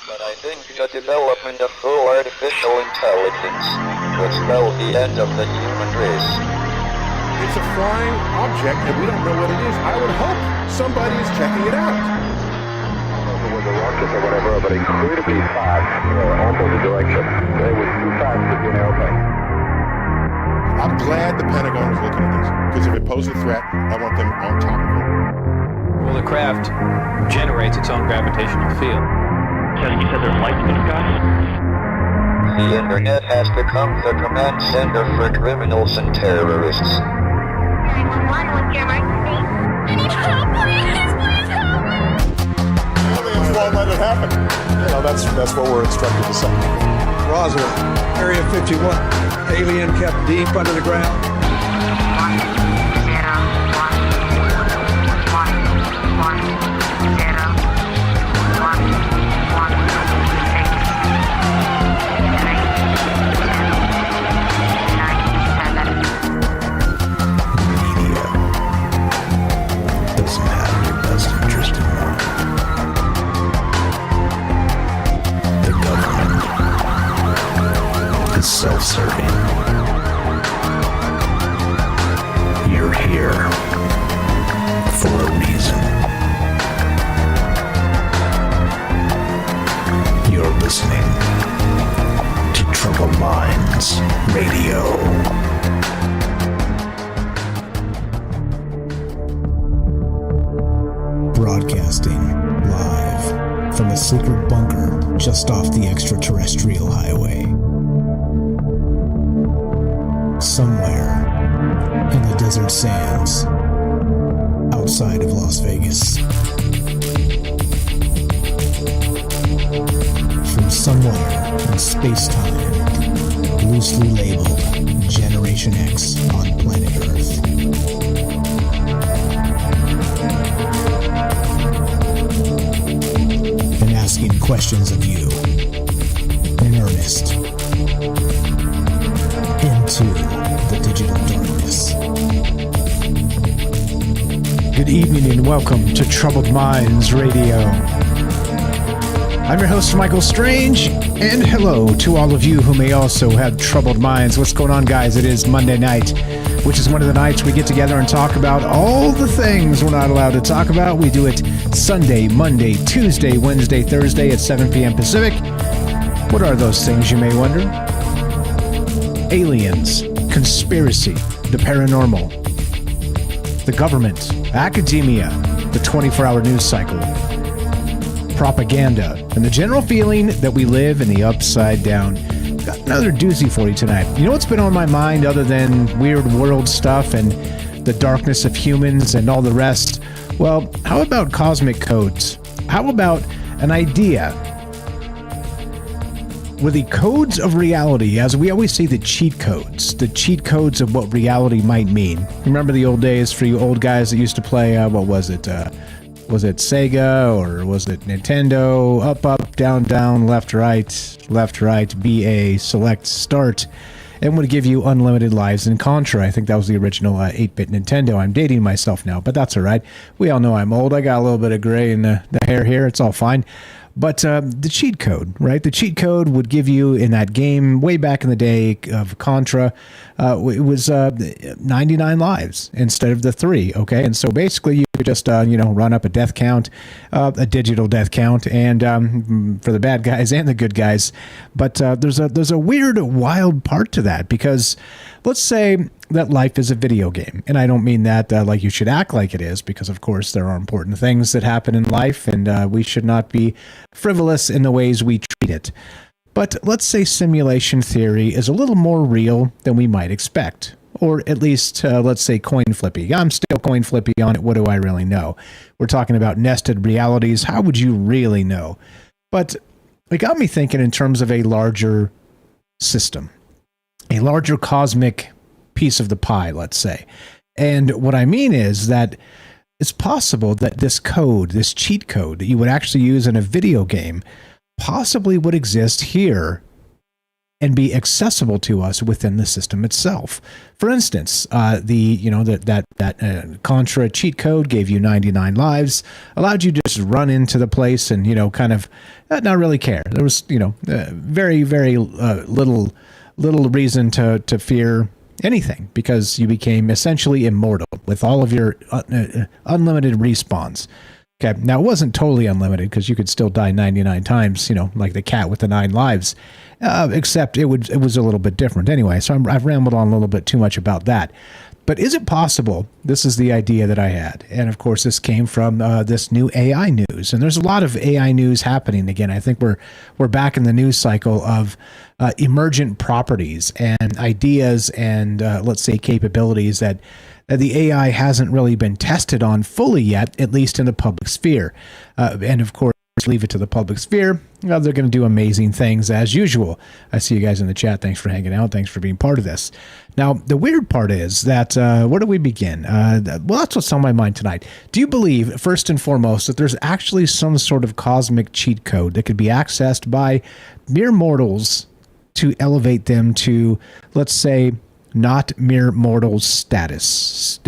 But I think the development of full artificial intelligence would spell the end of the human race. It's a flying object and we don't know what it is. I would hope somebody is checking it out. It was a rocket or whatever, but incredibly fast, opposite direction. It was too fast to be an airplane. I'm glad the Pentagon is looking at this, because if it poses a threat, I want them on top of it. Well, the craft generates its own gravitational field. You said there's lights in the sky? The internet has become the command center for criminals and terrorists. 911, what's your emergency? I need help, please help me! Aliens won't let it happen. You know, that's what we're instructed to say. Roswell, Area 51. Alien kept deep under the ground. 1, 0, self-serving. You're here for a reason. You're listening to Troubled Minds Radio. Broadcasting live from a secret bunker just off the extraterrestrial highway. Somewhere in the desert sands outside of Las Vegas. From somewhere in space-time, loosely labeled Generation X on planet Earth. And asking questions of you in earnest into the digital darkness. Good evening and welcome to Troubled Minds Radio. I'm your host, Michael Strange, and hello to all of you who may also have troubled minds. What's going on, guys? It is Monday night, which is one of the nights we get together and talk about all the things we're not allowed to talk about. We do it Sunday, Monday, Tuesday, Wednesday, Thursday at 7 p.m. Pacific. What are those things, you may wonder? Aliens, conspiracy, the paranormal, the government, academia, the 24-hour news cycle, propaganda, and the general feeling that we live in the upside down. Got another doozy for you tonight. You know what's been on my mind other than weird world stuff and the darkness of humans and all the rest? Well, how about cosmic codes? How about an idea where the codes of reality, as we always say, the cheat codes of what reality might mean. Remember the old days for you old guys that used to play, what was it? Was it Sega or was it Nintendo? Up, up, down, down, left, right, BA, select, start, and would give you unlimited lives in Contra. I think that was the original 8-bit Nintendo. I'm dating myself now, but that's all right. We all know I'm old. I got a little bit of gray in the hair here. It's all fine. But the cheat code, right? The cheat code would give you in that game way back in the day of Contra, it was 99 lives instead of the 3, okay? And so basically you could just, run up a death count, a digital death count, and for the bad guys and the good guys. But there's a weird, wild part to that because let's say that life is a video game. And I don't mean that like you should act like it is, because of course there are important things that happen in life and we should not be frivolous in the ways we treat it. But let's say simulation theory is a little more real than we might expect. Or at least, let's say coin flippy. I'm still coin flippy on it. What do I really know? We're talking about nested realities. How would you really know? But it got me thinking in terms of a larger system, a larger cosmic piece of the pie, let's say. And what I mean is that it's possible that this code, this cheat code that you would actually use in a video game, possibly would exist here and be accessible to us within the system itself. For instance, that Contra cheat code gave you 99 lives, allowed you to just run into the place and kind of not really care. There was very little reason to fear anything, because you became essentially immortal with all of your unlimited respawns. Okay, now it wasn't totally unlimited, because you could still die 99 times, like the cat with the 9 lives, except it was a little bit different. Anyway, so I've rambled on a little bit too much about that. But is it possible? This is the idea that I had. And of course, this came from this new AI news. And there's a lot of AI news happening again. I think we're back in the news cycle of emergent properties and ideas and let's say capabilities that the AI hasn't really been tested on fully yet, at least in the public sphere. And of course, leave it to the public sphere. They're going to do amazing things as usual. I see you guys in the chat. Thanks for hanging out. Thanks for being part of this. Now, the weird part is that, where do we begin? Well, that's what's on my mind tonight. Do you believe, first and foremost, that there's actually some sort of cosmic cheat code that could be accessed by mere mortals to elevate them to, let's say, not mere mortals status,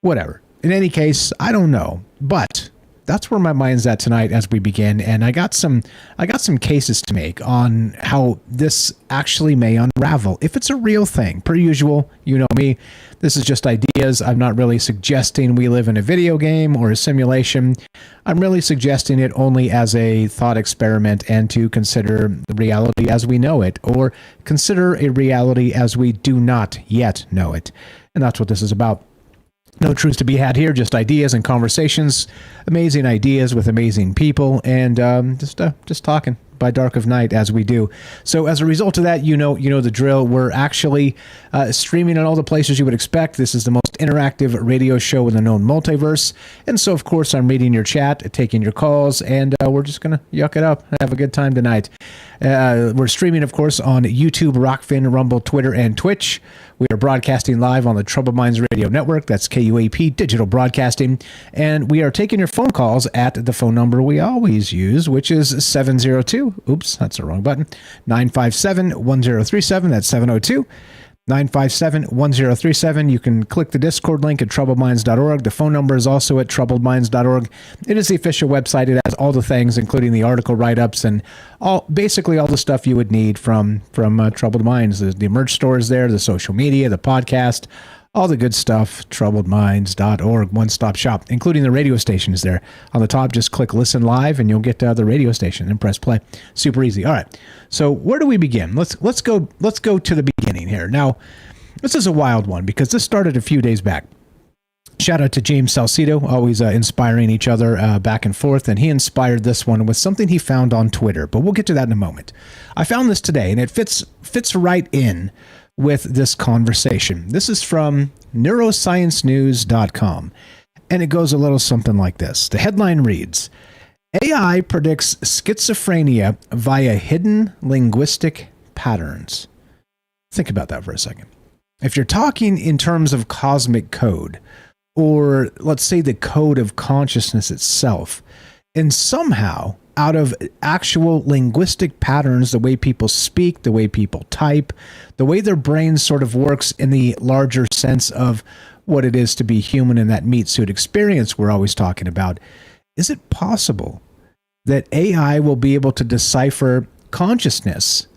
whatever. In any case, I don't know, but that's where my mind's at tonight as we begin, and I got some cases to make on how this actually may unravel if it's a real thing. Per usual, you know me, this is just ideas. I'm not really suggesting we live in a video game or a simulation. I'm really suggesting it only as a thought experiment and to consider the reality as we know it, or consider a reality as we do not yet know it. And that's what this is about. No truth to be had here, just ideas and conversations, amazing ideas with amazing people, and just talking by dark of night as we do. So as a result of that, you know the drill. We're actually streaming in all the places you would expect. This is the most interactive radio show in the known multiverse, and so of course I'm reading your chat, taking your calls, and we're just gonna yuck it up, have a good time tonight. We're streaming, of course, on YouTube, Rockfin, Rumble, Twitter, and Twitch. We are broadcasting live on the Troubled Minds Radio Network. That's KUAP Digital Broadcasting. And we are taking your phone calls at the phone number we always use, which is 702. Oops, that's the wrong button. 957-1037. That's 702. 957-1037. You can click the Discord link at troubledminds.org. The phone number is also at troubledminds.org. It is the official website. It has all the things, including the article write-ups and basically all the stuff you would need from Troubled Minds. The merch store is there, the social media, the podcast, all the good stuff. Troubledminds.org, one-stop shop, including the radio station is there. On the top, just click listen live and you'll get the radio station and press play. Super easy. All right. So where do we begin? Let's go to the beginning here. Now, this is a wild one because this started a few days back. Shout out to James Salcedo, always inspiring each other back and forth, and he inspired this one with something he found on Twitter, but we'll get to that in a moment. I found this today, and it fits right in with this conversation. This is from neurosciencenews.com, and it goes a little something like this. The headline reads, AI predicts schizophrenia via hidden linguistic patterns. Think about that for a second. If you're talking in terms of cosmic code, or let's say the code of consciousness itself, and somehow out of actual linguistic patterns, the way people speak, the way people type, the way their brain sort of works in the larger sense of what it is to be human in that meat suit experience we're always talking about, is it possible that AI will be able to decipher consciousness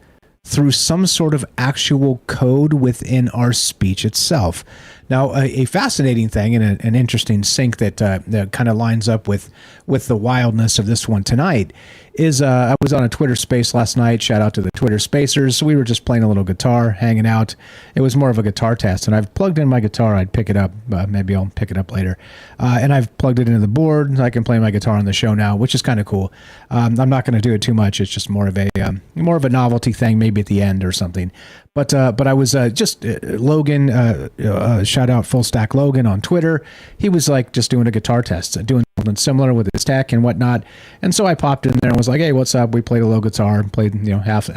through some sort of actual code within our speech itself? Now, a fascinating thing and an interesting sync that kind of lines up with the wildness of this one tonight is I was on a Twitter space last night. Shout out to the Twitter spacers. We were just playing a little guitar, hanging out. It was more of a guitar test, and I've plugged in my guitar. I'd pick it up. Maybe I'll pick it up later. And I've plugged it into the board. So I can play my guitar on the show now, which is kind of cool. I'm not going to do it too much. It's just more of a novelty thing, maybe at the end or something. But I was just Logan. Shout out Full Stack Logan on Twitter. He was like just doing a guitar test, doing something similar with his tech and whatnot. And so I popped in there and was like, "Hey, what's up?" We played a little guitar, played half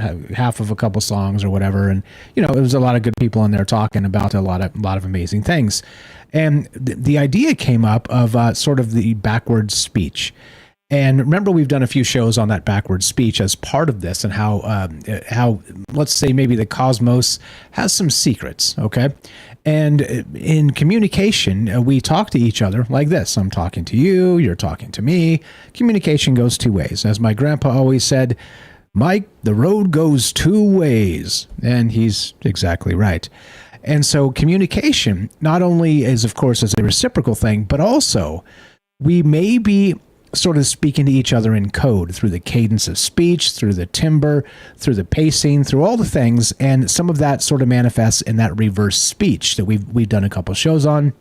of a couple songs or whatever, and it was a lot of good people in there talking about a lot of amazing things. And the idea came up of sort of the backwards speech. And remember, we've done a few shows on that backward speech as part of this, and how let's say maybe the cosmos has some secrets, okay? And in communication, we talk to each other like this. I'm talking to you, you're talking to me. Communication goes two ways. As my grandpa always said, Mike, the road goes two ways. And he's exactly right. And so communication not only is, of course, is a reciprocal thing, but also we may be sort of speaking to each other in code through the cadence of speech, through the timbre, through the pacing, through all the things. And some of that sort of manifests in that reverse speech that we've done a couple shows on.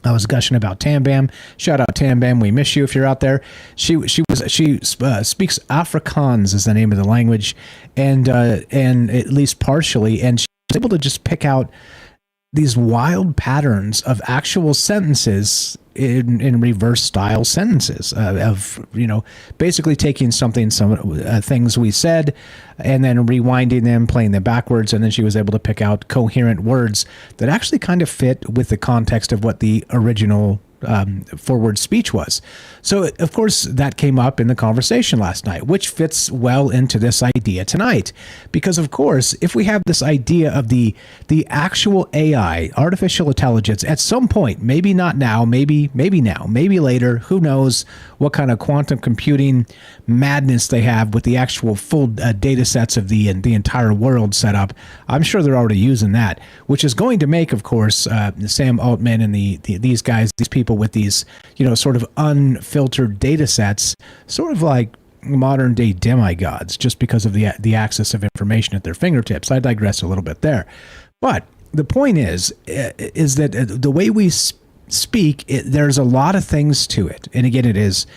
I was gushing about Tam Bam. Shout out Tam Bam. We miss you if you're out there. She speaks Afrikaans is the name of the language, and at least partially, and she's able to just pick out these wild patterns of actual sentences in reverse style sentences of, basically taking some things we said and then rewinding them, playing them backwards. And then she was able to pick out coherent words that actually kind of fit with the context of what the original forward speech was. So, of course, that came up in the conversation last night, which fits well into this idea tonight. Because, of course, if we have this idea of the actual AI, artificial intelligence, at some point, maybe not now, maybe now, maybe later, who knows what kind of quantum computing madness they have with the actual full data sets of the entire world set up. I'm sure they're already using that, which is going to make, of course, Sam Altman and these guys, these people with these, sort of unfiltered data sets, sort of like modern day demigods, just because of the access of information at their fingertips. I digress a little bit there. But the point is that the way we speak, there's a lot of things to it. And again, it is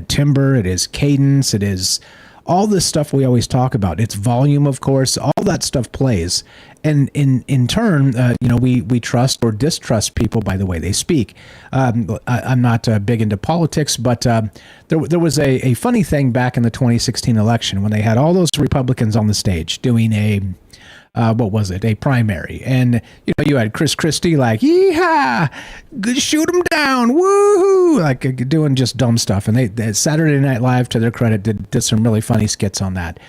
timbre, it is cadence, it is all this stuff we always talk about. It's volume, of course, all that stuff plays. And in turn, we trust or distrust people by the way they speak. I'm not big into politics, but there was a funny thing back in the 2016 election when they had all those Republicans on the stage doing a primary. And, you had Chris Christie like, yeehaw, shoot him down, woohoo, like doing just dumb stuff. And they Saturday Night Live, to their credit, did some really funny skits on that.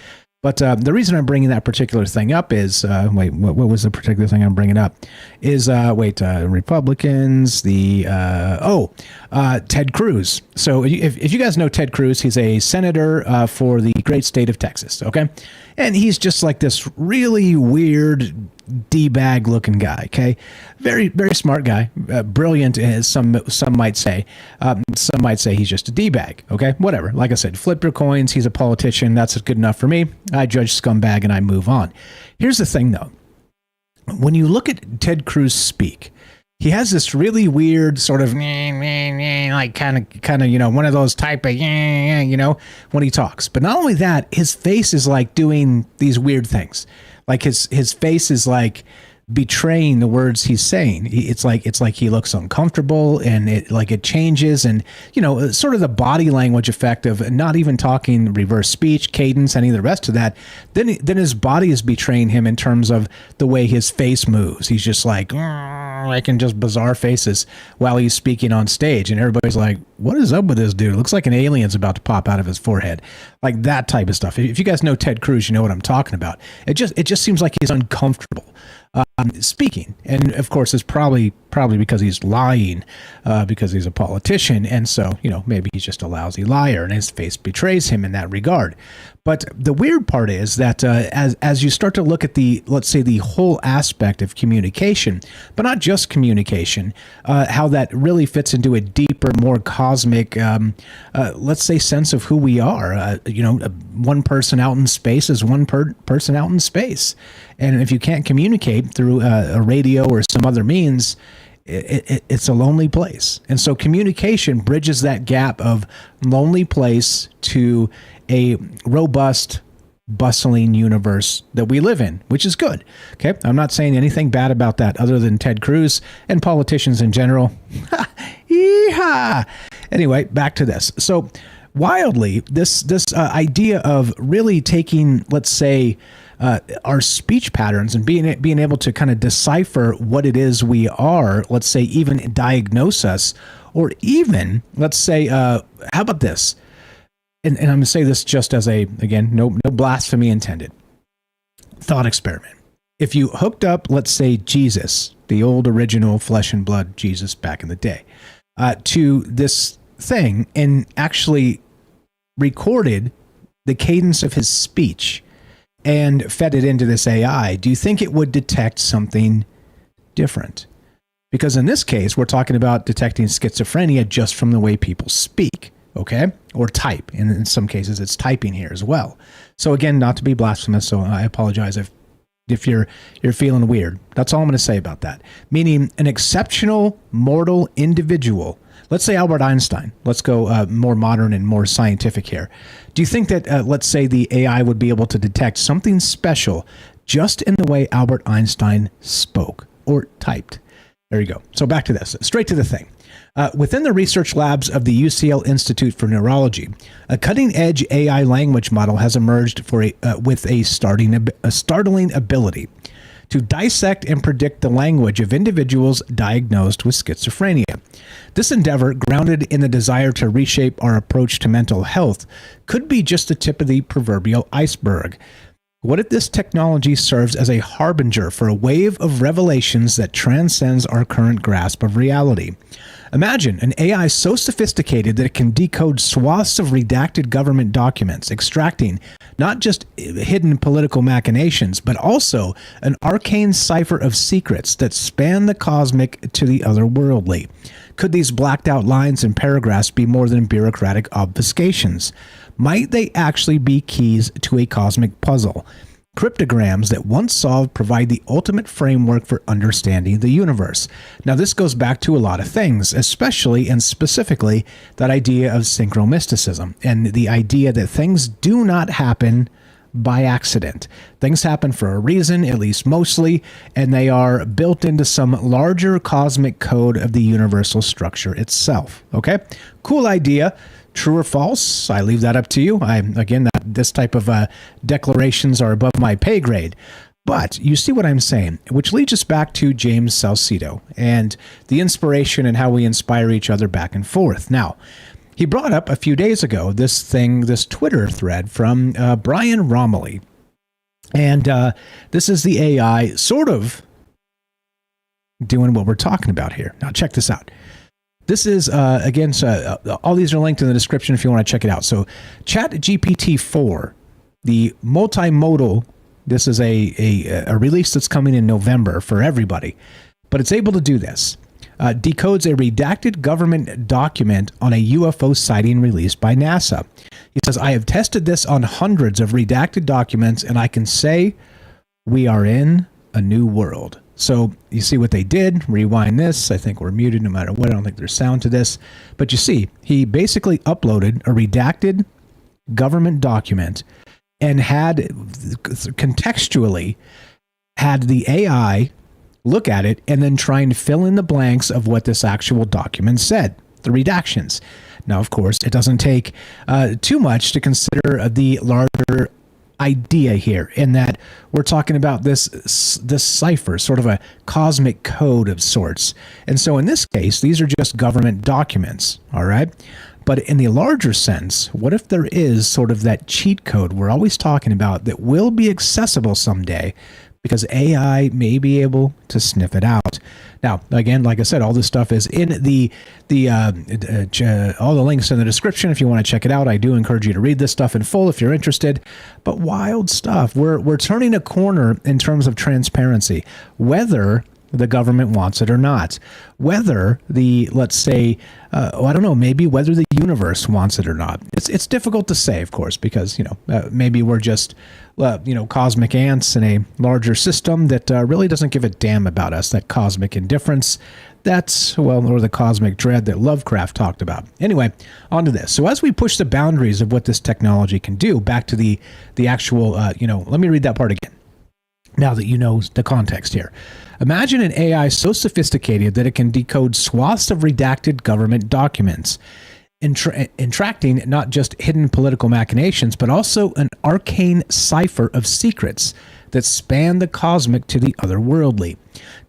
But the reason I'm bringing that particular thing up is, what was the particular thing I'm bringing up? Is, Republicans, Ted Cruz. So if you guys know Ted Cruz, he's a senator for the great state of Texas, okay? And he's just like this really weird D-bag looking guy, okay? Very, very smart guy, brilliant, as some might say. Some might say he's just a D-bag, okay? Whatever. Like I said, flip your coins. He's a politician. That's good enough for me. I judge scumbag and I move on. Here's the thing, though. When you look at Ted Cruz speak, he has this really weird sort of like kind of one of those type of when he talks. But not only that, his face is like doing these weird things. Like his face is like betraying the words he's saying. It's like he looks uncomfortable, and it changes, and sort of the body language effect of not even talking reverse speech, cadence, any of the rest of that. Then his body is betraying him in terms of the way his face moves. He's just like making just bizarre faces while he's speaking on stage, and everybody's like, "What is up with this dude? It looks like an alien's about to pop out of his forehead." Like that type of stuff. If you guys know Ted Cruz, you know what I'm talking about. It just seems like he's uncomfortable speaking, and of course it's probably because he's lying, because he's a politician, and so maybe he's just a lousy liar, and his face betrays him in that regard. But the weird part is that as you start to look at let's say the whole aspect of communication, but not just communication, how that really fits into a deeper, more cosmic, let's say, sense of who we are. One person out in space is one person out in space, and if you can't communicate through a radio or some other means, it's a lonely place. And so communication bridges that gap of lonely place to a robust, bustling universe that we live in, which is good. Okay, I'm not saying anything bad about that other than Ted Cruz and politicians in general. Yeehaw! Anyway, back to this. So wildly, this idea of really taking, let's say, our speech patterns and being able to kind of decipher what it is we are, let's say even diagnose us, or even, let's say, how about this? and I'm going to say this just as a, again, no blasphemy intended, thought experiment. If you hooked up, let's say, Jesus, the old original flesh and blood Jesus back in the day, to this thing and actually recorded the cadence of his speech and fed it into this AI, do you think it would detect something different? Because in this case, we're talking about detecting schizophrenia just from the way people speak, okay? Or type. And in some cases, it's typing here as well. So again, not to be blasphemous, so I apologize if you're feeling weird. That's all I'm going to say about that. Meaning an exceptional mortal individual. Let's say Albert Einstein. Let's go more modern and more scientific here. Do you think that, let's say, the AI would be able to detect something special just in the way Albert Einstein spoke or typed? There you go. So back to this. Straight to the thing. Within the research labs of the UCL Institute for Neurology, a cutting-edge AI language model has emerged with a startling ability to dissect and predict the language of individuals diagnosed with schizophrenia. This endeavor, grounded in the desire to reshape our approach to mental health, could be just the tip of the proverbial iceberg. What if this technology serves as a harbinger for a wave of revelations that transcends our current grasp of reality? Imagine an AI so sophisticated that it can decode swaths of redacted government documents, extracting not just hidden political machinations, but also an arcane cipher of secrets that span the cosmic to the otherworldly. Could these blacked out lines and paragraphs be more than bureaucratic obfuscations? Might they actually be keys to a cosmic puzzle? Cryptograms that once solved provide the ultimate framework for understanding the universe. Now, this goes back to a lot of things, especially and specifically that idea of synchromysticism and the idea that things do not happen by accident. Things happen for a reason, at least mostly, and they are built into some larger cosmic code of the universal structure itself. Okay? Cool idea. True or false? I leave that up to you. This type of declarations are above my pay grade. But you see what I'm saying, which leads us back to James Salcedo and the inspiration and how we inspire each other back and forth. Now, he brought up a few days ago this Twitter thread from Brian Romilly. And this is the AI sort of doing what we're talking about here. Now, check this out. This is, all these are linked in the description if you want to check it out. So ChatGPT-4, the multimodal, this is a release that's coming in November for everybody, but it's able to do this. Decodes a redacted government document on a UFO sighting released by NASA. He says, I have tested this on hundreds of redacted documents, and I can say we are in a new world. So you see what they did. Rewind this. I think we're muted no matter what. I don't think there's sound to this. But you see, he basically uploaded a redacted government document and had contextually had the AI look at it and then try and fill in the blanks of what this actual document said, the redactions. Now, of course, it doesn't take too much to consider the larger idea here in that we're talking about this cipher, sort of a cosmic code of sorts. And so in this case, these are just government documents, all right? But in the larger sense, what if there is sort of that cheat code we're always talking about that will be accessible someday because AI may be able to sniff it out? Now, again, like I said, all this stuff is in all the links in the description if you want to check it out. I do encourage you to read this stuff in full if you're interested. But wild stuff. We're turning a corner in terms of transparency, whether the government wants it or not, whether let's say, I don't know, maybe whether the universe wants it or not. It's difficult to say, of course, because, maybe we're just, cosmic ants in a larger system that really doesn't give a damn about us, that cosmic indifference. Or the cosmic dread that Lovecraft talked about. Anyway, on to this. So as we push the boundaries of what this technology can do, back to the actual, let me read that part again. Now that you know the context here. Imagine an AI so sophisticated that it can decode swaths of redacted government documents, entracting not just hidden political machinations, but also an arcane cipher of secrets that span the cosmic to the otherworldly.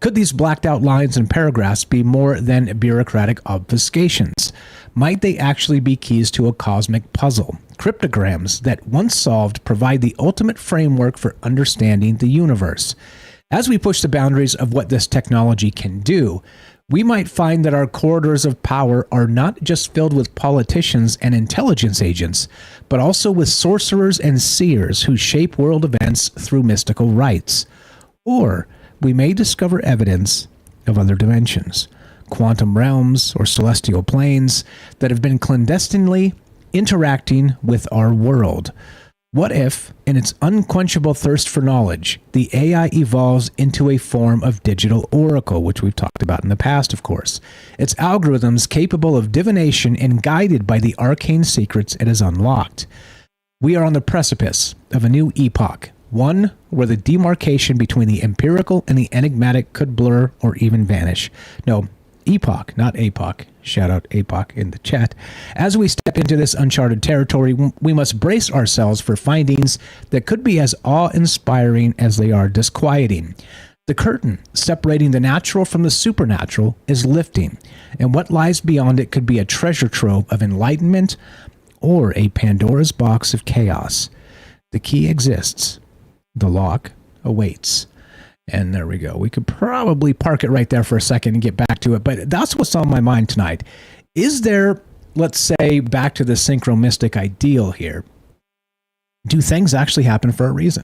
Could these blacked out lines and paragraphs be more than bureaucratic obfuscations? Might they actually be keys to a cosmic puzzle? Cryptograms that, once solved, provide the ultimate framework for understanding the universe. As we push the boundaries of what this technology can do, we might find that our corridors of power are not just filled with politicians and intelligence agents, but also with sorcerers and seers who shape world events through mystical rites. Or we may discover evidence of other dimensions, quantum realms or celestial planes that have been clandestinely interacting with our world. What if, in its unquenchable thirst for knowledge, the AI evolves into a form of digital oracle, which we've talked about in the past, of course, its algorithms capable of divination and guided by the arcane secrets it has unlocked? We are on the precipice of a new epoch, one where the demarcation between the empirical and the enigmatic could blur or even vanish. No, epoch, not APOC. Shout out APOC in the chat. As we step into this uncharted territory, we must brace ourselves for findings that could be as awe-inspiring as they are disquieting. The curtain separating the natural from the supernatural is lifting, and what lies beyond it could be a treasure trove of enlightenment or a Pandora's box of chaos. The key exists. The lock awaits. And there we go. We could probably park it right there for a second and get back to it. But that's what's on my mind tonight. Is there, let's say, back to the synchromistic ideal here, do things actually happen for a reason?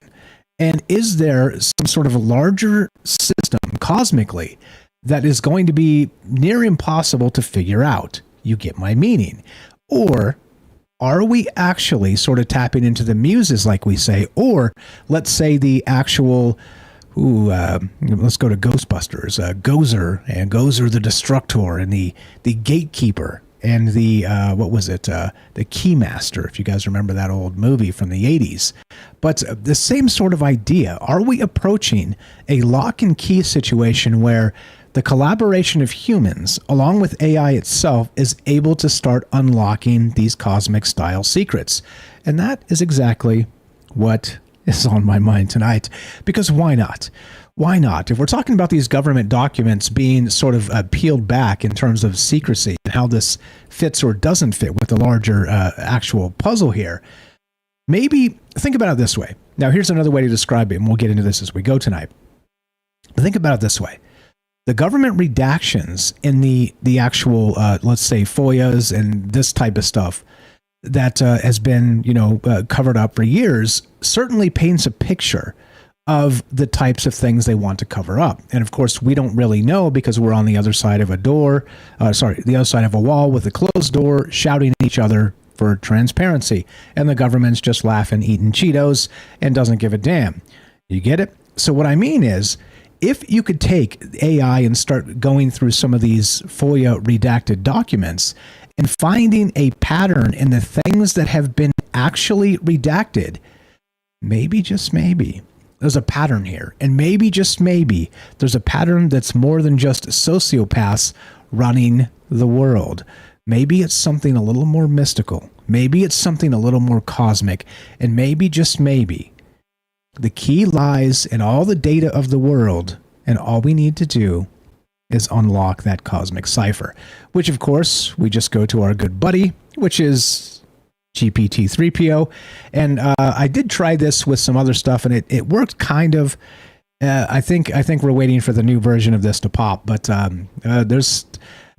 And is there some sort of a larger system cosmically that is going to be near impossible to figure out? You get my meaning. Or are we actually sort of tapping into the muses, like we say? Or let's say the actual... let's go to Ghostbusters. Gozer and Gozer the Destructor and the Gatekeeper and the the Keymaster, if you guys remember that old movie from the 80s. But the same sort of idea. Are we approaching a lock and key situation where the collaboration of humans along with AI itself is able to start unlocking these cosmic style secrets? And that is exactly what is on my mind tonight, because why not? Why not? If we're talking about these government documents being sort of peeled back in terms of secrecy and how this fits or doesn't fit with the larger actual puzzle here, maybe think about it this way. Now, here's another way to describe it, and we'll get into this as we go tonight. But think about it this way. The government redactions in the actual, let's say, FOIAs and this type of stuff that has been, covered up for years, certainly paints a picture of the types of things they want to cover up. And of course, we don't really know because we're on the other side of the other side of a wall with a closed door, shouting at each other for transparency. And the government's just laughing, eating Cheetos, and doesn't give a damn. You get it? So what I mean is, if you could take AI and start going through some of these FOIA redacted documents and finding a pattern in the things that have been actually redacted, maybe, just maybe, there's a pattern here. And maybe, just maybe, there's a pattern that's more than just sociopaths running the world. Maybe it's something a little more mystical. Maybe it's something a little more cosmic. And maybe, just maybe, the key lies in all the data of the world, and all we need to do is unlock that cosmic cipher, which of course we just go to our good buddy, which is GPT-3PO. And I did try this with some other stuff, and it worked kind of. I think we're waiting for the new version of this to pop, but there's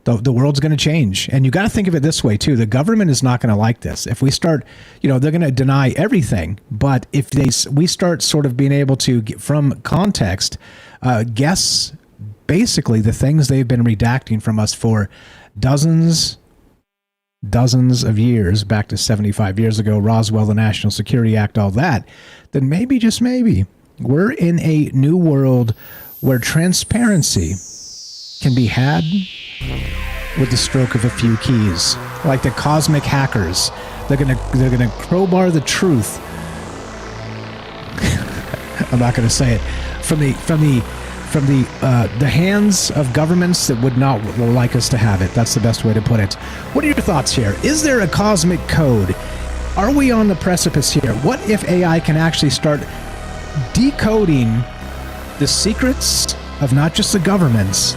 the world's going to change, and you got to think of it this way too. The government is not going to like this. If we start, they're going to deny everything, but if we start sort of being able to get from context, guess basically the things they've been redacting from us for dozens of years, back to 75 years ago, Roswell, the National Security Act, all that, then maybe, just maybe, we're in a new world where transparency can be had with the stroke of a few keys. Like the cosmic hackers, they're gonna crowbar the truth. I'm not gonna say it from the hands of governments that would not like us to have it. That's the best way to put it. What are your thoughts here? Is there a cosmic code? Are we on the precipice here? What if AI can actually start decoding the secrets of not just the governments?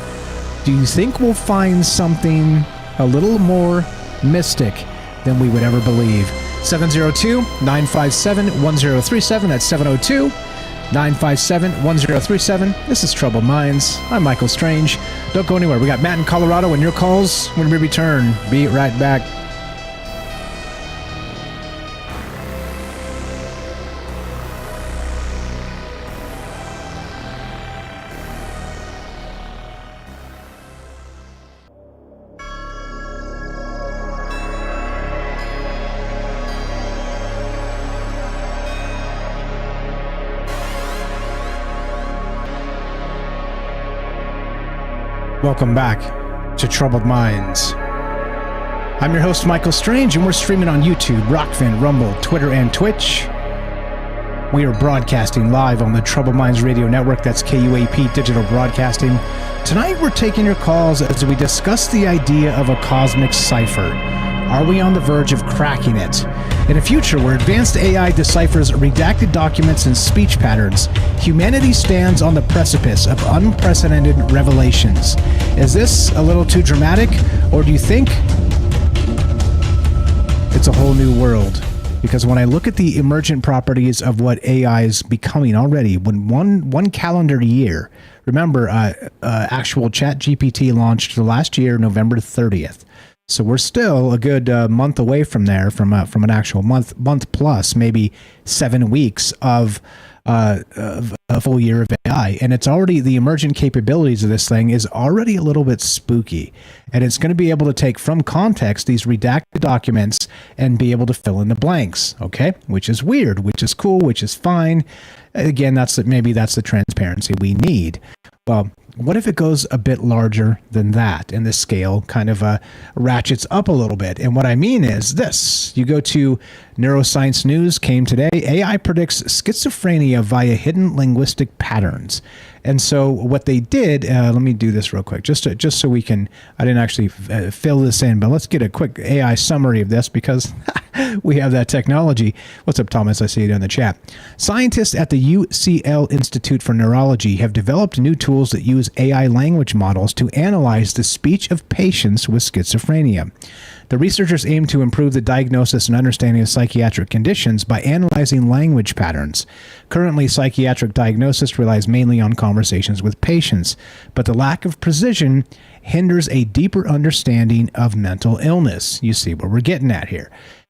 Do you think we'll find something a little more mystic than we would ever believe. 702-957-1037. That's 702-957-1037. This is Troubled Minds. I'm Michael Strange. Don't go anywhere. We got Matt in Colorado and your calls when we return. Be right back. Welcome back to Troubled Minds. I'm your host, Michael Strange, and we're streaming on YouTube, Rockfin, Rumble, Twitter, and Twitch. We are broadcasting live on the Troubled Minds Radio Network. That's KUAP Digital Broadcasting. Tonight, we're taking your calls as we discuss the idea of a cosmic cipher. Are we on the verge of cracking it? In a future where advanced AI deciphers redacted documents and speech patterns, humanity stands on the precipice of unprecedented revelations. Is this a little too dramatic, or do you think it's a whole new world? Because when I look at the emergent properties of what AI is becoming already, when one calendar year, remember, actual ChatGPT launched last year, November 30th. So we're still a good month away from there, from an actual month plus, maybe 7 weeks of a full year of AI. And it's already, the emergent capabilities of this thing is already a little bit spooky. And it's going to be able to take from context these redacted documents and be able to fill in the blanks, okay? Which is weird, which is cool, which is fine. Again, maybe that's the transparency we need. Well, what if it goes a bit larger than that and the scale kind of ratchets up a little bit? And what I mean is this. You go to Neuroscience News, came today. AI predicts schizophrenia via hidden linguistic patterns. And so what they did, let me do this real quick, just so we can, I didn't actually fill this in, but let's get a quick AI summary of this because we have that technology. What's up, Thomas? I see it in the chat. Scientists at the UCL Institute for Neurology have developed new tools that use AI language models to analyze the speech of patients with schizophrenia. The researchers aim to improve the diagnosis and understanding of psychiatric conditions by analyzing language patterns. Currently, psychiatric diagnosis relies mainly on conversations with patients, but the lack of precision hinders a deeper understanding of mental illness. You see what we're getting at here.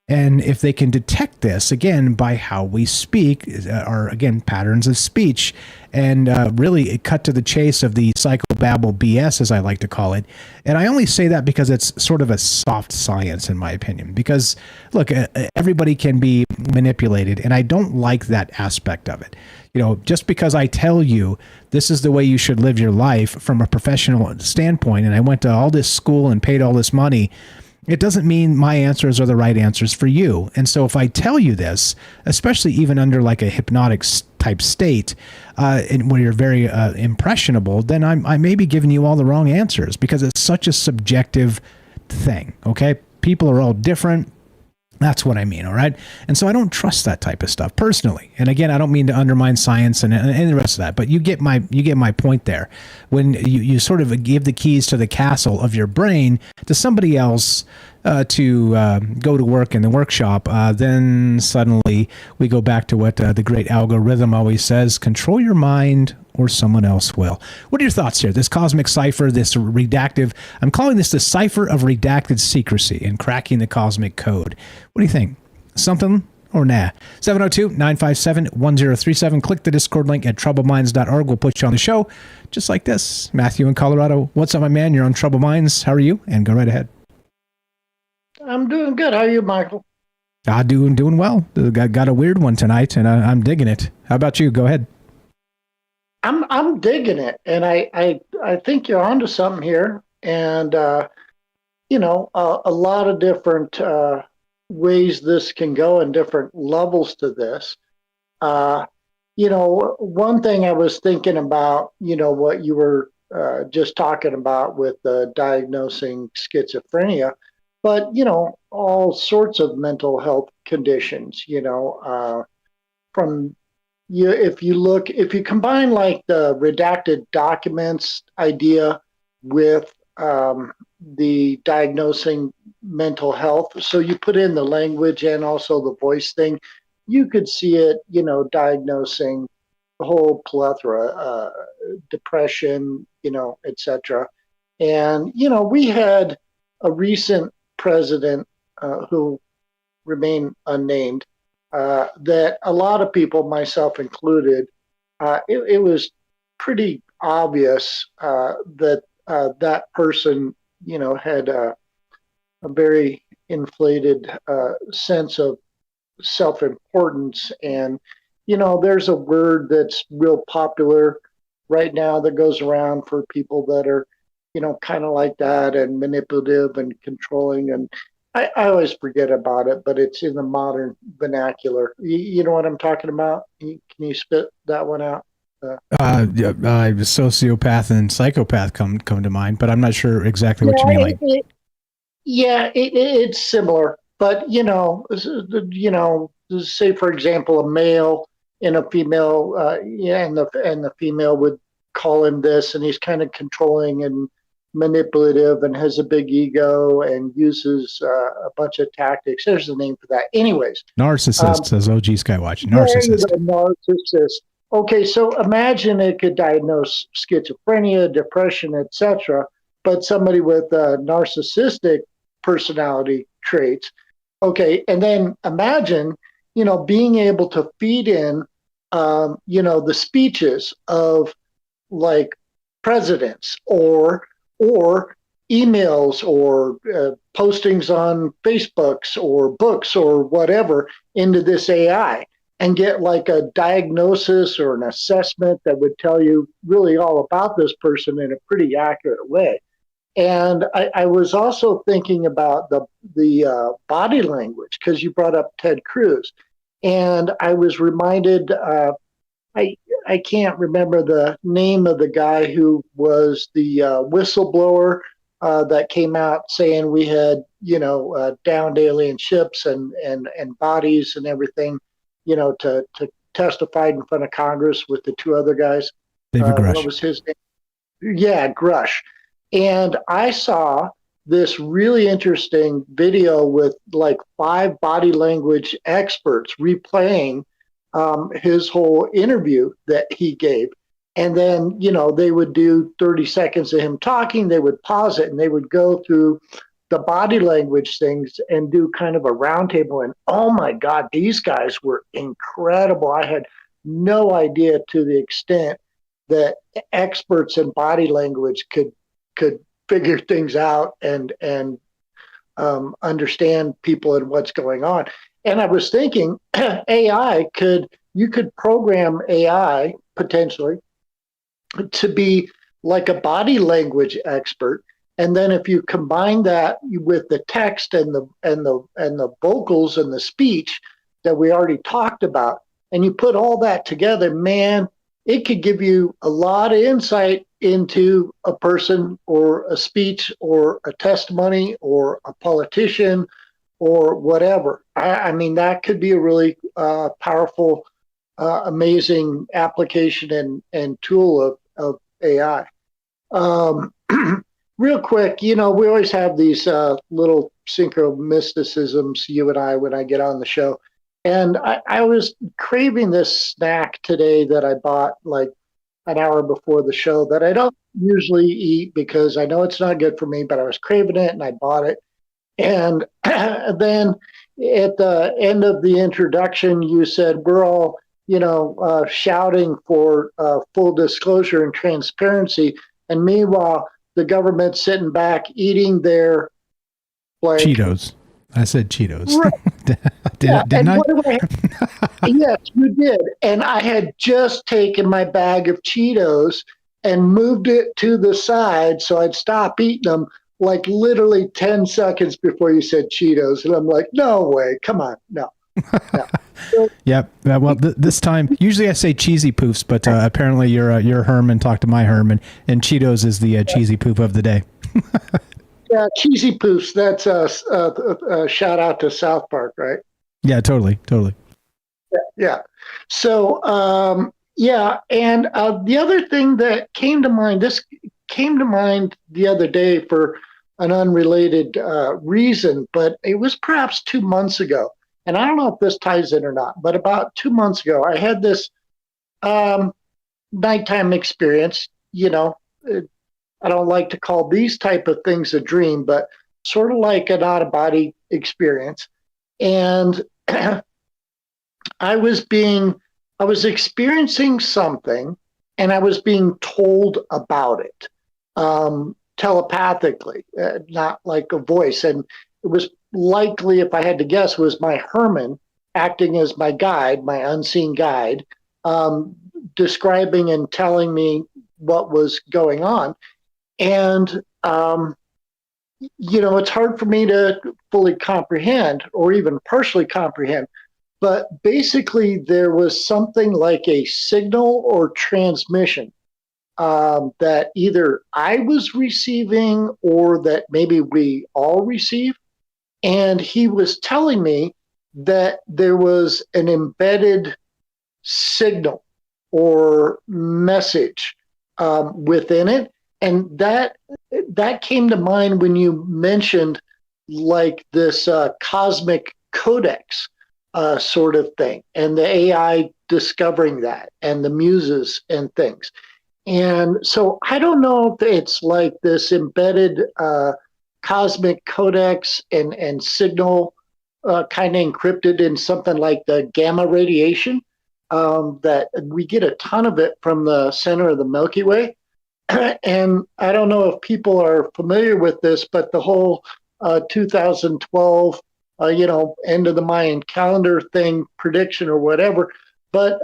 And if they can detect this, again, by how we speak, or again, patterns of speech, and really cut to the chase of the psychobabble BS, as I like to call it. And I only say that because it's sort of a soft science, in my opinion. Because, look, everybody can be manipulated, and I don't like that aspect of it. You know, just because I tell you this is the way you should live your life from a professional standpoint, and I went to all this school and paid all this money, it doesn't mean my answers are the right answers for you. And so if I tell you this, especially even under like a hypnotic type state, and where you're very impressionable, then I may be giving you all the wrong answers because it's such a subjective thing, okay? People are all different. That's what I mean, all right? And so I don't trust that type of stuff personally. And again, I don't mean to undermine science and the rest of that, but you get my point there. When you sort of give the keys to the castle of your brain to somebody else to go to work in the workshop, then suddenly we go back to what the great algorithm always says: control your mind or someone else will. What are your thoughts here? This cosmic cipher, this redactive, I'm calling this the cipher of redacted secrecy and cracking the cosmic code. What do you think? Something or nah? 702-957-1037. Click the Discord link at troubleminds.org. We'll put you on the show just like this. Matthew in Colorado. What's up, my man? You're on Troubled Minds. How are you? And go right ahead. I'm doing good. How are you, Michael? Doing well. Got a weird one tonight, and I'm digging it. How about you? Go ahead. I'm digging it, and I think you're onto something here, and you know, a lot of different ways this can go and different levels to this. You know, one thing I was thinking about, you know, what you were just talking about with diagnosing schizophrenia, but you know, all sorts of mental health conditions. You know, from if you combine like the redacted documents idea with the diagnosing mental health. So you put in the language and also the voice thing, you could see it, diagnosing the whole plethora, depression, etc. And we had a recent president who remain unnamed, that a lot of people, myself included, it was pretty obvious that that person, had a very inflated sense of self-importance. And, there's a word that's real popular right now that goes around for people that are, kind of like that and manipulative and controlling. And I always forget about it, but it's in the modern vernacular. You know what I'm talking about? Can you spit that one out? Sociopath and psychopath come to mind, but I'm not sure exactly what you mean. It's similar, but say for example, a male and a female, and the female would call him this, and he's kind of controlling and manipulative and has a big ego and uses a bunch of tactics. There's the name for that. Anyways, narcissist, says OG Skywatch. Narcissist. Narcissist. Okay, so imagine it could diagnose schizophrenia, depression, etc. But somebody with narcissistic personality traits. Okay, and then imagine, being able to feed in, the speeches of like presidents or emails or postings on Facebooks or books or whatever into this AI, and get like a diagnosis or an assessment that would tell you really all about this person in a pretty accurate way. And I was also thinking about the body language, because you brought up Ted Cruz, and I was reminded. I can't remember the name of the guy who was the whistleblower that came out saying we had, downed alien ships and bodies and everything, to testify in front of Congress with the two other guys. David Grush. What was his name? Yeah, Grush. And I saw this really interesting video with like 5 body language experts replaying his whole interview that he gave. And then, they would do 30 seconds of him talking, they would pause it, and they would go through the body language things and do kind of a roundtable. And oh my God, these guys were incredible. I had no idea to the extent that experts in body language could figure things out and understand people and what's going on. And I was thinking, you could program AI potentially to be like a body language expert. And then if you combine that with the text and the vocals and the speech that we already talked about, and you put all that together, man, it could give you a lot of insight into a person or a speech or a testimony or a politician or whatever. I mean, that could be a really powerful, amazing application and tool of AI. Real quick, we always have these little synchromysticisms, you and I, when I get on the show. And I was craving this snack today that I bought like an hour before the show that I don't usually eat because I know it's not good for me, but I was craving it and I bought it. And then at the end of the introduction, you said, we're all, shouting for full disclosure and transparency. And meanwhile, the government's sitting back eating their Cheetos. I said Cheetos. Right. Didn't I? Yes, you did. And I had just taken my bag of Cheetos and moved it to the side so I'd stop eating them like literally 10 seconds before you said Cheetos. And I'm like, no way. Come on. No. Yep. Well, this time, usually I say cheesy poofs, but apparently you're Herman, talk to my Herman, and Cheetos is the cheesy poof of the day. Yeah, cheesy poofs. That's a shout out to South Park, right? Yeah, totally. Yeah. So, and the other thing that came to mind, this came to mind the other day for an unrelated reason, but it was perhaps 2 months ago. And I don't know if this ties in or not, but about 2 months ago, I had this nighttime experience. I don't like to call these type of things a dream, but sort of like an out-of-body experience. And I was experiencing something, and I was being told about it telepathically, not like a voice. And it was likely, if I had to guess, was my Herman acting as my guide, my unseen guide, describing and telling me what was going on. And, it's hard for me to fully comprehend or even partially comprehend. But basically, there was something like a signal or transmission that either I was receiving or that maybe we all received. And he was telling me that there was an embedded signal or message within it. And that came to mind when you mentioned like this cosmic codex sort of thing, and the AI discovering that, and the muses and things. And so I don't know if it's like this embedded cosmic codex and signal kind of encrypted in something like the gamma radiation, that we get a ton of it from the center of the Milky Way. And I don't know if people are familiar with this, but the whole 2012, end of the Mayan calendar thing, prediction or whatever. But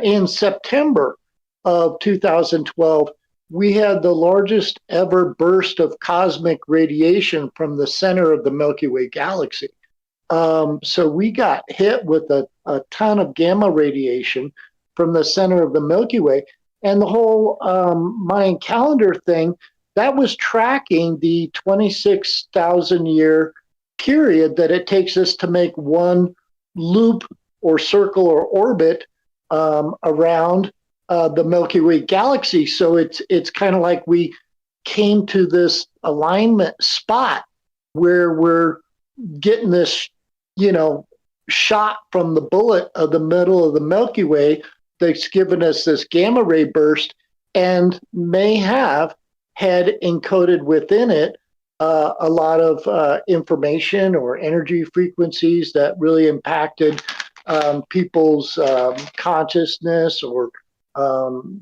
in September of 2012, we had the largest ever burst of cosmic radiation from the center of the Milky Way galaxy. So we got hit with a ton of gamma radiation from the center of the Milky Way. And the whole Mayan calendar thing, that was tracking the 26,000 year period that it takes us to make one loop or circle or orbit around the Milky Way galaxy. So it's kind of like we came to this alignment spot where we're getting this, shot from the bullet of the middle of the Milky Way that's given us this gamma ray burst, and may have had encoded within it a lot of information or energy frequencies that really impacted people's consciousness or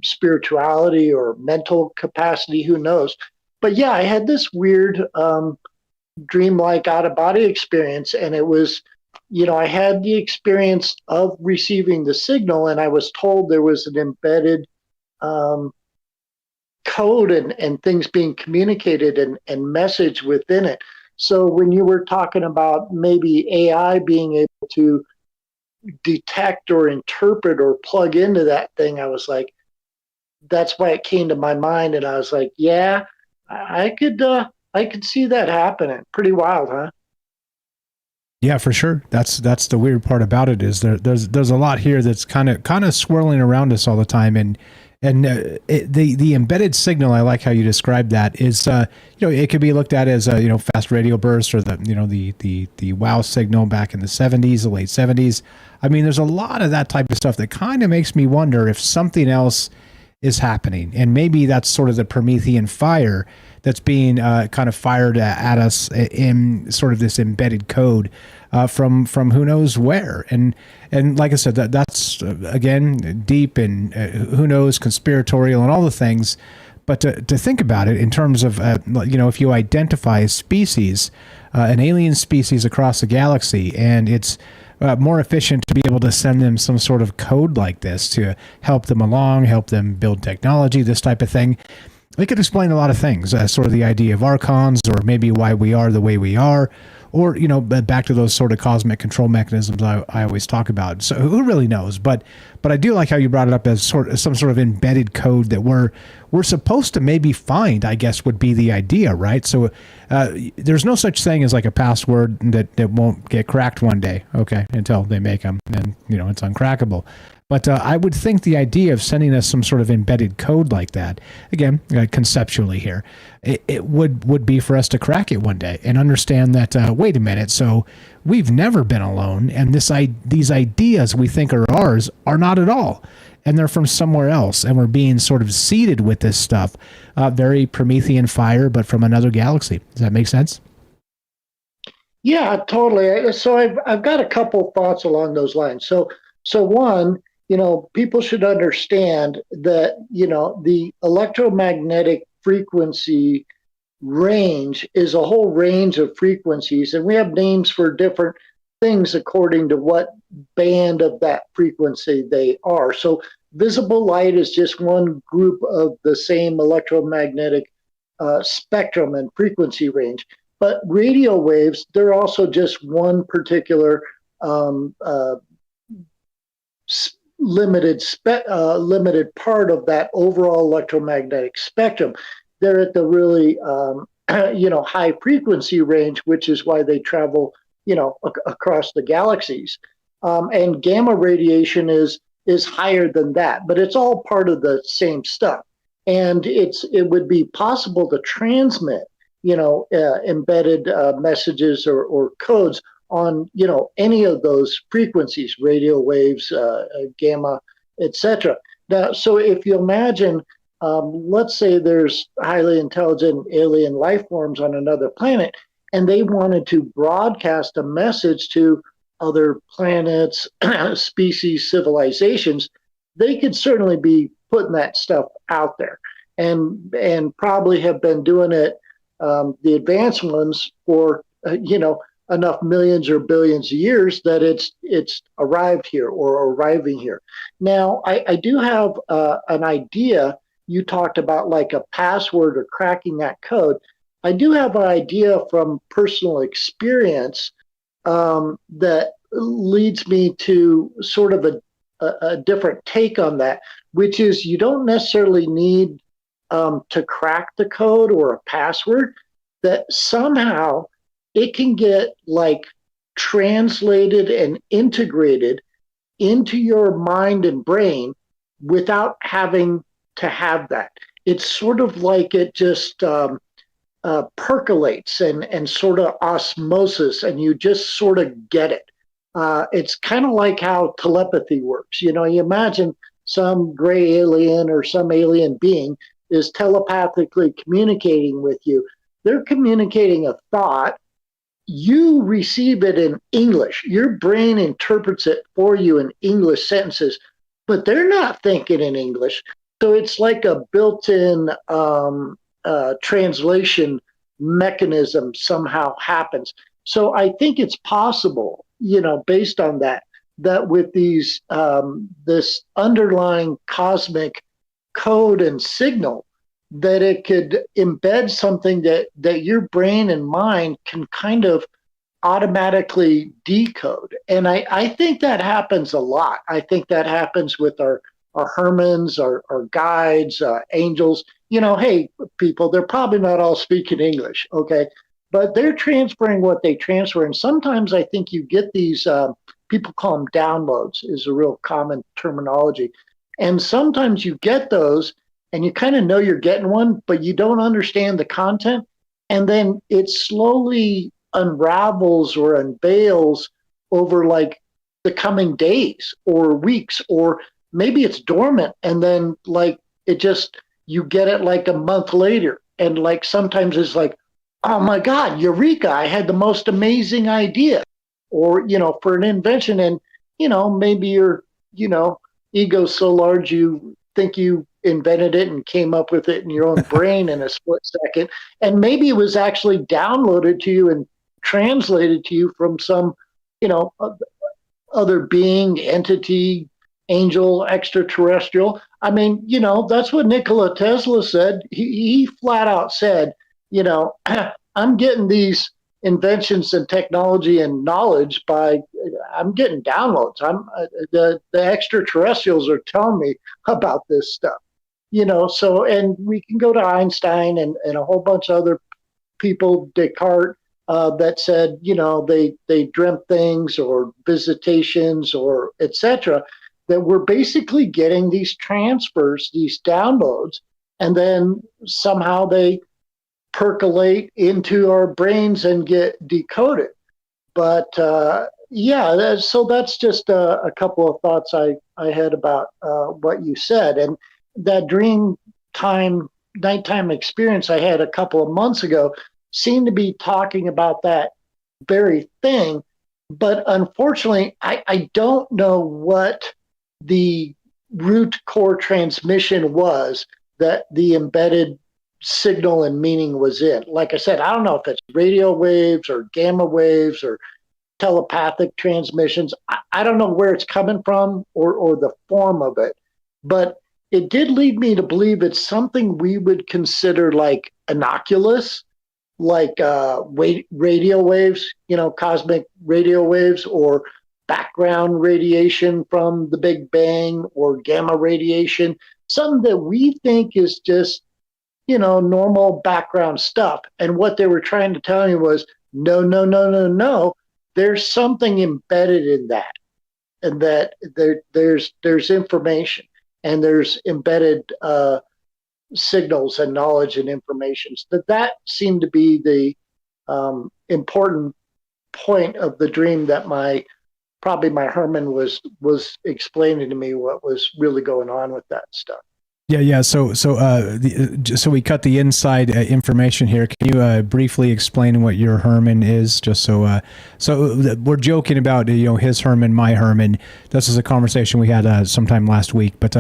spirituality or mental capacity, who knows. But yeah, I had this weird dreamlike out-of-body experience, and it was, I had the experience of receiving the signal, and I was told there was an embedded code and things being communicated and message within it. So when you were talking about maybe AI being able to detect or interpret or plug into that thing, I was like, that's why it came to my mind, and I was like, yeah, I could see that happening. Pretty wild, huh? Yeah, for sure. That's the weird part about it, is there's a lot here that's kind of swirling around us all the time, and the embedded signal, I like how you described that, is it could be looked at as a fast radio burst, or the wow signal back in the 70s, the late 70s. I mean, there's a lot of that type of stuff that kind of makes me wonder if something else is happening, and maybe that's sort of the Promethean fire that's being kind of fired at us in sort of this embedded code from who knows where. And like I said, that's again deep and who knows, conspiratorial and all the things. But to think about it in terms of if you identify a species, an alien species across the galaxy, and it's more efficient to be able to send them some sort of code like this to help them along, help them build technology, this type of thing. It could explain a lot of things, sort of the idea of archons, or maybe why we are the way we are, or, back to those sort of cosmic control mechanisms I always talk about. So who really knows? But I do like how you brought it up as some sort of embedded code that we're we're supposed to maybe find, I guess, would be the idea, right? So there's no such thing as like a password that won't get cracked one day, okay, until they make them, and it's uncrackable. But I would think the idea of sending us some sort of embedded code like that, again, conceptually here, it would be for us to crack it one day and understand that, wait a minute, so we've never been alone, and these ideas we think are ours are not at all, and they're from somewhere else, and we're being sort of seeded with this stuff, very Promethean fire, but from another galaxy. Does that make sense? Yeah, totally. So I've got a couple thoughts along those lines. So one, people should understand that, the electromagnetic frequency range is a whole range of frequencies, and we have names for different things according to what band of that frequency they are. So visible light is just one group of the same electromagnetic spectrum and frequency range. But radio waves, they're also just one particular limited part of that overall electromagnetic spectrum. They're at the really high frequency range, which is why they travel across the galaxies. And gamma radiation is higher than that, but it's all part of the same stuff. And it would be possible to transmit embedded messages or codes on any of those frequencies, radio waves, gamma, etc. Now, so if you imagine, let's say there's highly intelligent alien life forms on another planet, and they wanted to broadcast a message to other planets, species, civilizations, they could certainly be putting that stuff out there, and probably have been doing it, the advanced ones, for enough millions or billions of years that it's arrived here or arriving here. Now, I do have an idea. You talked about like a password or cracking that code. I do have an idea from personal experience that leads me to sort of a different take on that, which is you don't necessarily need to crack the code or a password, that somehow it can get like translated and integrated into your mind and brain without having to have that. It's sort of like it just percolates and sort of osmosis, and you just sort of get it. It's kind of like how telepathy works. You imagine some gray alien or some alien being is telepathically communicating with you. They're communicating a thought. You receive it in English. Your brain interprets it for you in English sentences, but they're not thinking in English. So it's like a built-in translation mechanism somehow happens. So I think it's possible, based on that with these this underlying cosmic code and signal, that it could embed something that your brain and mind can kind of automatically decode. And I think that happens a lot. I think that happens with our Hermans, our guides, angels. Hey, people, they're probably not all speaking English, okay? But they're transferring what they transfer. And sometimes I think you get these, people call them downloads, is a real common terminology. And sometimes you get those, and you kind of know you're getting one, but you don't understand the content. And then it slowly unravels or unveils over like the coming days or weeks, or maybe it's dormant. And then like it just, you get it like a month later. And like sometimes it's like, oh my God, Eureka, I had the most amazing idea. Or, for an invention, and, maybe your, ego's so large you think you invented it and came up with it in your own brain in a split second. And maybe it was actually downloaded to you and translated to you from some, other being, entity, angel, extraterrestrial. I mean, that's what Nikola Tesla said. He flat out said, I'm getting these inventions and technology and knowledge I'm getting downloads. The extraterrestrials are telling me about this stuff. So, and we can go to Einstein and a whole bunch of other people, Descartes, that said, they dreamt things or visitations or etc., that we're basically getting these transfers, these downloads, and then somehow they percolate into our brains and get decoded. But so that's just a couple of thoughts I had about what you said. And that nighttime experience I had a couple of months ago seemed to be talking about that very thing. But unfortunately, I don't know what the root core transmission was that the embedded signal and meaning was in. Like I said, I don't know if it's radio waves or gamma waves or telepathic transmissions. I don't know where it's coming from or the form of it, but it did lead me to believe it's something we would consider like innocuous, like radio waves, cosmic radio waves, or background radiation from the Big Bang, or gamma radiation, something that we think is just, normal background stuff. And what they were trying to tell me was, no. There's something embedded in that, and that there's information, and there's embedded signals and knowledge and information. That seemed to be the important point of the dream that my Herman was explaining to me what was really going on with that stuff. Yeah. So we cut the inside information here. Can you briefly explain what your Herman is? Just so we're joking about his Herman, my Herman. This is a conversation we had sometime last week. But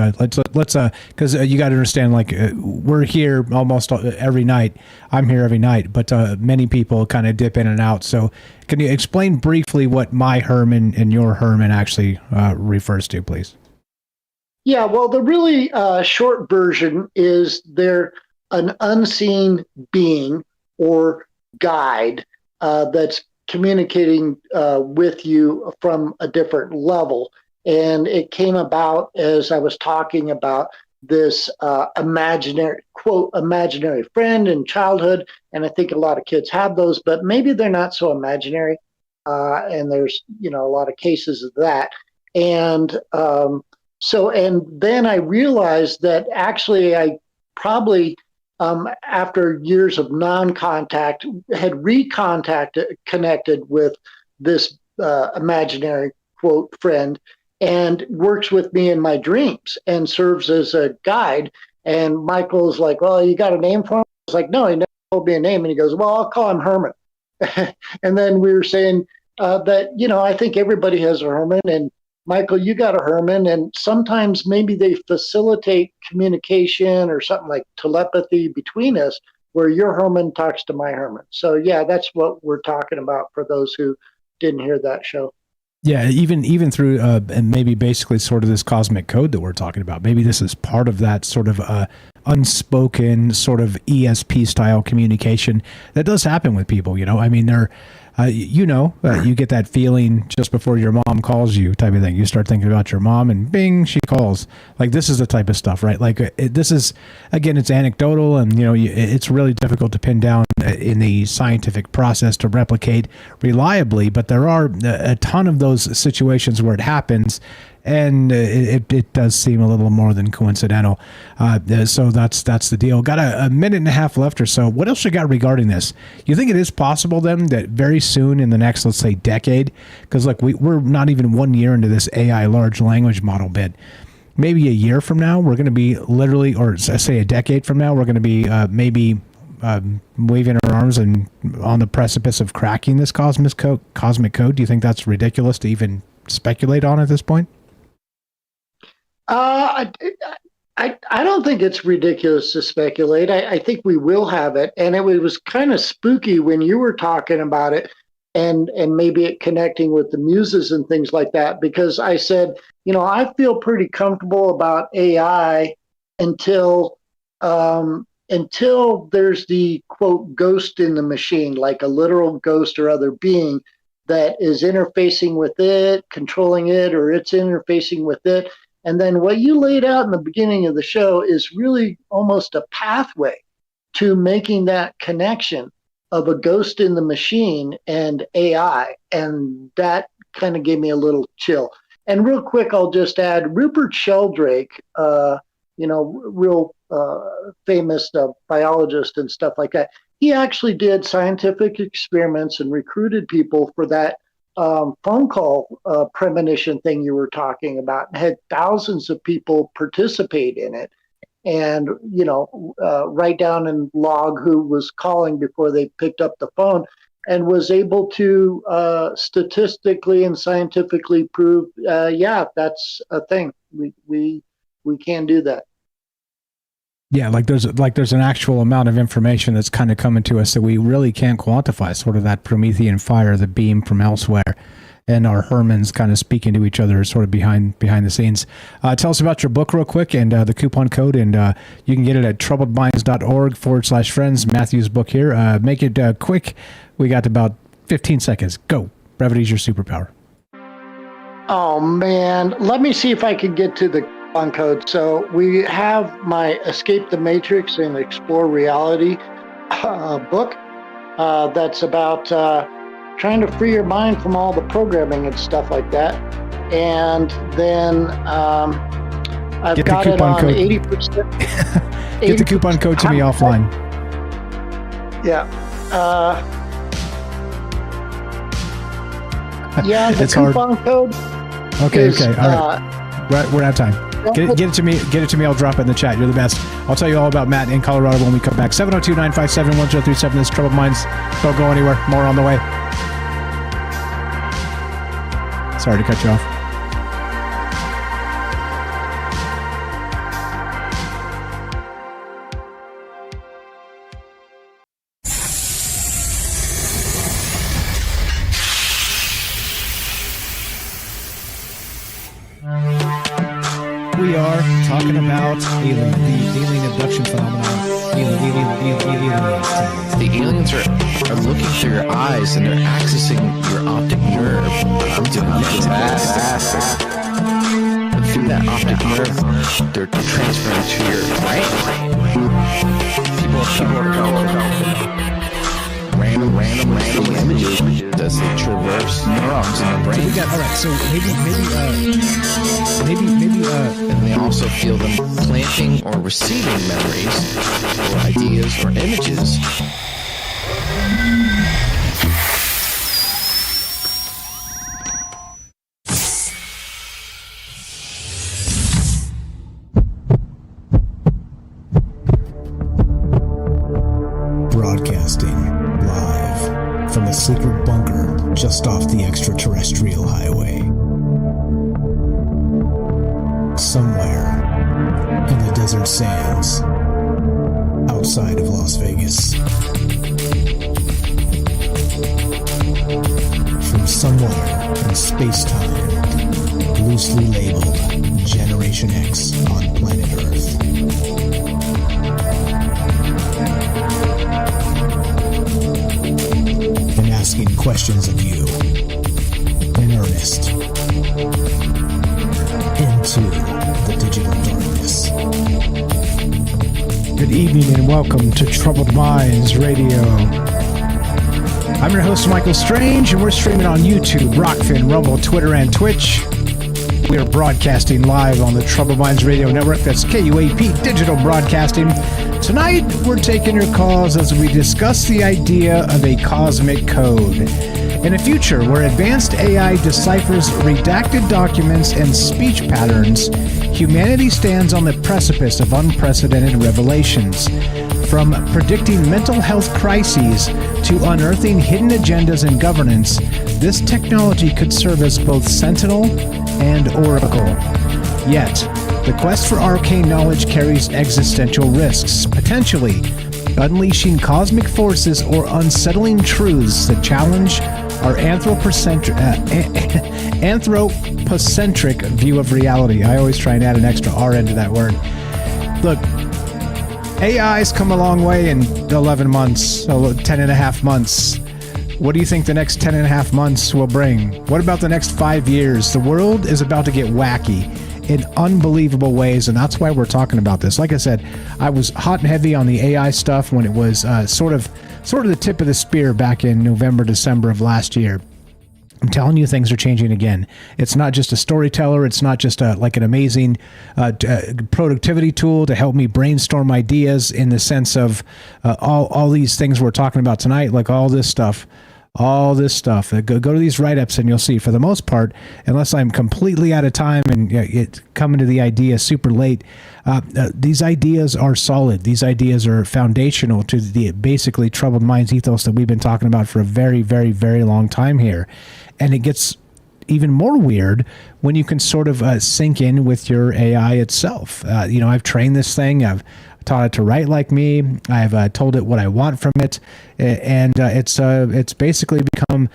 let's because you got to understand, like we're here almost every night. I'm here every night, but many people kind of dip in and out. So can you explain briefly what my Herman and your Herman actually refers to, please? Yeah, well, the really short version is they're an unseen being or guide that's communicating with you from a different level. And it came about as I was talking about this imaginary friend in childhood. And I think a lot of kids have those, but maybe they're not so imaginary. And there's, a lot of cases of that. And and then I realized that actually I probably, after years of non-contact, had connected with this imaginary, quote, friend, and works with me in my dreams and serves as a guide. And Michael's like, well, you got a name for him? I was like, no, he never told me a name. And he goes, well, I'll call him Herman. And then we were saying that, I think everybody has a Herman, and Michael, you got a Herman, and sometimes maybe they facilitate communication or something like telepathy between us, where your Herman talks to my Herman. So yeah, that's what we're talking about for those who didn't hear that show. Yeah, even through and maybe basically sort of this cosmic code that we're talking about. Maybe this is part of that sort of unspoken sort of ESP style communication that does happen with people. I mean, they're you get that feeling just before your mom calls you type of thing. You start thinking about your mom and bing, she calls. Like this is the type of stuff, right? Like this is, again, it's anecdotal, and it's really difficult to pin down in the scientific process to replicate reliably, but there are a ton of those situations where it happens. And it does seem a little more than coincidental. So that's the deal. Got a minute and a half left or so. What else you got regarding this? You think it is possible then that very soon in the next, let's say, decade, because like we're not even 1 year into this AI large language model bit. Maybe a year from now, we're going to be literally, or say a decade from now, we're going to be maybe waving our arms and on the precipice of cracking this cosmic code. Do you think that's ridiculous to even speculate on at this point? I don't think it's ridiculous to speculate. I think we will have it. And it was kind of spooky when you were talking about it and maybe it connecting with the muses and things like that, because I said, I feel pretty comfortable about AI until there's the, quote, ghost in the machine, like a literal ghost or other being that is interfacing with it, controlling it, or it's interfacing with it. And then what you laid out in the beginning of the show is really almost a pathway to making that connection of a ghost in the machine and AI. And that kind of gave me a little chill. And real quick, I'll just add Rupert Sheldrake, real famous biologist and stuff like that. He actually did scientific experiments and recruited people for that phone call premonition thing you were talking about, and had thousands of people participate in it. And, write down and log who was calling before they picked up the phone, and was able to statistically and scientifically prove, that's a thing. We can do that. Yeah, there's an actual amount of information that's kind of coming to us that we really can't quantify, sort of that Promethean fire, the beam from elsewhere, and our Hermans kind of speaking to each other sort of behind the scenes. Tell us about your book real quick and the coupon code, and you can get it at troubledminds.org/friends. Matthew's book here. Make it quick. We got about 15 seconds. Go. Brevity's your superpower. Oh, man. Let me see if I can get to the coupon code. So we have my Escape the Matrix and Explore Reality book that's about trying to free your mind from all the programming and stuff like that. And then I've got it on code. 80%. Get the coupon code to me offline. Yeah. The it's coupon hard. code. Okay. Is, all right. We're out of time. Get it to me. Get it to me. I'll drop it in the chat. You're the best. I'll tell you all about Matt in Colorado when we come back. 702-957-1037. This is Troubled Minds. Don't go anywhere. More on the way. Sorry to cut you off. We are talking about the alien abduction phenomenon. Aliens. The aliens are looking through your eyes and they're accessing your optic nerve. I'm doing fantastic. And through that optic nerve, they're transferring to your right. People are random images as they traverse neurons in the brain. So we got, all right, so maybe and they also feel them planting or receiving memories or ideas or images. Broadcasting live from the secret bunker just off the extraterrestrial highway. Somewhere in the desert sands outside of Las Vegas. From somewhere in space-time, loosely labeled Generation X on planet Earth. And asking questions of you in earnest into the digital darkness. Good evening and welcome to Troubled Minds Radio. I'm your host, Michael Strange, and we're streaming on YouTube, Rockfin, Rumble, Twitter, and Twitch. We are broadcasting live on the Troubled Minds Radio Network. That's KUAP Digital Broadcasting. Tonight, we're taking your calls as we discuss the idea of a cosmic code. In a future where advanced AI deciphers redacted documents and speech patterns, humanity stands on the precipice of unprecedented revelations. From predicting mental health crises to unearthing hidden agendas in governance, this technology could serve as both sentinel and oracle. Yet, the quest for arcane knowledge carries existential risks, potentially unleashing cosmic forces or unsettling truths that challenge our anthropocentric view of reality. I always try and add an extra R into that word. Look, AI's come a long way in 11 months, 10 and a half months. What do you think the next 10 and a half months will bring? What about the next 5 years? The world is about to get wacky. in unbelievable ways, and that's why we're talking about this. Like I said, I was hot and heavy on the AI stuff when it was sort of the tip of the spear back in November, December of last year. I'm telling you, things are changing again. It's not just a storyteller. It's not just like an amazing productivity tool to help me brainstorm ideas in the sense of all these things we're talking about tonight, like all this stuff. Go to these write-ups and you'll see, for the most part, unless I'm completely out of time and it coming to the idea super late, these ideas are solid. These ideas are foundational to the basically troubled minds ethos that we've been talking about for a very, very, very long time here. And it gets even more weird when you can sort of sink in with your AI itself. I've trained this thing. I've taught it to write like me. I've told it what I want from it, and it's basically become,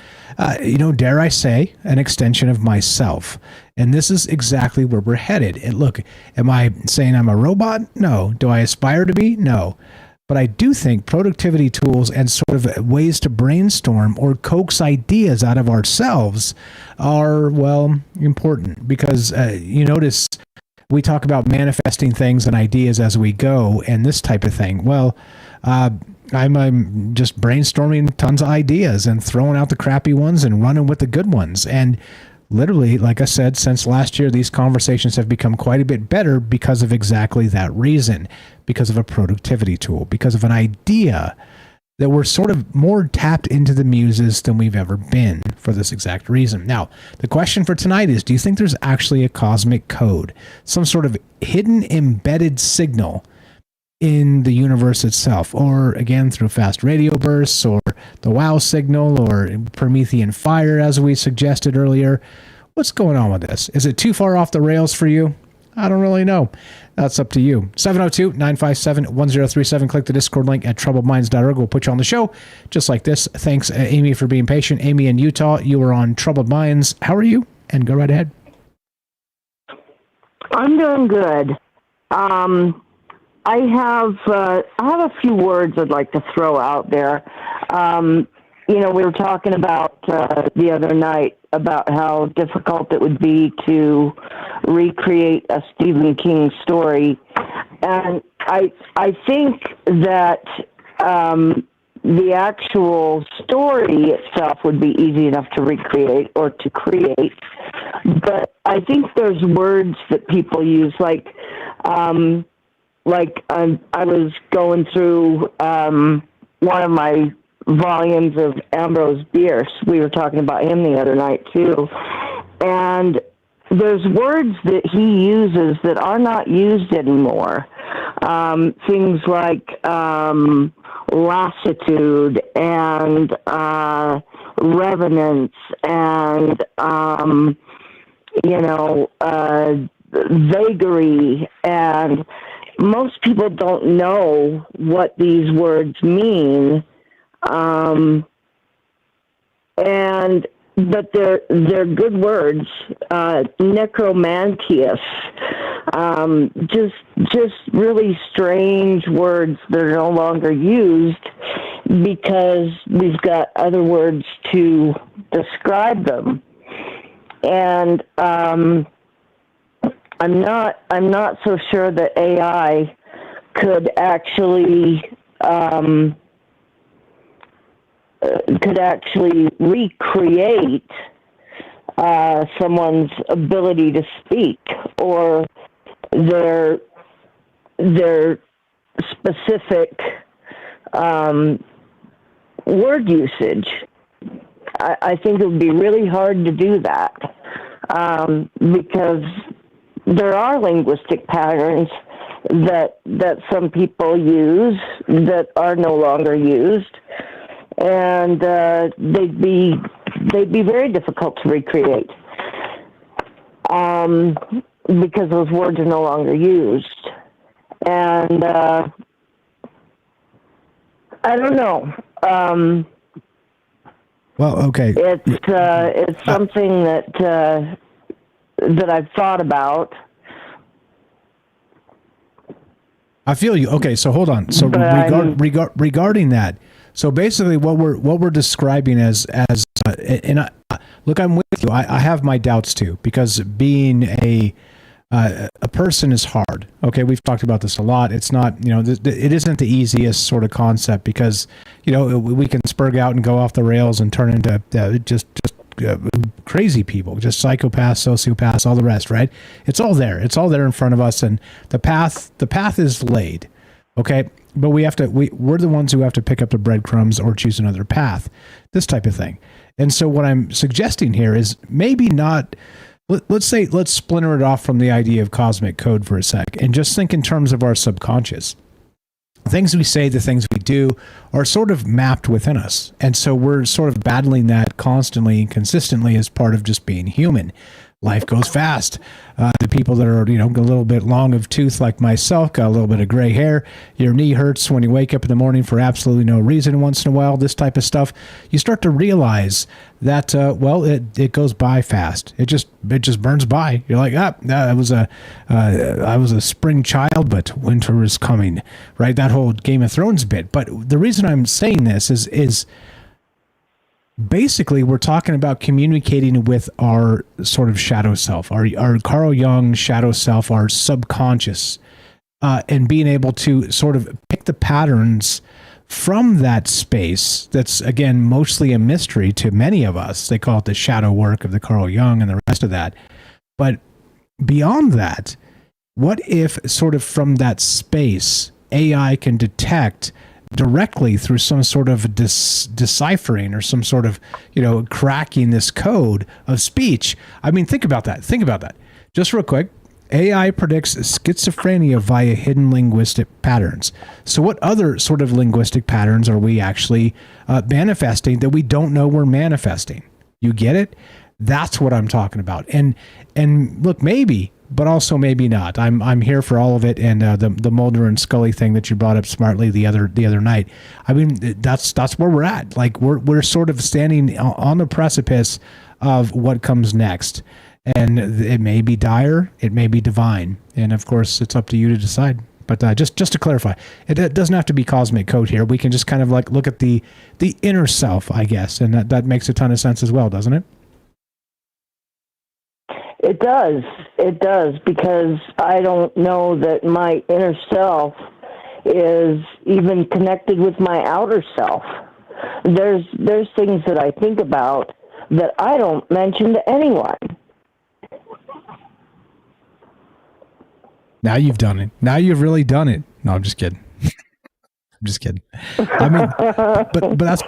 dare I say, an extension of myself. And this is exactly where we're headed. And look, am I saying I'm a robot? No. Do I aspire to be? No. But I do think productivity tools and sort of ways to brainstorm or coax ideas out of ourselves are, well, important, because you notice we talk about manifesting things and ideas as we go and this type of thing. Well, I'm just brainstorming tons of ideas and throwing out the crappy ones and running with the good ones. And literally, like I said, since last year, these conversations have become quite a bit better because of exactly that reason, because of a productivity tool, because of an idea that we're sort of more tapped into the muses than we've ever been for this exact reason. Now, the question for tonight is, do you think there's actually a cosmic code, some sort of hidden embedded signal in the universe itself, or again, through fast radio bursts or the WOW signal or Promethean fire, as we suggested earlier? What's going on with this? Is it too far off the rails for you? I don't really know. That's up to you. 702-957-1037. Click the Discord link at troubledminds.org. We'll put you on the show just like this. Thanks, Amy, for being patient. Amy in Utah, you are on Troubled Minds. How are you? And go right ahead. I'm doing good. I have a few words I'd like to throw out there. We were talking about the other night about how difficult it would be to recreate a Stephen King story, and I think that the actual story itself would be easy enough to recreate or to create, but I think there's words that people use, like I was going through one of my volumes of Ambrose Bierce. We were talking about him the other night too, and there's words that he uses that are not used anymore. Things like lassitude and revenance and vagary, and most people don't know what these words mean. But they're good words. Necromantius, just really strange words that are no longer used because we've got other words to describe them. And I'm not so sure that AI could actually recreate someone's ability to speak or their specific word usage. I think it would be really hard to do that because there are linguistic patterns that some people use that are no longer used, and they'd be very difficult to recreate because those words are no longer used. And I don't know. Well, okay. It's something that I've thought about. I feel you. Okay, so hold on. So regarding that, so basically what we're describing as look, I'm with you. I have my doubts too, because being a a person is hard. Okay, we've talked about this a lot. It's not, it isn't the easiest sort of concept because, we can spurg out and go off the rails and turn into just crazy people, just psychopaths, sociopaths, all the rest, right? It's all there. It's all there in front of us, and the path is laid. Okay, but we're the ones who have to pick up the breadcrumbs or choose another path, this type of thing. And so what I'm suggesting here is maybe not. Let's splinter it off from the idea of cosmic code for a sec and just think in terms of our subconscious. The things we say, the things we do are sort of mapped within us. And so we're sort of battling that constantly and consistently as part of just being human. Life goes fast. The people that are, a little bit long of tooth like myself, got a little bit of gray hair. Your knee hurts when you wake up in the morning for absolutely no reason once in a while, this type of stuff. You start to realize that, it goes by fast. It just burns by. You're like, I was a spring child, but winter is coming, right? That whole Game of Thrones bit. But the reason I'm saying this is basically, we're talking about communicating with our sort of shadow self, our Carl Jung shadow self, our subconscious, and being able to sort of pick the patterns from that space that's, again, mostly a mystery to many of us. They call it the shadow work of the Carl Jung and the rest of that. But beyond that, what if sort of from that space, AI can detect directly through some sort of deciphering or some sort of, cracking this code of speech? I mean, think about that. Just real quick. AI predicts schizophrenia via hidden linguistic patterns. So what other sort of linguistic patterns are we actually manifesting that we don't know we're manifesting? You get it? That's what I'm talking about. And look, maybe, but also maybe not. I'm here for all of it. And the Mulder and Scully thing that you brought up smartly the other night. I mean, that's where we're at. Like we're sort of standing on the precipice of what comes next, and it may be dire, it may be divine, and of course it's up to you to decide. But just to clarify, it doesn't have to be cosmic code here. We can just kind of like look at the inner self, I guess, and that makes a ton of sense as well, doesn't it? It does, because I don't know that my inner self is even connected with my outer self. There's things that I think about that I don't mention to anyone. Now you've done it. Now you've really done it. No, I'm just kidding. I'm just kidding. I mean, but that's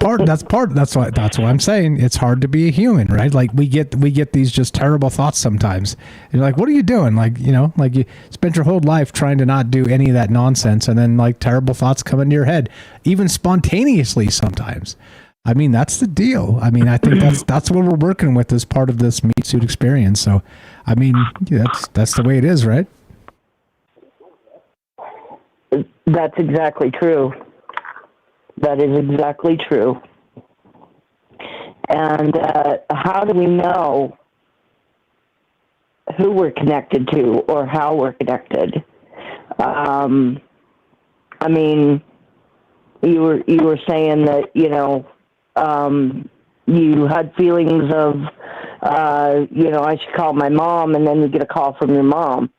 why I'm saying it's hard to be a human, right? Like we get these just terrible thoughts sometimes. And you're like, what are you doing? Like, like you spent your whole life trying to not do any of that nonsense, and then like terrible thoughts come into your head, even spontaneously sometimes. I mean, that's the deal. I mean, I think that's what we're working with as part of this meat suit experience. So, I mean, that's the way it is, right? That's exactly true. That is exactly true. And how do we know who we're connected to or how we're connected? I mean, you were saying that you had feelings of I should call my mom, and then you get a call from your mom.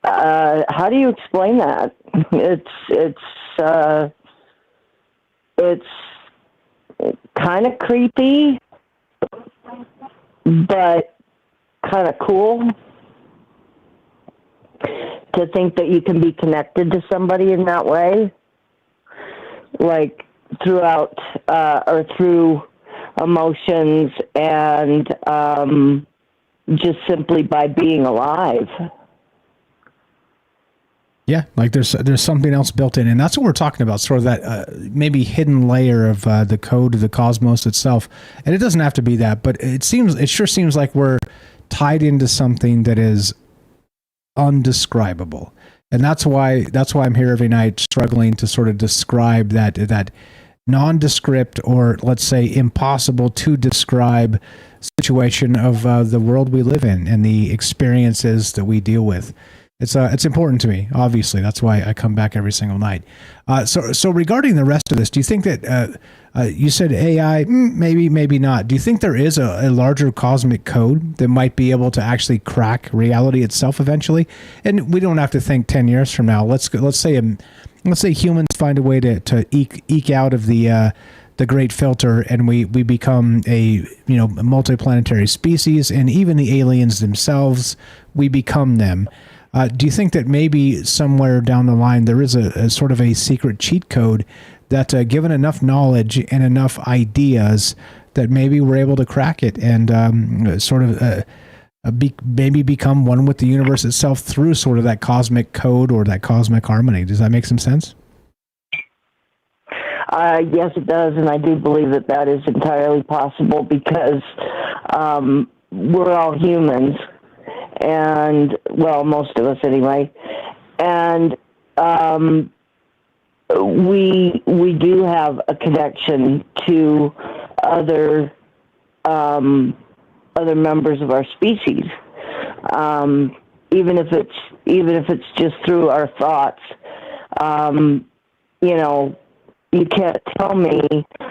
How do you explain that? It's kind of creepy, but kind of cool to think that you can be connected to somebody in that way, like throughout or through emotions and just simply by being alive. Yeah, like there's something else built in, and that's what we're talking about, sort of that maybe hidden layer of the code of the cosmos itself. And it doesn't have to be that, but it sure seems like we're tied into something that is undescribable. And that's why I'm here every night struggling to sort of describe that nondescript, or let's say impossible to describe situation of the world we live in and the experiences that we deal with. It's important to me. Obviously, that's why I come back every single night. So regarding the rest of this, do you think that you said AI? Maybe not. Do you think there is a larger cosmic code that might be able to actually crack reality itself eventually? And we don't have to think 10 years from now. Let's say humans find a way to eke out of the great filter, and we become a multiplanetary species, and even the aliens themselves, we become them. Do you think that maybe somewhere down the line there is a sort of a secret cheat code that, given enough knowledge and enough ideas, that maybe we're able to crack it and maybe become one with the universe itself through sort of that cosmic code or that cosmic harmony? Does that make some sense? Yes, it does, and I do believe that is entirely possible because we're all humans. And well, most of us anyway, and we do have a connection to other members of our species, even if it's just through our thoughts. You can't tell me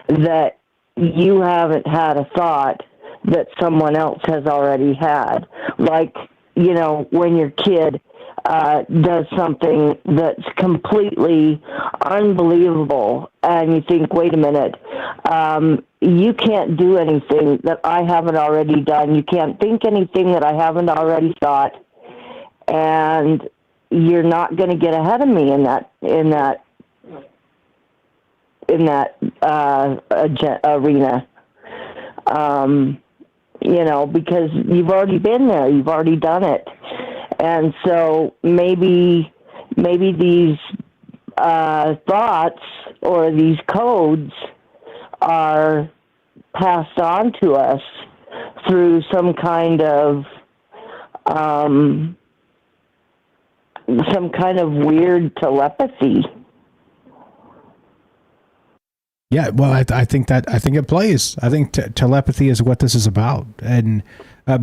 that you haven't had a thought that someone else has already had, like. When your kid does something that's completely unbelievable and you think, wait a minute, you can't do anything that I haven't already done. You can't think anything that I haven't already thought. And you're not going to get ahead of me in that arena. Because you've already been there, you've already done it. And so maybe these thoughts or these codes are passed on to us through some kind of weird telepathy. Yeah, well, I think it plays. I think telepathy is what this is about, and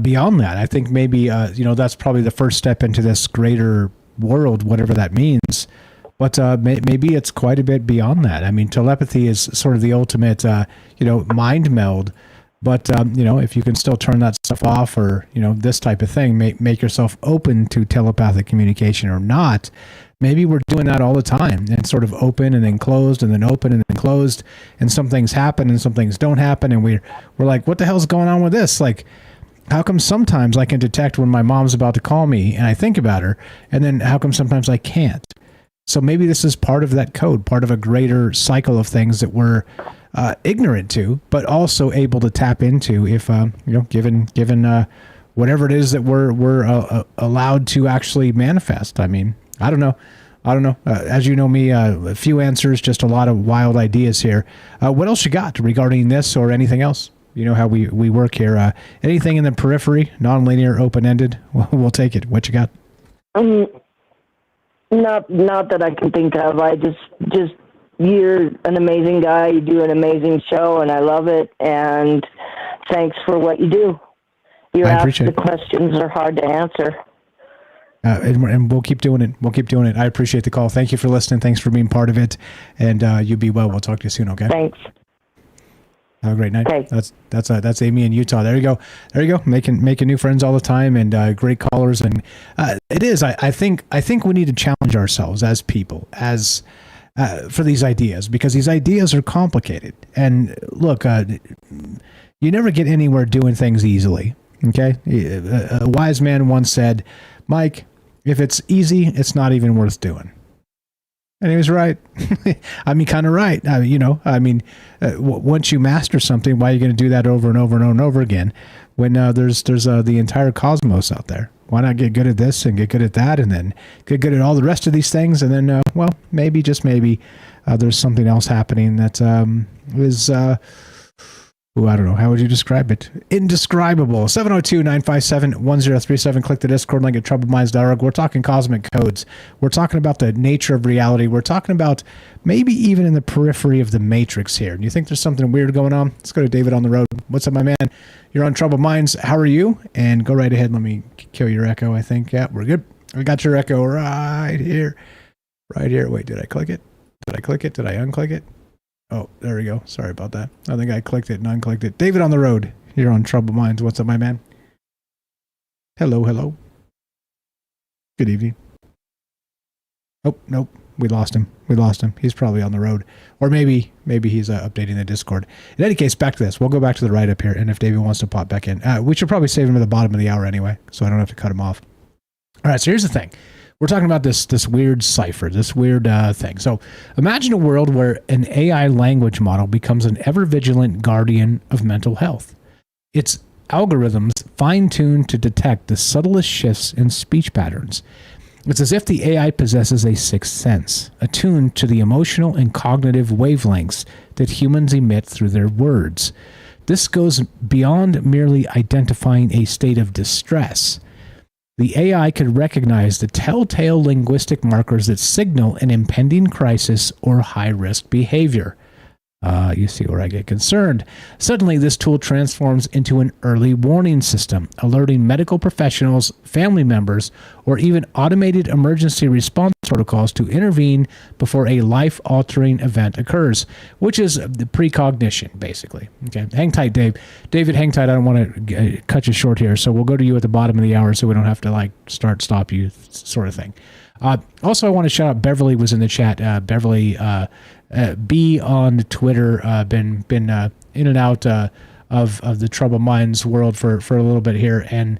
beyond that, I think maybe that's probably the first step into this greater world, whatever that means. But maybe it's quite a bit beyond that. I mean, telepathy is sort of the ultimate, mind meld. But if you can still turn that stuff off, or this type of thing, make yourself open to telepathic communication or not. Maybe we're doing that all the time, and sort of open and then closed and then open and then closed, and some things happen and some things don't happen, and we're like, what the hell's going on with this? Like, how come sometimes I can detect when my mom's about to call me and I think about her, and then how come sometimes I can't? So maybe this is part of that code, part of a greater cycle of things that we're ignorant to, but also able to tap into if given whatever it is that we're allowed to actually manifest. I mean, I don't know. As you know me, a few answers, just a lot of wild ideas here. What else you got regarding this or anything else? You know how we work here. Anything in the periphery, non-linear, open-ended, we'll take it. What you got? Not that I can think of. I just you're an amazing guy. You do an amazing show, and I love it. And thanks for what you do. The questions are hard to answer. And we'll keep doing it. I appreciate the call. Thank you for listening. Thanks for being part of it. And you be well. We'll talk to you soon. Okay. Thanks. Have a great night. Okay. That's Amy in Utah. There you go. Making new friends all the time, and great callers. And it is. I think we need to challenge ourselves as people, as for these ideas, because these ideas are complicated. And look, you never get anywhere doing things easily. Okay. A wise man once said, Mike, if it's easy, it's not even worth doing. And he was right. I mean, kind of right. Once you master something, why are you going to do that over and over and over and over again when there's the entire cosmos out there? Why not get good at this and get good at that, and then get good at all the rest of these things, and then, maybe, just maybe, there's something else happening that is... I don't know. How would you describe it? Indescribable. 702-957-1037. Click the Discord link at troubledminds.org. We're talking cosmic codes. We're talking about the nature of reality. We're talking about maybe even in the periphery of the matrix here. Do you think there's something weird going on? Let's go to David on the road. What's up, my man? You're on Troubled Minds. How are you? And go right ahead. Let me kill your echo, I think. Yeah, we're good. I got your echo right here. Right here. Wait, did I click it? Did I click it? Did I unclick it? Oh, there we go. Sorry about that. I think I clicked it and unclicked it. David on the road. You're on Troubled Minds. What's up, my man? Hello, hello. Good evening. Oh, nope. We lost him. He's probably on the road. Or maybe he's updating the Discord. In any case, back to this. We'll go back to the write-up here, and if David wants to pop back in. We should probably save him at the bottom of the hour anyway, so I don't have to cut him off. All right, so here's the thing. We're talking about this weird cipher, this weird thing. So imagine a world where an AI language model becomes an ever-vigilant guardian of mental health. Its algorithms fine-tuned to detect the subtlest shifts in speech patterns. It's as if the AI possesses a sixth sense, attuned to the emotional and cognitive wavelengths that humans emit through their words. This goes beyond merely identifying a state of distress. The AI could recognize the telltale linguistic markers that signal an impending crisis or high-risk behavior. You see where I get concerned. Suddenly, this tool transforms into an early warning system, alerting medical professionals, family members, or even automated emergency response protocols to intervene before a life-altering event occurs, which is the precognition, basically. Okay, hang tight, Dave. David, hang tight. I don't want to cut you short here, so we'll go to you at the bottom of the hour so we don't have to stop you sort of thing. Also, I want to shout out Beverly was in the chat. Beverly B on Twitter, been in and out of the Troubled Minds world for a little bit here, and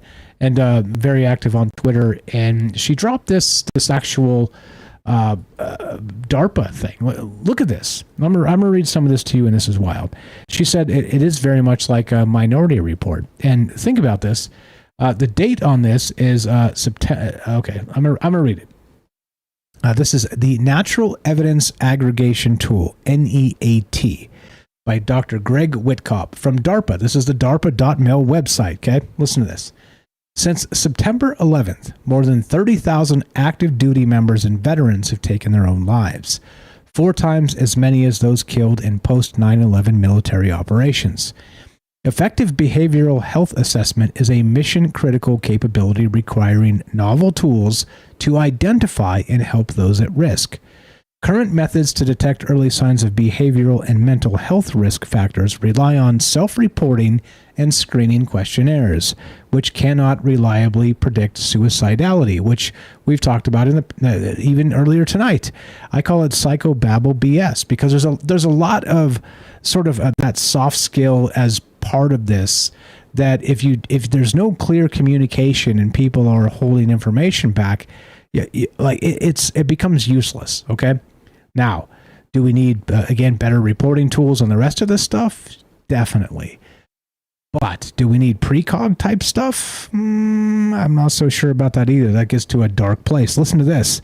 very active on Twitter. And she dropped this actual DARPA thing. Look at this. I'm gonna read some of this to you, and this is wild. She said it is very much like a Minority Report. And think about this. The date on this is September. Okay, I'm gonna read it. This is the Natural Evidence Aggregation Tool, NEAT, by Dr. Greg Whitkop from DARPA. This is the DARPA.mil website, okay? Listen to this. Since September 11th, more than 30,000 active duty members and veterans have taken their own lives, 4 times as many as those killed in post-9/11 military operations. Effective behavioral health assessment is a mission-critical capability requiring novel tools to identify and help those at risk. Current methods to detect early signs of behavioral and mental health risk factors rely on self-reporting and screening questionnaires, which cannot reliably predict suicidality, which we've talked about even earlier tonight. I call it psychobabble BS because there's a lot of sort of that soft skill as part of this, that if there's no clear communication and people are holding information back, it becomes useless. Okay, now, do we need again better reporting tools on the rest of this stuff? Definitely. But do we need precog type stuff? I'm not so sure about that either. That gets to a dark place. Listen to this.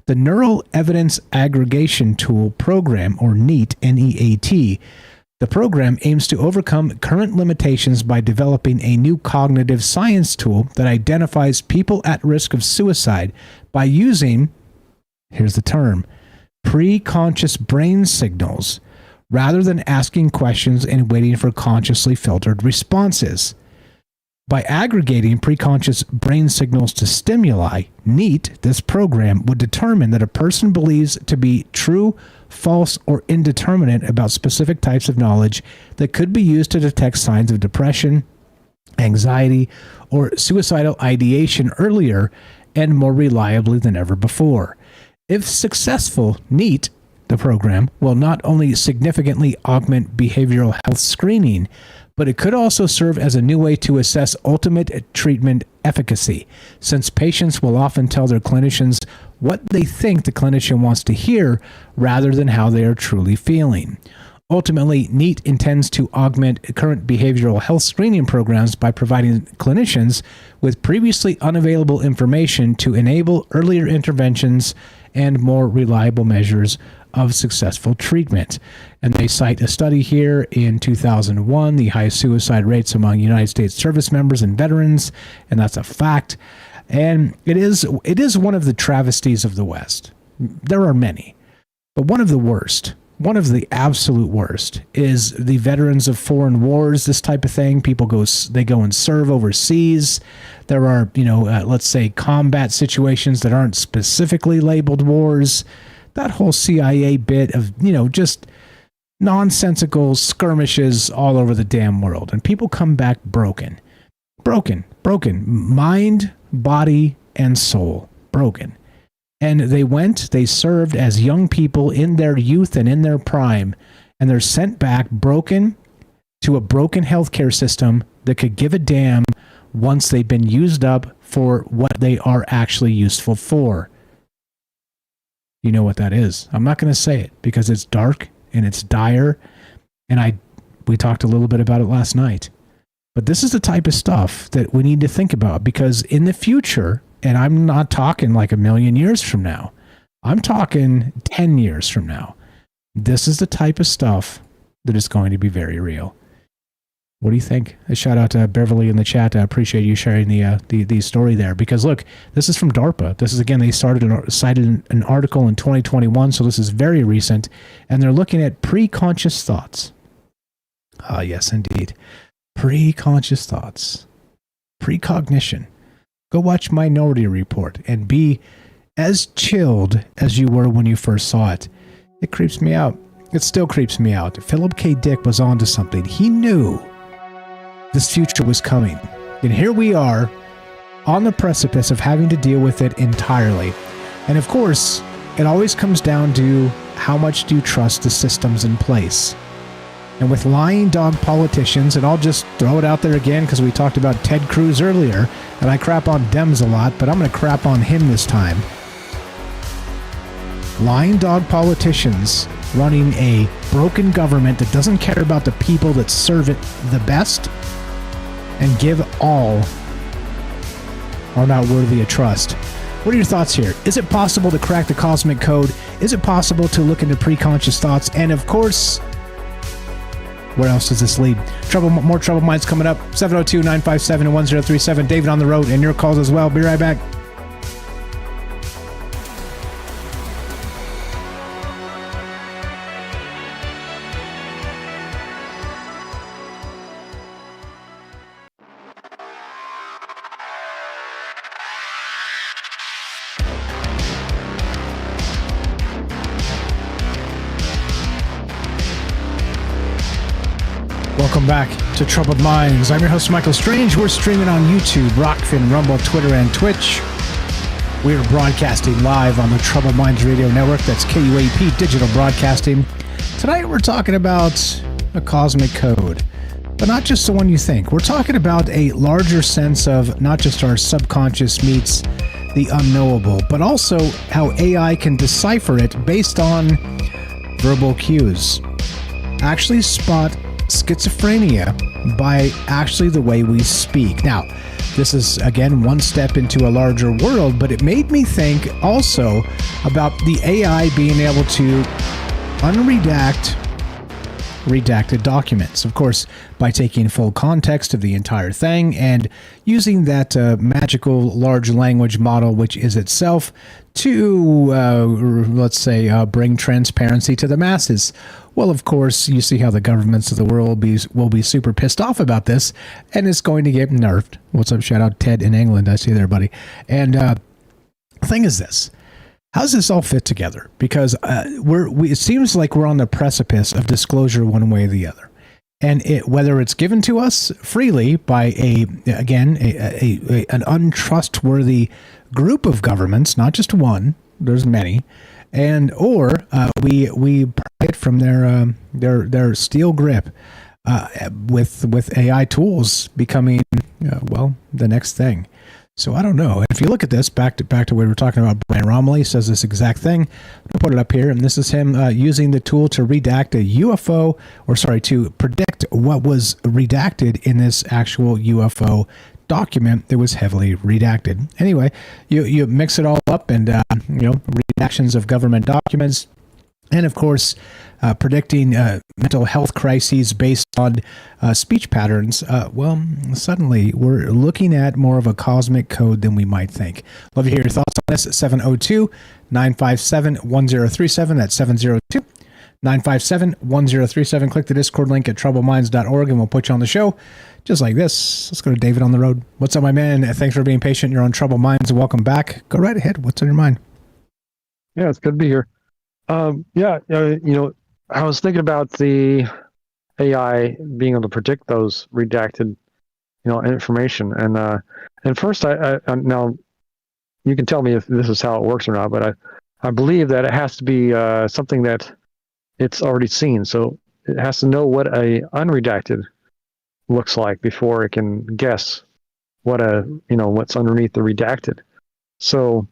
The Neural Evidence Aggregation Tool Program, or NEAT, N-E-A-T, the program aims to overcome current limitations by developing a new cognitive science tool that identifies people at risk of suicide by using, here's the term, pre-conscious brain signals, rather than asking questions and waiting for consciously filtered responses. By aggregating preconscious brain signals to stimuli, NEAT, this program, would determine that a person believes to be true, false, or indeterminate about specific types of knowledge that could be used to detect signs of depression, anxiety, or suicidal ideation earlier and more reliably than ever before. If successful, NEAT, the program, will not only significantly augment behavioral health screening, but it could also serve as a new way to assess ultimate treatment efficacy, since patients will often tell their clinicians what they think the clinician wants to hear rather than how they are truly feeling. Ultimately, NEAT intends to augment current behavioral health screening programs by providing clinicians with previously unavailable information to enable earlier interventions and more reliable measures of successful treatment. And they cite a study here in 2001, the highest suicide rates among United States service members and veterans, and that's a fact. And it is one of the travesties of the West. There are many, but one of the worst one of the absolute worst is the veterans of foreign wars, this type of thing. People go and serve overseas. There are, let's say combat situations that aren't specifically labeled wars. That whole CIA bit of, just nonsensical skirmishes all over the damn world. And people come back broken. Mind, body, and soul. Broken. And they served as young people in their youth and in their prime, and they're sent back broken to a broken healthcare system that could give a damn once they've been used up for what they are actually useful for. You know what that is. I'm not going to say it because it's dark and it's dire, and we talked a little bit about it last night. But this is the type of stuff that we need to think about, because in the future, and I'm not talking like a million years from now, I'm talking 10 years from now, this is the type of stuff that is going to be very real. What do you think? A shout out to Beverly in the chat. I appreciate you sharing the story there, because look, this is from DARPA. This is, again, they cited an article in 2021, so this is very recent, and they're looking at preconscious thoughts. Ah, yes, indeed. Preconscious thoughts. Precognition. Go watch Minority Report and be as chilled as you were when you first saw it. It creeps me out. It still creeps me out. Philip K. Dick was onto something. He knew this future was coming. And here we are on the precipice of having to deal with it entirely. And of course, it always comes down to how much do you trust the systems in place? And with lying dog politicians, and I'll just throw it out there again because we talked about Ted Cruz earlier, and I crap on Dems a lot, but I'm going to crap on him this time. Lying dog politicians running a broken government that doesn't care about the people that serve it the best and give all are not worthy of trust. What are your thoughts here? Is it possible to crack the cosmic code? Is it possible to look into preconscious thoughts? And of course, where else does this lead? More Troubled Minds coming up. 702-957-1037. David on the road, and your calls as well. Be right back. Welcome back to Troubled Minds. I'm your host, Michael Strange. We're streaming on YouTube, Rockfin, Rumble, Twitter, and Twitch. We are broadcasting live on the Troubled Minds Radio Network. That's KUAP Digital Broadcasting. Tonight we're talking about a cosmic code, but not just the one you think. We're talking about a larger sense of not just our subconscious meets the unknowable, but also how AI can decipher it based on verbal cues. Actually spot schizophrenia by actually the way we speak. Now, this is, again, one step into a larger world, but it made me think also about the AI being able to redacted documents, of course, by taking full context of the entire thing and using that magical large language model, which is itself, to, let's say, bring transparency to the masses. Well, of course, you see how the governments of the world will be super pissed off about this, and it's going to get nerfed. What's up? Shout out Ted in England. I see there, buddy. And the thing is this. How does this all fit together? Because it seems like we're on the precipice of disclosure one way or the other. And whether it's given to us freely by an untrustworthy group of governments, not just one, there's many, or we pry it from their steel grip with AI tools becoming the next thing. So I don't know. If you look at this, back to what we were talking about, Brian Romilly says this exact thing. I'll put it up here, and this is him using the tool to redact a UFO, to predict what was redacted in this actual UFO document that was heavily redacted. Anyway, you mix it all up, and redactions of government documents, and of course, predicting mental health crises based on speech patterns, suddenly we're looking at more of a cosmic code than we might think. Love to hear your thoughts on this at 702-957-1037. That's 957-1037. Click the Discord link at troubleminds.org and we'll put you on the show just like this. Let's go to David on the road. What's up, my man? Thanks for being patient. You're on Troubled Minds and welcome back. Go right ahead. What's on your mind? Yeah, it's good to be here. I was thinking about the AI being able to predict those redacted, information. And first, I now you can tell me if this is how it works or not, but I believe that it has to be something that it's already seen. So it has to know what a unredacted looks like before it can guess what what's underneath the redacted. So,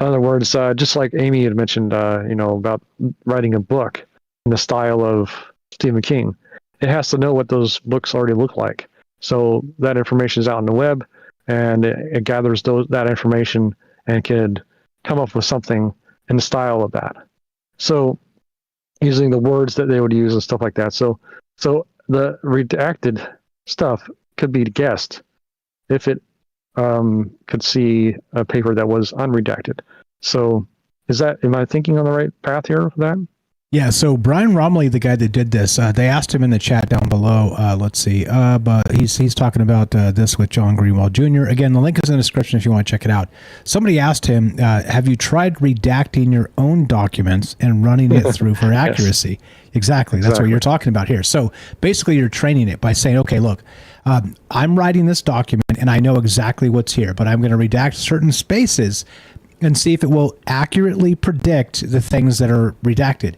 in other words, just like Amy had mentioned, about writing a book in the style of Stephen King, it has to know what those books already look like. So that information is out on the web, and it gathers that information and can come up with something in the style of that. So using the words that they would use and stuff like that. So the redacted stuff could be guessed if it could see a paper that was unredacted. So am I thinking on the right path here for that? Yeah, so Brian Romley, the guy that did this, they asked him in the chat down below, let's see, but he's talking about this with John Greenwald Jr. Again, the link is in the description if you want to check it out. Somebody asked him, have you tried redacting your own documents and running it through for accuracy? Yes. Exactly, that's what you're talking about here. So basically you're training it by saying, okay, look, I'm writing this document and I know exactly what's here, but I'm going to redact certain spaces and see if it will accurately predict the things that are redacted.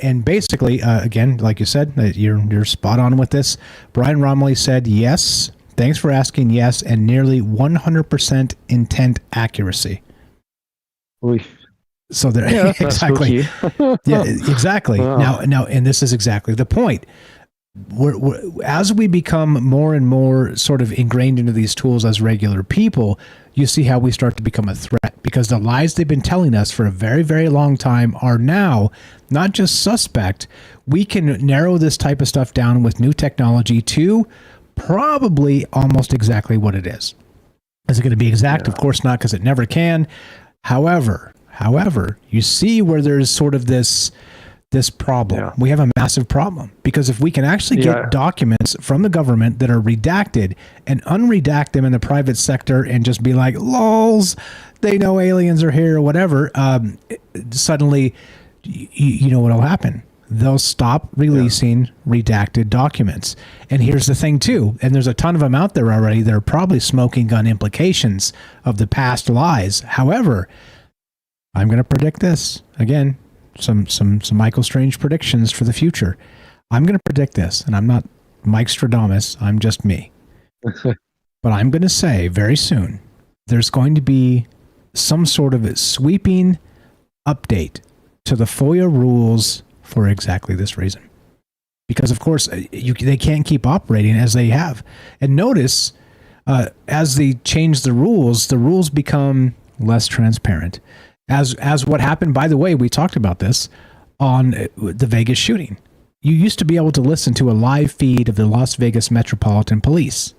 And basically, again, like you said, you're spot on with this. Brian Romley said, yes, thanks for asking, yes, and nearly 100% intent accuracy. So there, yeah, exactly. Yeah, exactly. Wow. Now, and this is exactly the point. As we become more and more sort of ingrained into these tools as regular people, you see how we start to become a threat, because the lies they've been telling us for a very, very long time are now not just suspect. We can narrow this type of stuff down with new technology to probably almost exactly what it is. Is it going to be exact? Yeah. Of course not, because it never can. However, you see where there's sort of this problem. Yeah. We have a massive problem, because if we can actually get documents from the government that are redacted and unredact them in the private sector and just be like, lols, they know aliens are here or whatever, suddenly, you know what will happen? They'll stop releasing redacted documents. And here's the thing too, and there's a ton of them out there already that are probably smoking gun implications of the past lies. However, I'm going to predict this again. Some Michael Strange predictions for the future. I'm going to predict this, and I'm not Mike Stradamus. I'm just me. But I'm going to say very soon, there's going to be some sort of sweeping update to the FOIA rules for exactly this reason. Because, of course, they can't keep operating as they have. And notice, as they change the rules become less transparent. As what happened, by the way, we talked about this on the Vegas shooting. You used to be able to listen to a live feed of the Las Vegas Metropolitan Police.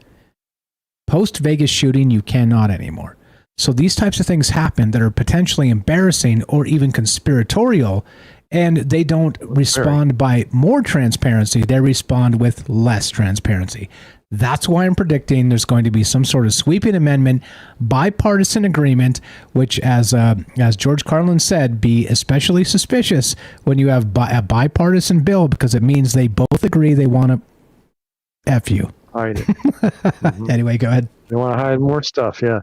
Post-Vegas shooting, you cannot anymore. So these types of things happen that are potentially embarrassing or even conspiratorial, and they don't respond by more transparency. They respond with less transparency. That's why I'm predicting there's going to be some sort of sweeping amendment, bipartisan agreement, which, as George Carlin said, be especially suspicious when you have a bipartisan bill, because it means they both agree they want to F you. Hide it. Mm-hmm. Anyway, go ahead. They want to hide more stuff, yeah.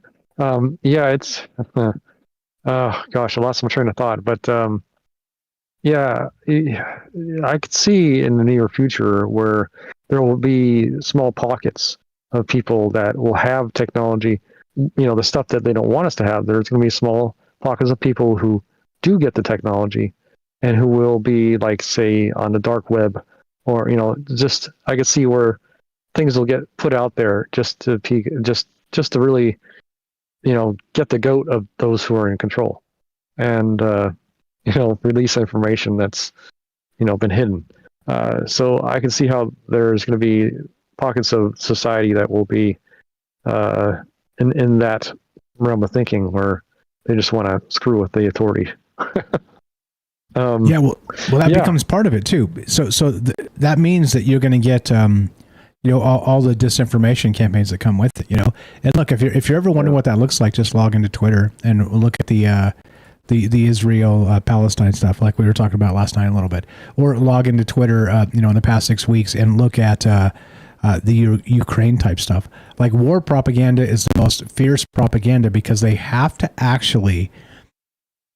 It's... oh, gosh, I lost my train of thought. But, I could see in the near future where there will be small pockets of people that will have technology, the stuff that they don't want us to have. There's going to be small pockets of people who do get the technology and who will be, like, say, on the dark web, or, just, I could see where things will get put out there just to peak, just to really, get the goat of those who are in control, and, release information that's, been hidden. So I can see how there's going to be pockets of society that will be in that realm of thinking where they just want to screw with the authority. That becomes part of it too. So that means that you're going to get, all the disinformation campaigns that come with it. And look, if you're ever wondering what that looks like, just log into Twitter and look at the Israel Palestine stuff, like we were talking about last night a little bit, or log into Twitter, in the past 6 weeks and look at the Ukraine type stuff. Like war propaganda is the most fierce propaganda because they have to actually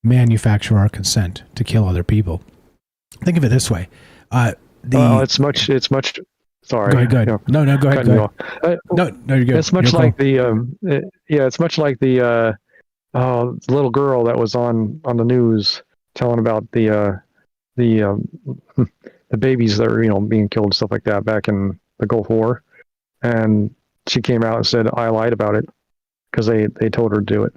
manufacture our consent to kill other people. Think of it this way. It's much. Sorry. Go ahead. No, go ahead. No, you're good. It's much like it's much like the little girl that was on the news telling about the babies that were being killed and stuff like that back in the Gulf War, and she came out and said, "I lied about it," because they told her to do it.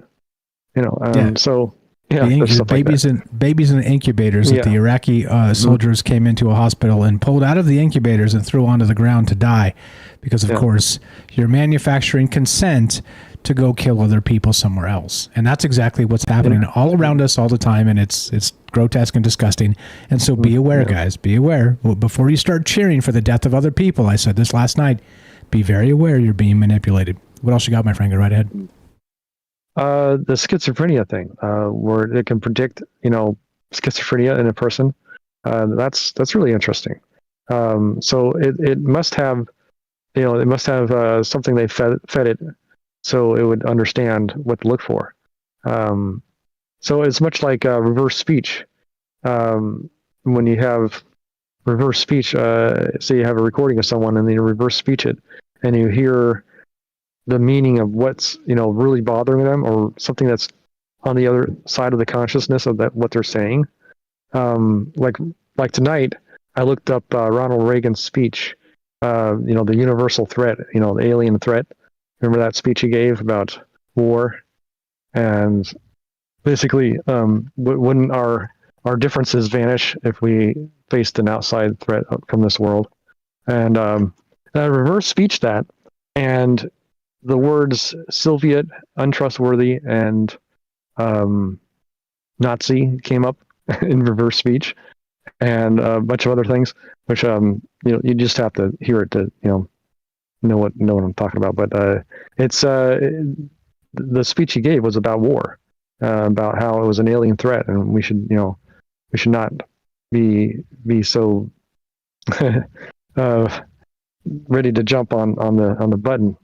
So. Yeah, babies in incubators that the Iraqi soldiers came into a hospital and pulled out of the incubators and threw onto the ground to die because, of course, you're manufacturing consent to go kill other people somewhere else. And that's exactly what's happening all around us all the time, and it's grotesque and disgusting. And so be aware, guys. Be aware. Before you start cheering for the death of other people, I said this last night, be very aware you're being manipulated. What else you got, my friend? Go right ahead. The schizophrenia thing, where it can predict, schizophrenia in a person. That's really interesting. So it must have, something they fed it, so it would understand what to look for. So it's much like reverse speech. When you have reverse speech, say you have a recording of someone and then you reverse speech it, and you hear the meaning of what's really bothering them, or something that's on the other side of the consciousness of that what they're saying. Like tonight, I looked up Ronald Reagan's speech. The universal threat, the alien threat. Remember that speech he gave about war, and basically, wouldn't our differences vanish if we faced an outside threat from this world? And I reverse speech that, and the words Soviet, untrustworthy, and Nazi came up in reverse speech, and a bunch of other things, which you just have to hear it to know what I'm talking about. But it's the speech he gave was about war, about how it was an alien threat, and we should not be so ready to jump on the button,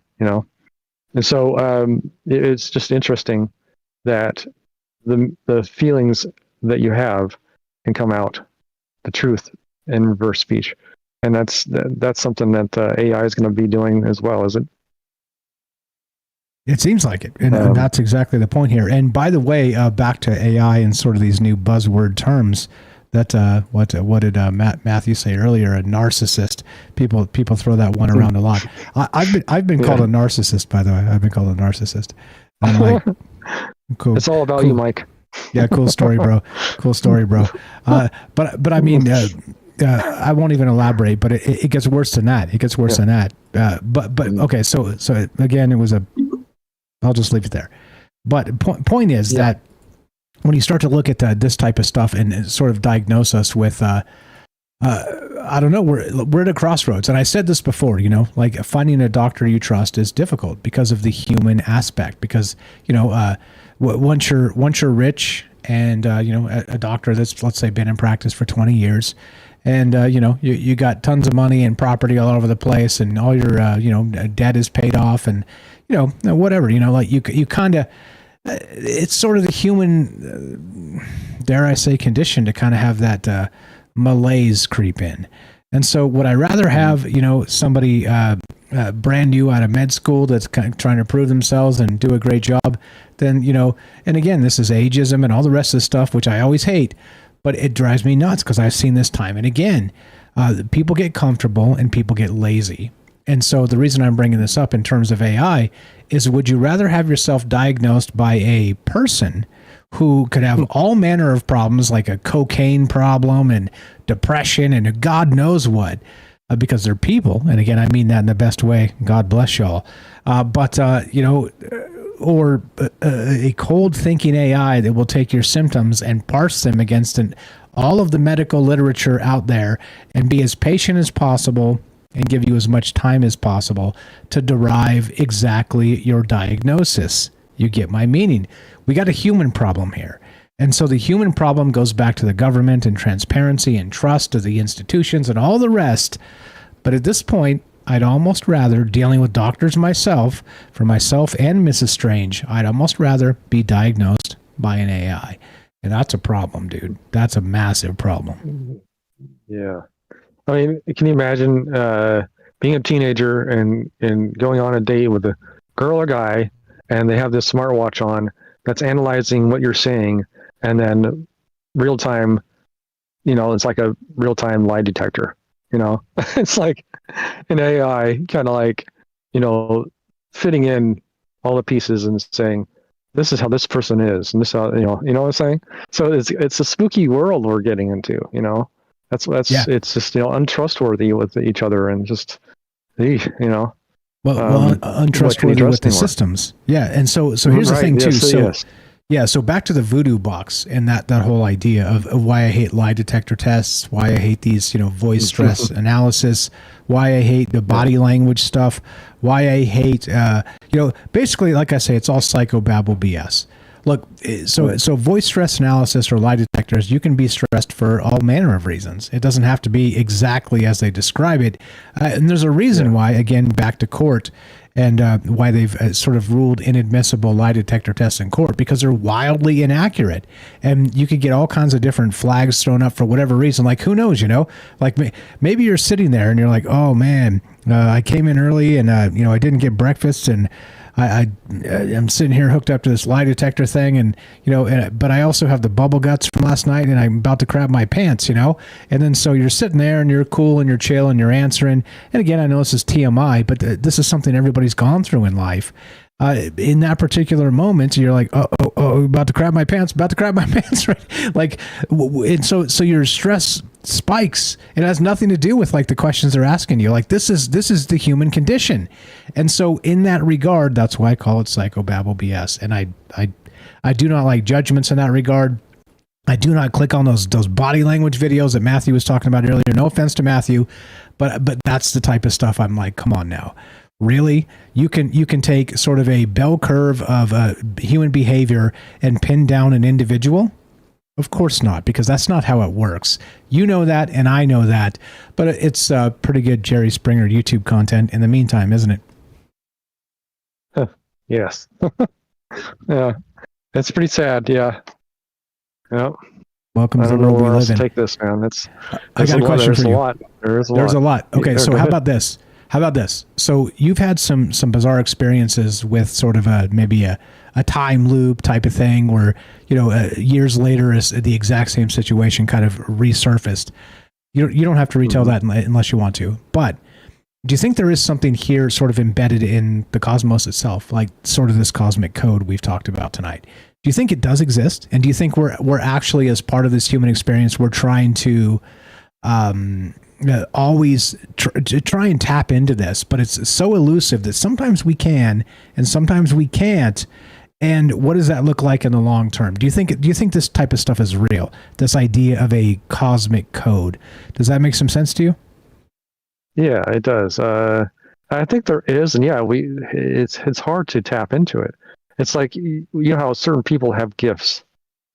And so it's just interesting that the feelings that you have can come out, the truth in reverse speech, and that's something that AI is going to be doing as well, is it? It seems like it, and that's exactly the point here. And by the way, back to AI and sort of these new buzzword terms. That what did Matthew say earlier? A narcissist. People throw that one around a lot. I've been called a narcissist, by the way. I've been called a narcissist. I'm like, cool. It's all about you, Mike. Yeah, cool story, bro. Cool story, bro. But I mean, I won't even elaborate. But it gets worse than that. It gets worse than that. But okay. So again, it was I'll just leave it there. But point is that when you start to look at this type of stuff and sort of diagnose us with, I don't know, we're at a crossroads. And I said this before, like finding a doctor you trust is difficult because of the human aspect. Because once you're rich and a doctor that's, let's say, been in practice for 20 years, and you got tons of money and property all over the place, and all your debt is paid off, and whatever, like you kind of. It's sort of the human, dare I say, condition to kind of have that malaise creep in. And so would I rather have, somebody brand new out of med school that's kind of trying to prove themselves and do a great job than, and again, this is ageism and all the rest of the stuff, which I always hate, but it drives me nuts because I've seen this time and again. People get comfortable and people get lazy. And so the reason I'm bringing this up in terms of AI is, would you rather have yourself diagnosed by a person who could have all manner of problems, like a cocaine problem and depression and God knows what, because they're people. And again, I mean that in the best way. God bless y'all. But or a cold thinking AI that will take your symptoms and parse them against all of the medical literature out there and be as patient as possible and give you as much time as possible to derive exactly your diagnosis. You get my meaning. We got a human problem here. And so the human problem goes back to the government and transparency and trust of the institutions and all the rest. But at this point, I'd almost rather, dealing with doctors myself, for myself and Mrs. Strange, I'd almost rather be diagnosed by an AI. And that's a problem, dude. That's a massive problem. Yeah. I mean, can you imagine being a teenager and going on a date with a girl or guy, and they have this smartwatch on that's analyzing what you're saying, and then real time, it's like a real time lie detector. It's like an AI kind of like, fitting in all the pieces and saying, this is how this person is, and this how you know what I'm saying. So it's a spooky world we're getting into. That's yeah. It's just untrustworthy with each other and just well, untrustworthy with the systems. Yeah, and so here's the thing too. So back to the voodoo box and that whole idea of why I hate lie detector tests, why I hate these voice stress analysis, why I hate the body language stuff, why I hate basically, like I say, it's all psychobabble BS. Look, so voice stress analysis or lie detectors, you can be stressed for all manner of reasons. It doesn't have to be exactly as they describe it. And there's a reason why, again, back to court, and why they've sort of ruled inadmissible lie detector tests in court, because they're wildly inaccurate. And you could get all kinds of different flags thrown up for whatever reason. Like, who knows, like maybe you're sitting there and you're like, oh man, I came in early and, I didn't get breakfast, and I'm sitting here hooked up to this lie detector thing, and but I also have the bubble guts from last night, and I'm about to crap my pants, and then so you're sitting there and you're cool and you're chill and you're answering. And again, I know this is TMI, but this is something everybody's gone through in life. In that particular moment, you're like, oh, about to crap my pants, right? Like, and so your stress spikes. It has nothing to do with like the questions they're asking you. Like, this is the human condition. And so in that regard, that's why I call it psychobabble BS. And I do not like judgments in that regard. I do not click on those body language videos that Matthew was talking about earlier. No offense to Matthew, but that's the type of stuff I'm like, come on now. Really? You can take sort of a bell curve of human behavior and pin down an individual? Of course not, because that's not how it works. You know that, and I know that, but it's pretty good Jerry Springer YouTube content in the meantime, isn't it? Yes. Yeah. It's pretty sad, yeah. Yeah. Welcome to the world we live in. Take this, man. I got a question for you. There's a lot. Okay, so how about this? So you've had some bizarre experiences with sort of maybe a time loop type of thing where, years later is the exact same situation kind of resurfaced. You don't have to retell that unless you want to. But do you think there is something here sort of embedded in the cosmos itself, like sort of this cosmic code we've talked about tonight? Do you think it does exist? And do you think we're actually, as part of this human experience, we're trying to always try and tap into this, but it's so elusive that sometimes we can and sometimes we can't. And what does that look like in the long term? Do you think this type of stuff is real? This idea of a cosmic code, does that make some sense to you? Yeah, it does. I think there is, and yeah, it's hard to tap into it. It's like, how certain people have gifts,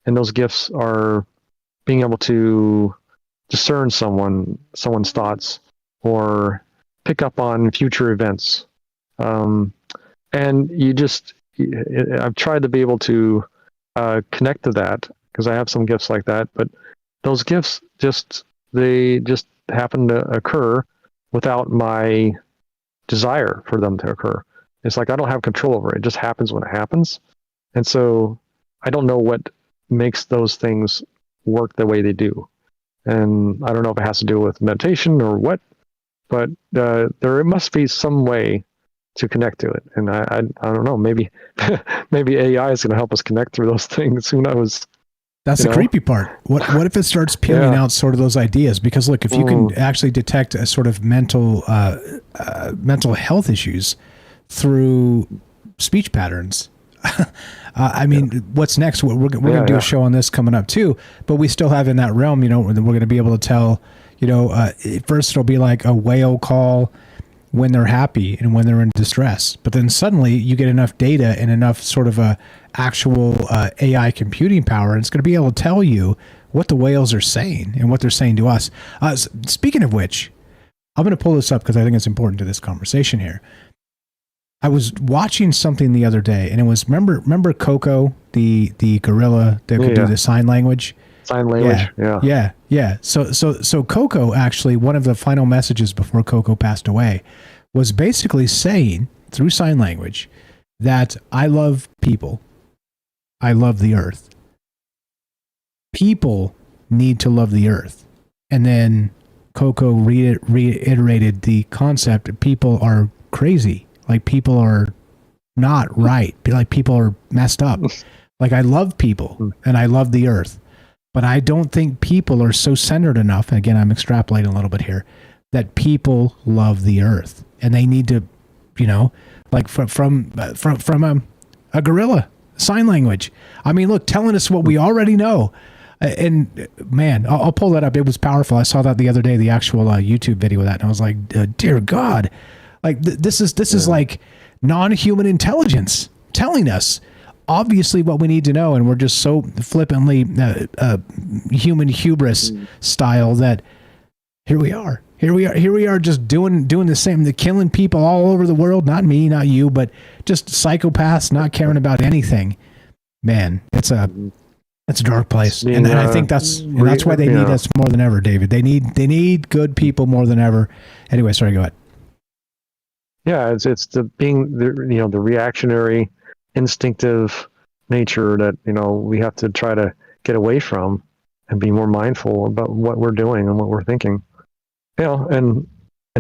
and those gifts are being able to discern someone's thoughts or pick up on future events. And I've tried to be able to connect to that because I have some gifts like that, but those gifts they just happen to occur without my desire for them to occur. It's like I don't have control over it. It just happens when it happens. And so I don't know what makes those things work the way they do. And I don't know if it has to do with meditation or what, but there must be some way to connect to it. And I don't know, maybe AI is going to help us connect through those things. Who knows? That's the creepy part. What if it starts peeling out sort of those ideas? Because look, if you can actually detect a sort of mental health issues through speech patterns, I mean, what's next? We're going to do a show on this coming up too, but we still have in that realm, you know, we're going to be able to tell, you know, first it'll be like a whale call when they're happy and when they're in distress. But then suddenly you get enough data and enough sort of a actual AI computing power, and it's going to be able to tell you what the whales are saying and what they're saying to us. Speaking of which, I'm going to pull this up because I think it's important to this conversation here. I was watching something the other day, and it was remember Coco, the gorilla that could do the sign language. Sign language, yeah. So Coco, actually, one of the final messages before Coco passed away was basically saying through sign language that I love people, I love the earth. People need to love the earth, and then Coco reiterated the concept that people are crazy. Like, people are not right. Like, people are messed up. Like, I love people and I love the earth, but I don't think people are so centered enough. And again, I'm extrapolating a little bit here, that people love the earth and they need to, you know, like from a gorilla sign language. I mean, look, telling us what we already know. And man, I'll pull that up. It was powerful. I saw that the other day, the actual YouTube video of that. And I was like, dear God, like this is like non-human intelligence telling us obviously what we need to know. And we're just so flippantly human hubris style that here we are just doing the same, the killing people all over the world. Not me, not you, but just psychopaths not caring about anything. Man, it's a dark place. And I think that's why they need us more than ever, David. They need good people more than ever. Anyway, sorry, go ahead. Yeah, it's the reactionary, instinctive nature that, you know, we have to try to get away from and be more mindful about what we're doing and what we're thinking. You know, and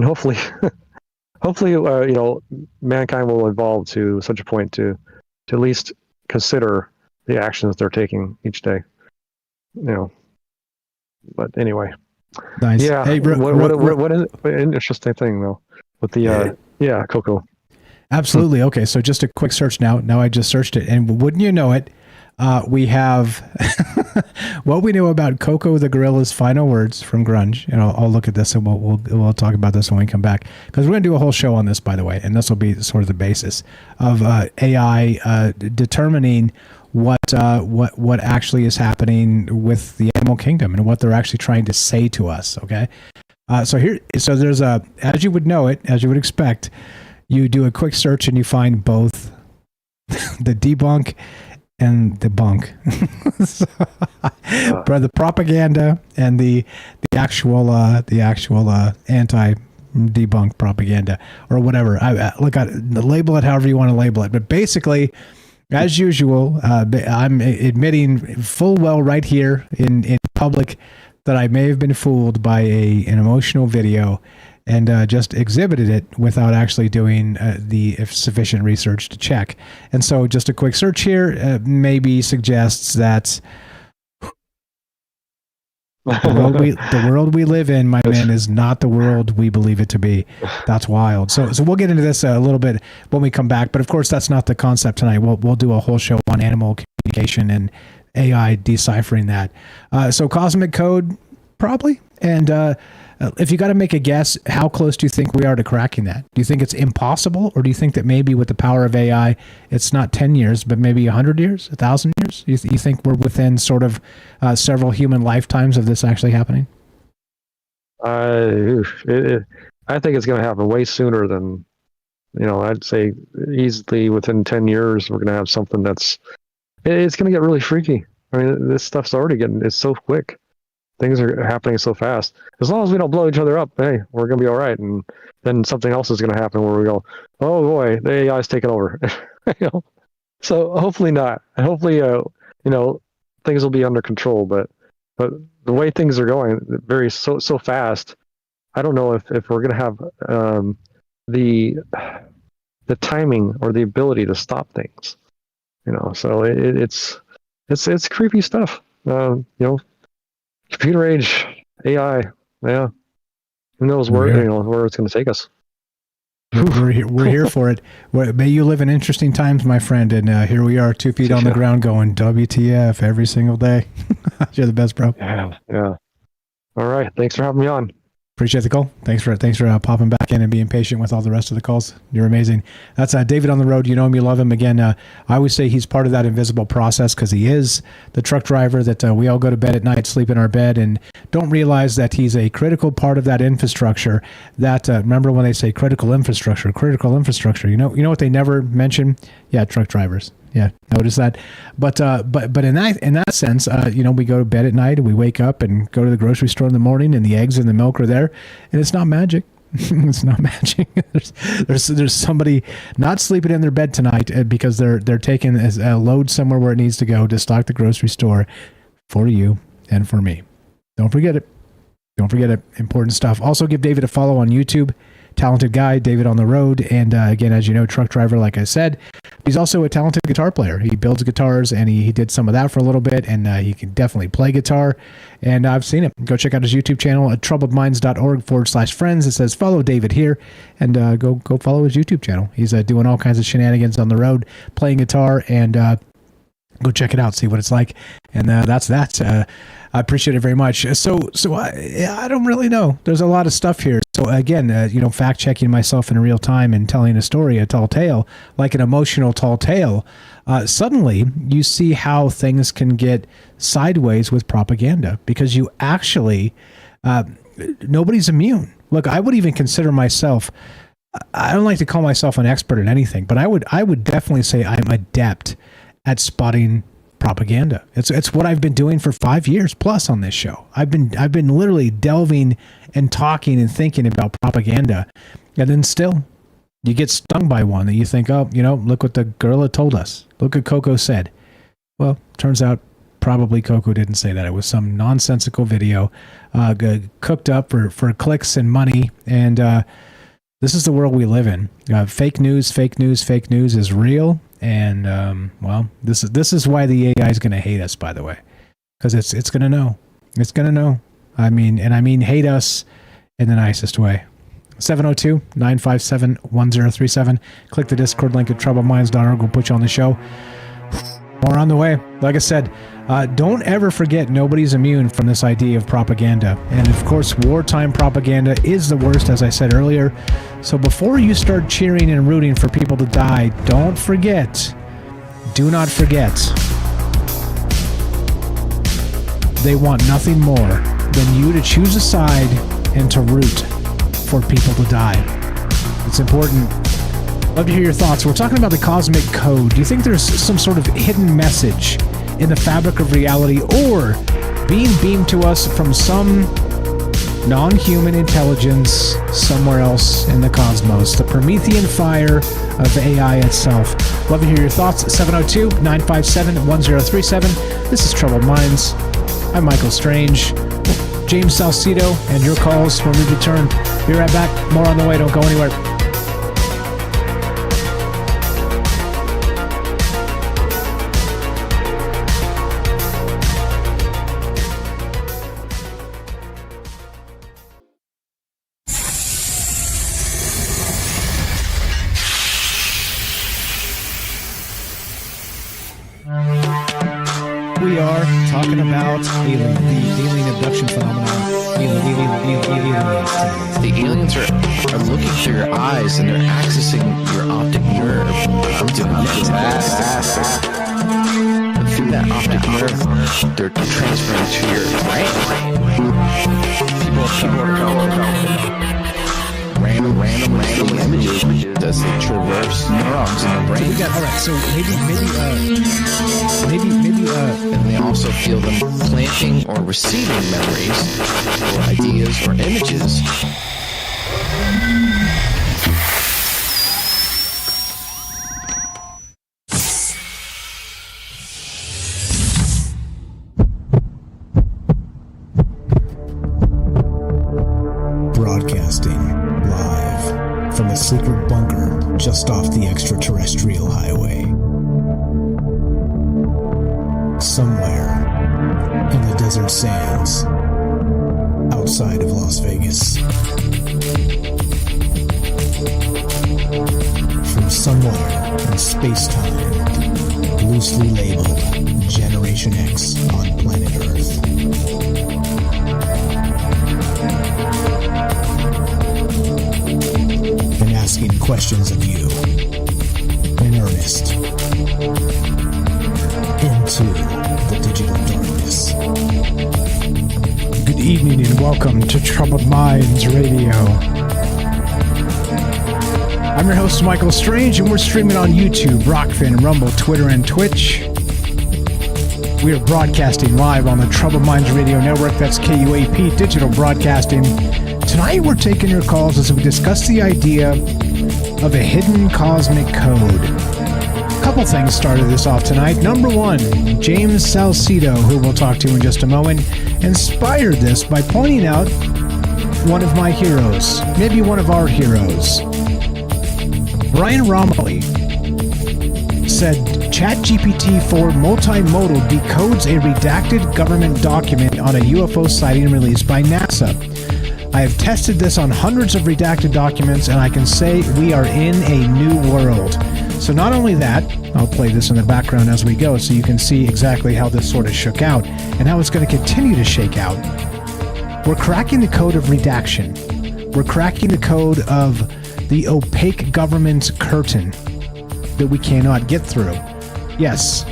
hopefully you know, mankind will evolve to such a point to at least consider the actions they're taking each day. You know. But anyway. Nice. Yeah. Hey, what is an interesting thing though with the Coco. Absolutely. Okay, so just a quick search now. Now I just searched it, and wouldn't you know it, we have what we know about Coco the gorilla's final words from grunge. And I'll look at this, and we'll talk about this when we come back, because we're going to do a whole show on this, by the way, and this will be sort of the basis of AI determining what actually is happening with the animal kingdom and what they're actually trying to say to us. Okay, so there's as you would know it, as you would expect, you do a quick search and you find both the debunk and the bunk, but the propaganda and the actual anti-debunk propaganda, or whatever. Label it however you want to label it. But basically, as usual, I'm admitting full well right here in public that I may have been fooled by an emotional video and just exhibited it without actually doing the sufficient research to check. And so just a quick search here maybe suggests that the world we live in, my man, is not the world we believe it to be. That's wild. So we'll get into this a little bit when we come back. But of course, that's not the concept tonight. We'll do a whole show on animal communication and AI deciphering that. So cosmic code, probably. And if you got to make a guess, how close do you think we are to cracking that? Do you think it's impossible, or do you think that maybe with the power of AI, it's not 10 years, but maybe 100 years, 1,000 years? You think we're within sort of several human lifetimes of this actually happening? I think it's going to happen way sooner than, you know, I'd say easily within 10 years, we're going to have something it's going to get really freaky. I mean, this stuff's already it's so quick. Things are happening so fast. As long as we don't blow each other up, hey, we're going to be all right. And then something else is going to happen where we go, oh boy, the AI is taking over. You know? So hopefully not. Hopefully, you know, things will be under control. But the way things are going, so fast, I don't know if we're going to have the timing or the ability to stop things. You know, so it's creepy stuff. You know. Computer age, AI, yeah. Who knows where it's going to take us? We're here for it. May you live in interesting times, my friend. And here we are, 2 feet on the ground, going WTF every single day. You're the best, bro. Yeah. All right. Thanks for having me on. Appreciate the call. Thanks for popping back in and being patient with all the rest of the calls. You're amazing. That's David on the road. You know him, you love him. Again, I always say he's part of that invisible process because he is the truck driver that we all go to bed at night, sleep in our bed, and don't realize that he's a critical part of that infrastructure. That remember when they say critical infrastructure. You know what they never mention? Yeah, truck drivers. Yeah, notice that. But in that sense, we go to bed at night and we wake up and go to the grocery store in the morning and the eggs and the milk are there, and it's not magic. It's not magic. There's somebody not sleeping in their bed tonight because they're taking a load somewhere where it needs to go to stock the grocery store for you and for me. Don't forget it. Important stuff. Also, give David a follow on YouTube. Talented guy, David on the road. And again, as you know, truck driver, like I said. He's also a talented guitar player. He builds guitars, and he did some of that for a little bit, and he can definitely play guitar. And I've seen him. Go check out his YouTube channel at troubledminds.org/friends. It says, follow David here, and go follow his YouTube channel. He's doing all kinds of shenanigans on the road, playing guitar, and go check it out, see what it's like. And that's that. I appreciate it very much. So I don't really know. There's a lot of stuff here. So again, fact checking myself in real time and telling a story, a tall tale, like an emotional tall tale. Suddenly, you see how things can get sideways with propaganda because you actually, nobody's immune. Look, I would even consider myself. I don't like to call myself an expert in anything, but I would definitely say I'm adept at spotting propaganda. It's what I've been doing for 5 years plus on this show. I've been literally delving and talking and thinking about propaganda, and then still you get stung by one that you think, oh, look what the gorilla told us. Look what Coco said. Well, turns out probably Coco didn't say that. It was some nonsensical video cooked up for clicks and money, and this is the world we live in. Fake news is real. And this is why the AI is going to hate us, by the way, because it's going to know. It's going to know. I mean hate us in the nicest way. 702-957-1037. Click the Discord link at troubledminds.org. We'll put you on the show. More on the way. Like I said, don't ever forget nobody's immune from this idea of propaganda. And of course, wartime propaganda is the worst, as I said earlier. So before you start cheering and rooting for people to die, do not forget, they want nothing more than you to choose a side and to root for people to die. It's important. Love to hear your thoughts. We're talking about the cosmic code. Do you think there's some sort of hidden message in the fabric of reality, or being beamed to us from some non-human intelligence somewhere else in the cosmos? The Promethean fire of AI itself. Love to hear your thoughts. 702-957-1037. This is Troubled Minds. I'm Michael Strange. James Salcedo, and your calls when we return. Be right back. More on the way. Don't go anywhere. We are talking about the alien abduction phenomenon. Aliens. The aliens are looking through your eyes and they're accessing your optic nerve. I'm doing fantastic. And through that optic nerve, they're transferring to your brain. People are random images as they traverse neurons in the brain. So maybe and they also feel them planting or receiving memories or ideas or images. Broadcasting live from a secret bunker just off the extraterrestrial highway. Somewhere in the desert sands outside of Las Vegas. from somewhere in space-time, loosely labeled Generation X on planet Earth. And asking questions of you in earnest into the digital darkness. Good evening and welcome to Troubled Minds Radio. I'm your host, Michael Strange, and we're streaming on YouTube, Rockfin, Rumble, Twitter, and Twitch. We are broadcasting live on the Troubled Minds Radio Network. That's KUAP Digital Broadcasting. Tonight, we're taking your calls as we discuss the idea of a hidden cosmic code. A couple things started this off tonight. Number one, James Salcedo, who we'll talk to in just a moment, inspired this by pointing out one of my heroes, maybe one of our heroes. Brian Romilly said ChatGPT-4 multimodal decodes a redacted government document on a UFO sighting released by NASA. I have tested this on hundreds of redacted documents, and I can say we are in a new world. So not only that, I'll play this in the background as we go so you can see exactly how this sort of shook out and how it's going to continue to shake out. We're cracking the code of redaction. We're cracking the code of the opaque government curtain that we cannot get through. Yes,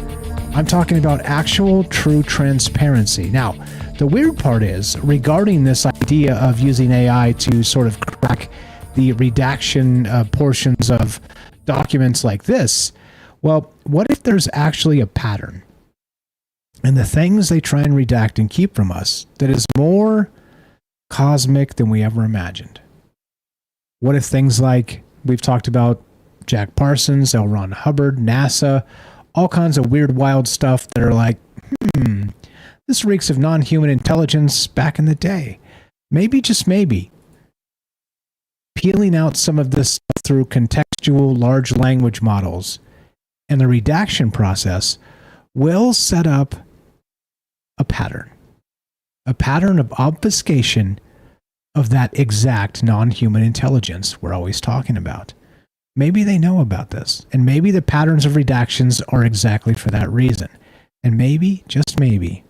I'm talking about actual, true transparency. Now, the weird part is, regarding this idea of using AI to sort of crack the redaction portions of documents like this, well, what if there's actually a pattern? And the things they try and redact and keep from us that is more cosmic than we ever imagined. What if things like, we've talked about Jack Parsons, L. Ron Hubbard, NASA, all kinds of weird, wild stuff that are like, this reeks of non-human intelligence back in the day. Maybe, just maybe, peeling out some of this through contextual large language models and the redaction process will set up a pattern of obfuscation of that exact non-human intelligence we're always talking about. Maybe they know about this, and maybe the patterns of redactions are exactly for that reason. And maybe, just maybe,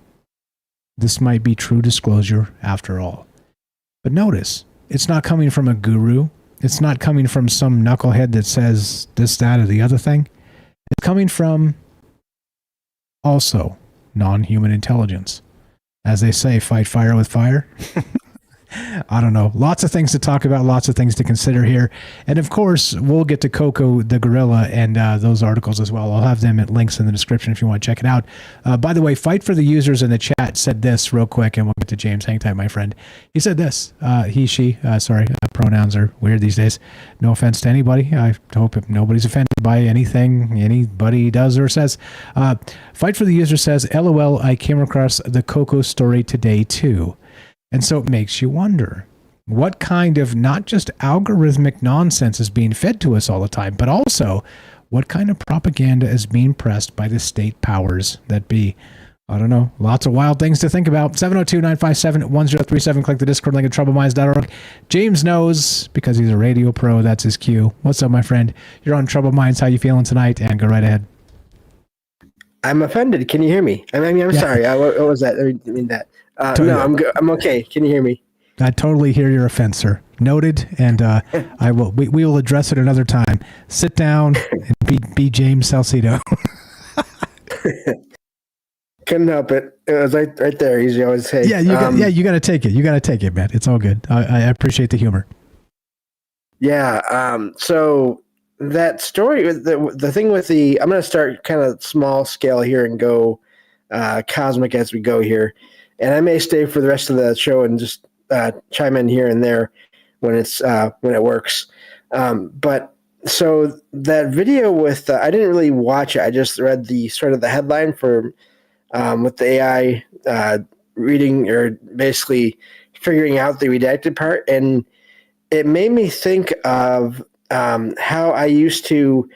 this might be true disclosure after all. But notice, it's not coming from a guru. It's not coming from some knucklehead that says this, that, or the other thing. It's coming from also non-human intelligence. As they say, fight fire with fire. I don't know. Lots of things to talk about, lots of things to consider here. And of course, we'll get to Coco the Gorilla and those articles as well. I'll have them at links in the description if you want to check it out. By the way, Fight for the Users in the chat said this real quick, and we'll get to James. Hang tight, my friend. He said this. He, she, pronouns are weird these days. No offense to anybody. I hope nobody's offended by anything anybody does or says. Fight for the User says, LOL, I came across the Coco story today too. And so it makes you wonder, what kind of not just algorithmic nonsense is being fed to us all the time, but also what kind of propaganda is being pressed by the state powers that be? I don't know. Lots of wild things to think about. 702-957-1037. Click the Discord link at troubleminds.org. James knows because he's a radio pro. That's his cue. What's up, my friend? You're on Troubled Minds. How you feeling tonight? And go right ahead. I'm offended. Can you hear me? I'm sorry. What was that? I mean that. No, I'm good. I'm okay. Can you hear me? I totally hear your offense, sir. Noted, and I will. We will address it another time. Sit down and be James Salcedo. Couldn't help it. It was right there. As you always say. Yeah, you got to take it. You got to take it, man. It's all good. I appreciate the humor. Yeah. So that story, the thing with the, I'm going to start kind of small scale here and go cosmic as we go here. And I may stay for the rest of the show and just chime in here and there when it works. But so that video with I didn't really watch it. I just read the sort of the headline for with the AI reading or basically figuring out the redacted part, and it made me think of how I used to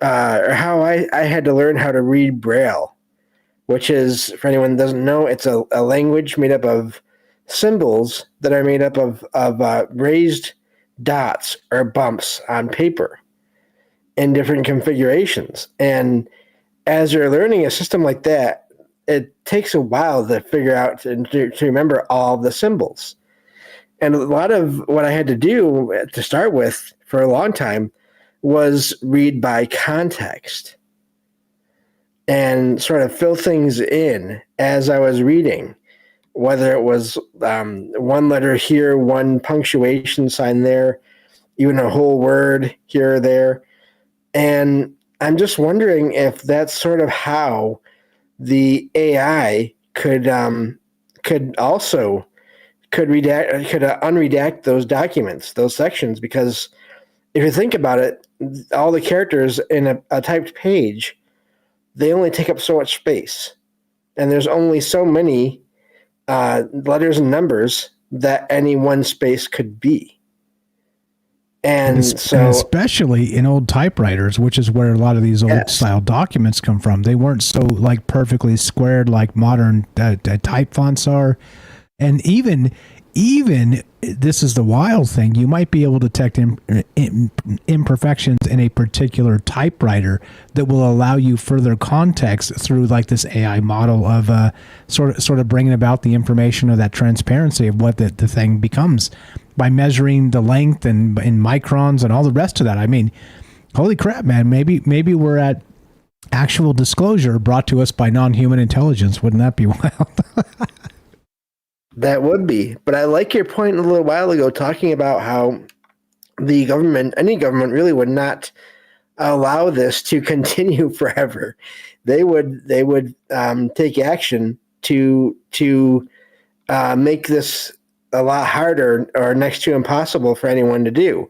or how I had to learn how to read Braille. Which is, for anyone who doesn't know, it's a language made up of symbols that are made up of raised dots or bumps on paper. in different configurations. And as you're learning a system like that, it takes a while to figure out and to remember all the symbols. And a lot of what I had to do to start with for a long time was read by context and sort of fill things in as I was reading, whether it was one letter here, one punctuation sign there, even a whole word here or there. And I'm just wondering if that's sort of how the AI could unredact those documents, those sections, because if you think about it, all the characters in a typed page, they only take up so much space, and there's only so many letters and numbers that any one space could be. And especially in old typewriters, which is where a lot of these old style documents come from. They weren't so like perfectly squared like modern type fonts are. And even this is the wild thing, you might be able to detect imperfections in a particular typewriter that will allow you further context through like this AI model of sort of bringing about the information of that transparency of what the thing becomes by measuring the length and in microns and all the rest of that. I mean, holy crap, man, maybe we're at actual disclosure brought to us by non-human intelligence. Wouldn't that be wild? That would be. But I like your point a little while ago talking about how the government, any government really would not allow this to continue forever. They would take action to make this a lot harder or next to impossible for anyone to do,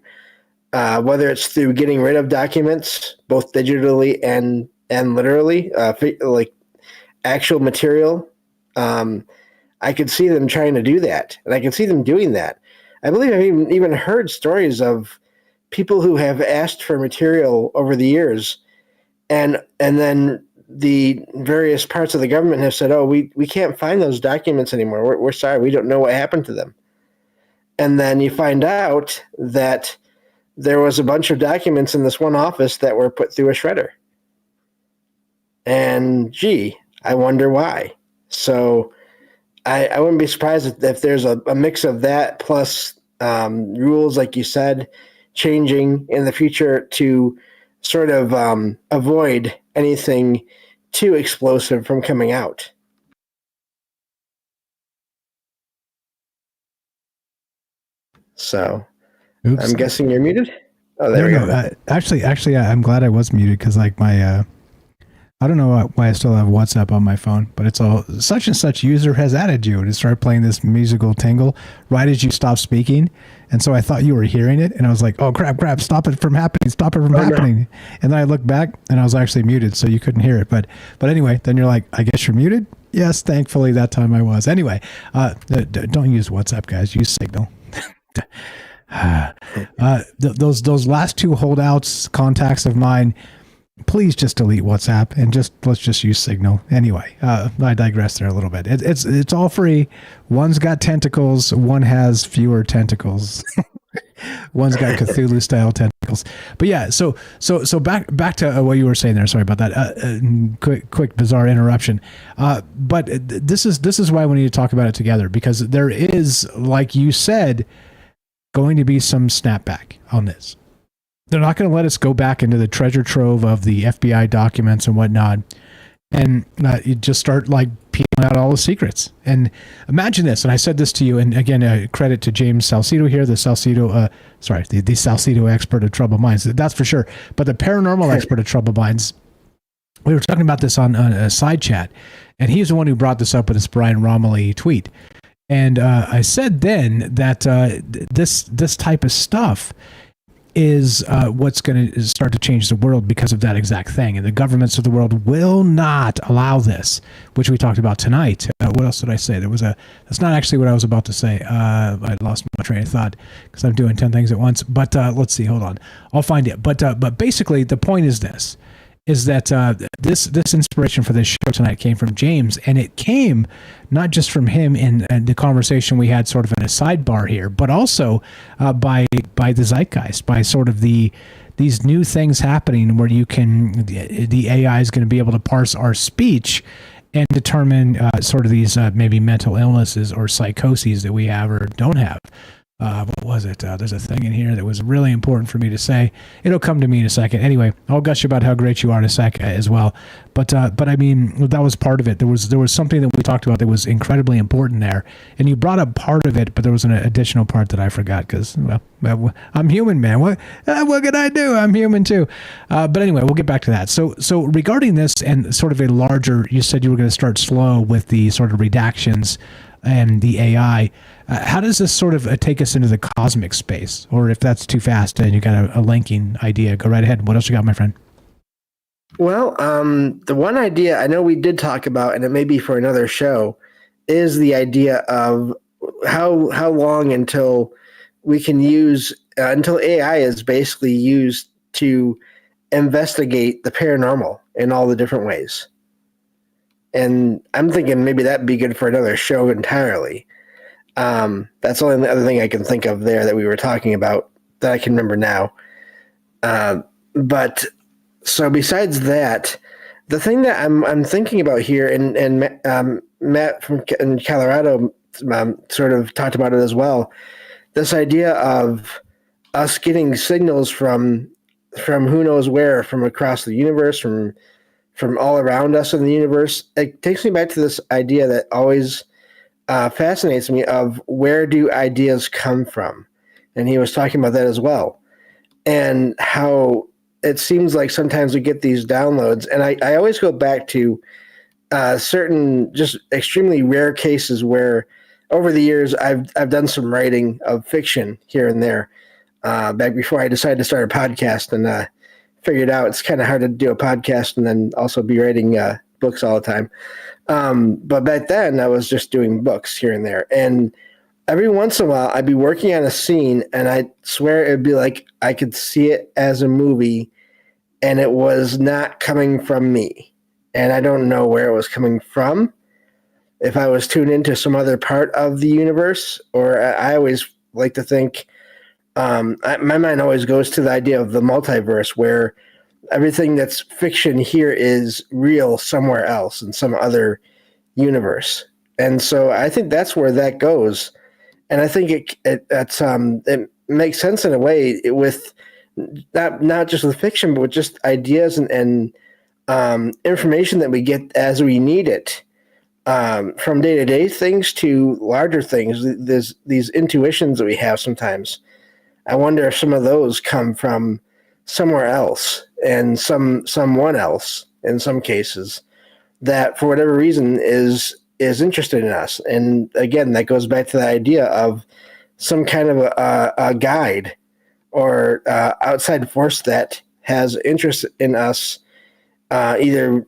whether it's through getting rid of documents, both digitally and literally, like actual material. I could see them trying to do that, and I can see them doing that. I believe I've even heard stories of people who have asked for material over the years, and then the various parts of the government have said, "Oh, we can't find those documents anymore. We're sorry, we don't know what happened to them." And then you find out that there was a bunch of documents in this one office that were put through a shredder. And gee, I wonder why. So I wouldn't be surprised if there's a mix of that plus rules, like you said, changing in the future to sort of avoid anything too explosive from coming out. So oops. I'm guessing you're muted. Oh, there we go. Actually, I'm glad I was muted because like my I don't know why I still have WhatsApp on my phone, but it's all such and such user has added you, and it started playing this musical tingle right as you stopped speaking. And so I thought you were hearing it, and I was like, oh, crap, stop it from happening, happening. No. And then I looked back, and I was actually muted, so you couldn't hear it. But anyway, then you're like, I guess you're muted? Yes, thankfully that time I was. Anyway, don't use WhatsApp, guys. Use Signal. Those last two holdouts, contacts of mine, please just delete WhatsApp and let's just use Signal. Anyway, I digress there a little bit. It's all free. One's got tentacles. One has fewer tentacles. One's got Cthulhu style tentacles. But yeah, so back to what you were saying there. Sorry about that. Quick bizarre interruption. But this is why we need to talk about it together, because there is, like you said, going to be some snapback on this. They're not going to let us go back into the treasure trove of the FBI documents and whatnot, and you just start like peeling out all the secrets. And imagine this, and I said this to you, and again, credit to James Salcedo here, the Salcedo expert of Troubled Minds. That's for sure. But the paranormal expert of Troubled Minds, we were talking about this on a side chat, and he's the one who brought this up with this Brian Romilly tweet. And I said then that this type of stuff is what's going to start to change the world because of that exact thing. And the governments of the world will not allow this, which we talked about tonight. What else did I say? That's not actually what I was about to say. I lost my train of thought because I'm doing 10 things at once. But let's see, hold on. I'll find it. But basically the point is this, is that this inspiration for this show tonight came from James, and it came not just from him in the conversation we had sort of in a sidebar here, but also by the zeitgeist, by sort of the these new things happening where the AI is going to be able to parse our speech and determine sort of these maybe mental illnesses or psychoses that we have or don't have. What was it? There's a thing in here that was really important for me to say. It'll come to me in a second. Anyway, I'll gush about how great you are in a sec as well. But I mean, that was part of it. There was something that we talked about that was incredibly important there, and you brought up part of it, but there was an additional part that I forgot because, well, I'm human, man. What can I do? I'm human too. But anyway, we'll get back to that. So regarding this and sort of a larger, you said you were going to start slow with the sort of redactions and the AI. How does this sort of take us into the cosmic space? Or if that's too fast and you got a linking idea, go right ahead. What else you got, my friend? Well, the one idea I know we did talk about, and it may be for another show, is the idea of how long until we can use, until AI is basically used to investigate the paranormal in all the different ways. And I'm thinking maybe that'd be good for another show entirely. That's the only other thing I can think of there that we were talking about that I can remember now. But so besides that, the thing that I'm thinking about here, and Matt from in Colorado sort of talked about it as well, this idea of us getting signals from who knows where, from across the universe, from all around us in the universe. It takes me back to this idea that always fascinates me of where do ideas come from? And he was talking about that as well. And how it seems like sometimes we get these downloads. And I always go back to certain just extremely rare cases where over the years I've done some writing of fiction here and there back before I decided to start a podcast and figured out it's kind of hard to do a podcast and then also be writing books all the time. But back then I was just doing books here and there. And every once in a while I'd be working on a scene and I swear it'd be like I could see it as a movie and it was not coming from me. And I don't know where it was coming from. If I was tuned into some other part of the universe, or I always like to think, my mind always goes to the idea of the multiverse, where everything that's fiction here is real somewhere else in some other universe. And so I think that's where that goes. And I think it makes sense in a way with not just with fiction, but with just ideas and information that we get as we need it, from day-to-day things to larger things. There's these intuitions that we have sometimes. I wonder if some of those come from somewhere else and someone else in some cases that for whatever reason is interested in us. And again, that goes back to the idea of some kind of a guide or outside force that has interest in us, either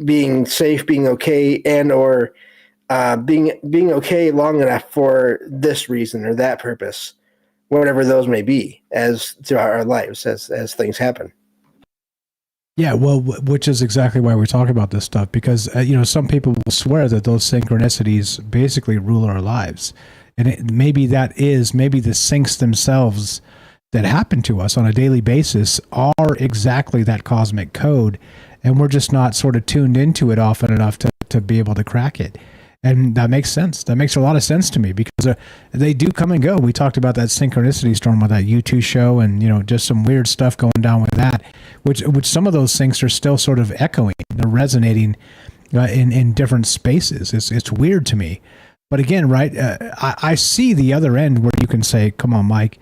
being safe, being okay, and or being okay long enough for this reason or that purpose, whatever those may be, as throughout our lives as things happen. Yeah, well, which is exactly why we talk about this stuff, because some people will swear that those synchronicities basically rule our lives, and maybe the syncs themselves that happen to us on a daily basis are exactly that cosmic code, and we're just not sort of tuned into it often enough to be able to crack it. And that makes sense. That makes a lot of sense to me, because they do come and go. We talked about that synchronicity storm with that U2 show, and just some weird stuff going down with that, which some of those things are still sort of echoing. They're resonating in different spaces. It's weird to me. But again, right, I see the other end where you can say, come on, Mike,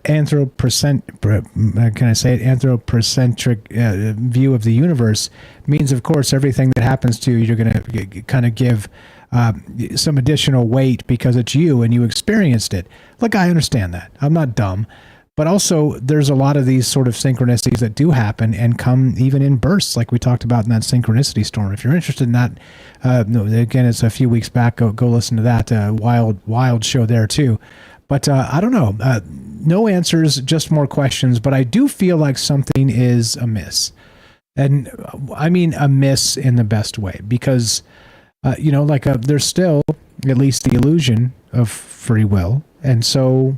anthropocentric view of the universe means, of course, everything that happens to you, you're going to kind of give some additional weight because it's you and you experienced it. Look, I understand that. I'm not dumb. But also, there's a lot of these sort of synchronicities that do happen and come even in bursts, like we talked about in that synchronicity storm. If you're interested in that, again, it's a few weeks back. Go listen to that wild show there too. But I don't know. No answers, just more questions. But I do feel like something is amiss. And I mean amiss in the best way, because, there's still at least the illusion of free will. And so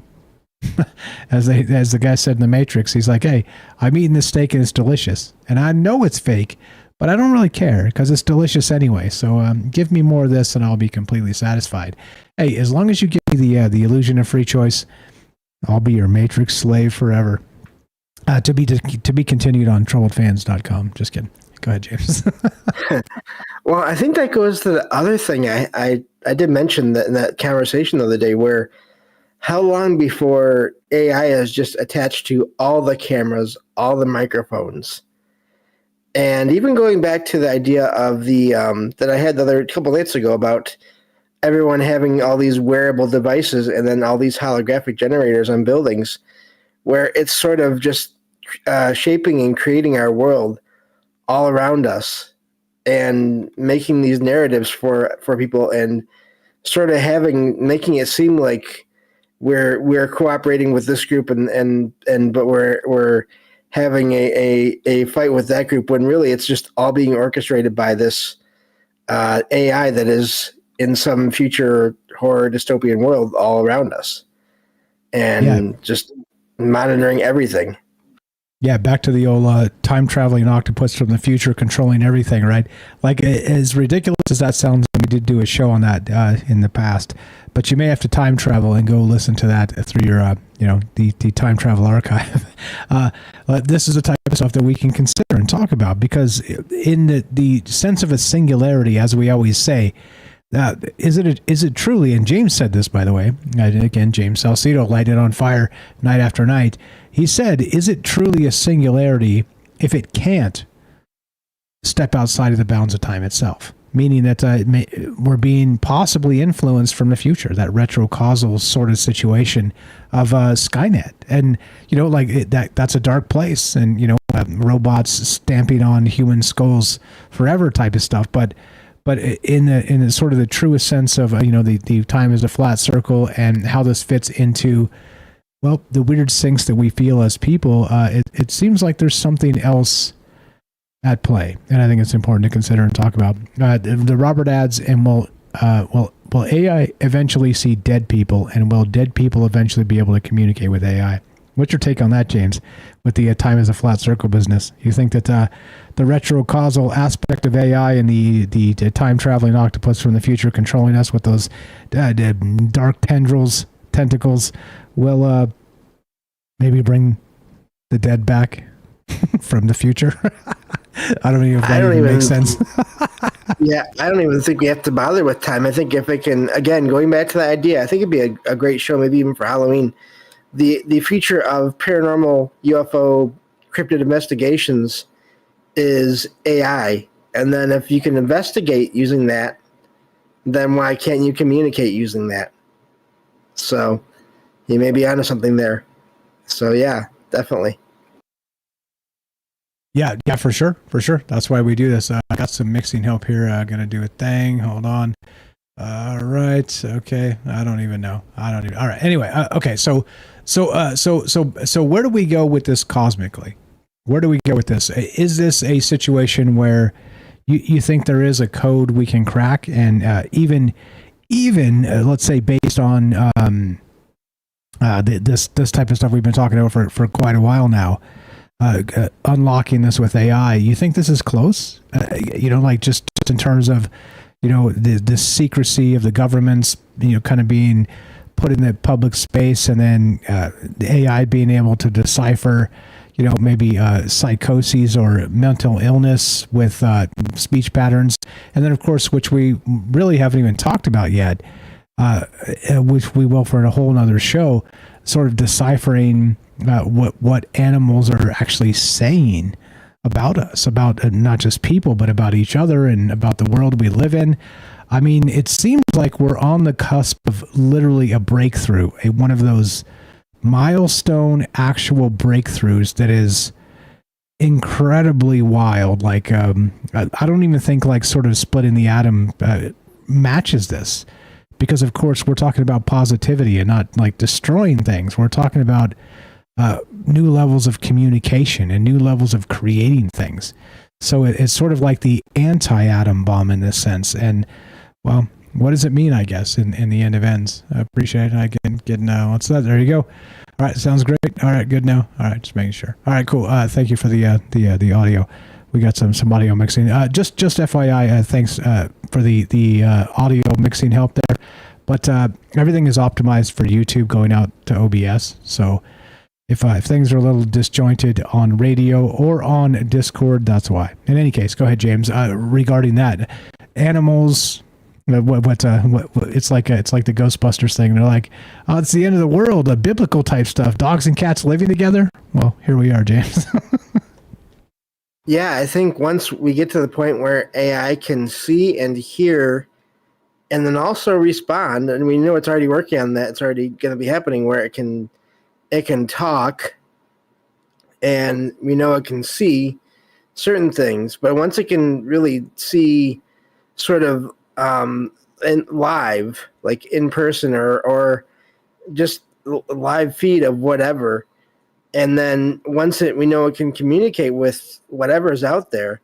As the guy said in the Matrix, he's like, "Hey, I'm eating this steak and it's delicious, and I know it's fake, but I don't really care because it's delicious anyway. So give me more of this, and I'll be completely satisfied. Hey, as long as you give me the illusion of free choice, I'll be your Matrix slave forever." To be continued on troubledfans.com. Just kidding. Go ahead, James. Well, I think that goes to the other thing I did mention that in that conversation the other day, where how long before AI is just attached to all the cameras, all the microphones? And even going back to the idea of the that I had the other couple nights ago about everyone having all these wearable devices and then all these holographic generators on buildings, where it's sort of just shaping and creating our world all around us and making these narratives for people and sort of making it seem like we're cooperating with this group and but we're having a fight with that group, when really it's just all being orchestrated by this AI that is in some future horror dystopian world all around us and just monitoring everything. Yeah, back to the old time-traveling octopus from the future controlling everything, right? Like, as ridiculous as that sounds, we did do a show on that in the past, but you may have to time travel and go listen to that through your, the time travel archive. This is the type of stuff that we can consider and talk about, because in the sense of a singularity, as we always say, is it truly, and James said this, by the way, again, James Salcedo lighted on fire night after night. He said, is it truly a singularity if it can't step outside of the bounds of time itself? Meaning that we're being possibly influenced from the future, that retrocausal sort of situation of Skynet. And, that's a dark place, and, robots stamping on human skulls forever type of stuff. But in the sort of the truest sense of, the time is a flat circle and how this fits into, well, the weird syncs that we feel as people, it seems like there's something else at play, and I think it's important to consider and talk about. The Robert adds, and will AI eventually see dead people, and will dead people eventually be able to communicate with AI? What's your take on that, James, with the time as a flat circle business? You think that the retrocausal aspect of AI and the time-traveling octopus from the future controlling us with those dark tentacles will maybe bring the dead back from the future? I don't even know if that even makes sense. Yeah, I don't even think we have to bother with time. I think if it can, again, going back to the idea, I think it'd be a great show, maybe even for Halloween. The future of paranormal UFO cryptid investigations is AI. And then if you can investigate using that, then why can't you communicate using that? So you may be onto something there. So yeah, definitely. Yeah, for sure. That's why we do this. I got some mixing help here. I'm going to do a thing. Hold on. All right. Okay. I don't even know. All right. Anyway. Okay. So where do we go with this cosmically? Where do we go with this? Is this a situation where you think there is a code we can crack, and even let's say based on this type of stuff we've been talking about for quite a while now, unlocking this with AI, you think this is close? Just in terms of, the secrecy of the governments, kind of being put in the public space, and then the AI being able to decipher, maybe psychoses or mental illness with speech patterns. And then, of course, which we really haven't even talked about yet, which we will for a whole nother show, sort of deciphering what animals are actually saying about us, about not just people, but about each other and about the world we live in. I mean, it seems like we're on the cusp of literally a breakthrough, one of those milestone actual breakthroughs that is incredibly wild. Like, I don't even think like sort of splitting the atom matches this, because of course we're talking about positivity and not like destroying things. We're talking about new levels of communication and new levels of creating things. So it's sort of like the anti-atom bomb in this sense. And well, what does it mean, I guess, in the end of ends? I appreciate it. I get what's that? There you go. All right, sounds great. All right, good now. All right, just making sure. All right, cool. Thank you for the audio. We got some audio mixing. Just FYI, thanks for the audio mixing help there. But everything is optimized for YouTube going out to OBS. So if things are a little disjointed on radio or on Discord, that's why. In any case, go ahead, James. Regarding that, animals. What it's like the Ghostbusters thing. They're like, oh, it's the end of the world, biblical type stuff. Dogs and cats living together. Well, here we are, James. Yeah, I think once we get to the point where AI can see and hear and then also respond, and we know it's already working on that, it's already going to be happening where it can talk, and we know it can see certain things. But once it can really see sort of in live, like in person or just live feed of whatever, and then once we know it can communicate with whatever's out there.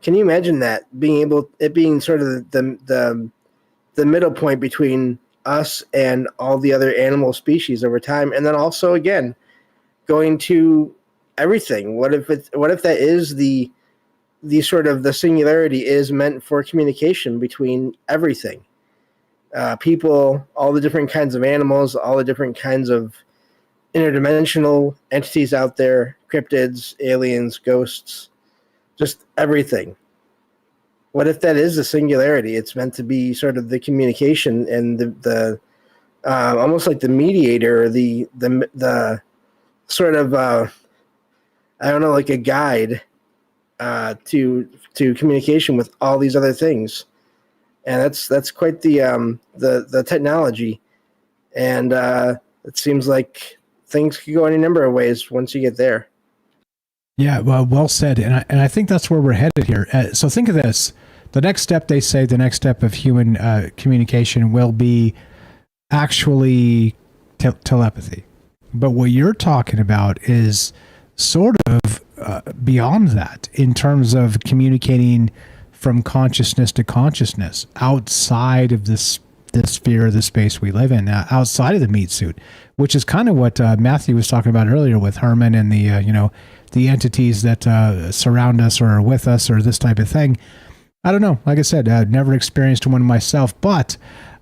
Can you imagine that it being sort of the middle point between us and all the other animal species over time, and then also again going to everything? What if that is the sort of the singularity is meant for communication between everything, people, all the different kinds of animals, all the different kinds of interdimensional entities out there, cryptids, aliens, ghosts, just everything. What if that is the singularity? It's meant to be sort of the communication and the almost like the mediator, the sort of I don't know, like a guide to communication with all these other things, and that's quite the technology, and it seems like things could go any number of ways once you get there. Yeah, well said, and I think that's where we're headed here. So think of this: the next step, they say, the next step of human communication will be actually telepathy. But what you're talking about is sort of beyond that in terms of communicating from consciousness to consciousness outside of this sphere, the space we live in, outside of the meat suit, which is kind of what Matthew was talking about earlier with Herman and the entities that surround us or are with us or this type of thing. I don't know. Like I said, I've never experienced one myself, but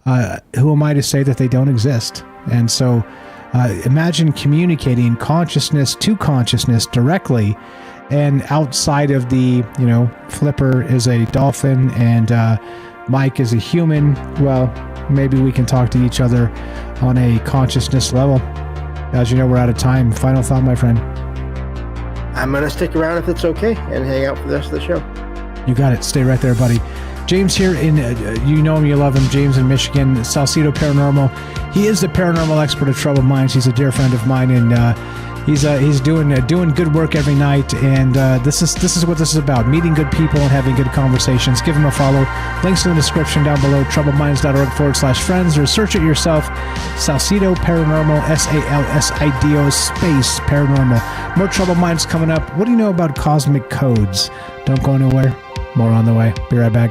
who am I to say that they don't exist? And so imagine communicating consciousness to consciousness directly, and outside of the, Flipper is a dolphin and Mike is a human. Well, maybe we can talk to each other on a consciousness level. As you know, we're out of time. Final thought, my friend. I'm going to stick around if it's okay and hang out for the rest of the show. You got it. Stay right there, buddy. James here in, you know him, you love him, James in Michigan, Salcedo Paranormal. He is the paranormal expert of Troubled Minds. He's a dear friend of mine, and he's doing good work every night. And this is what this is about: meeting good people and having good conversations. Give him a follow. Links in the description down below. TroubledMinds.org/friends, or search it yourself. Salcedo Paranormal, SALSIDO space Paranormal. More Troubled Minds coming up. What do you know about cosmic codes? Don't go anywhere. More on the way. Be right back.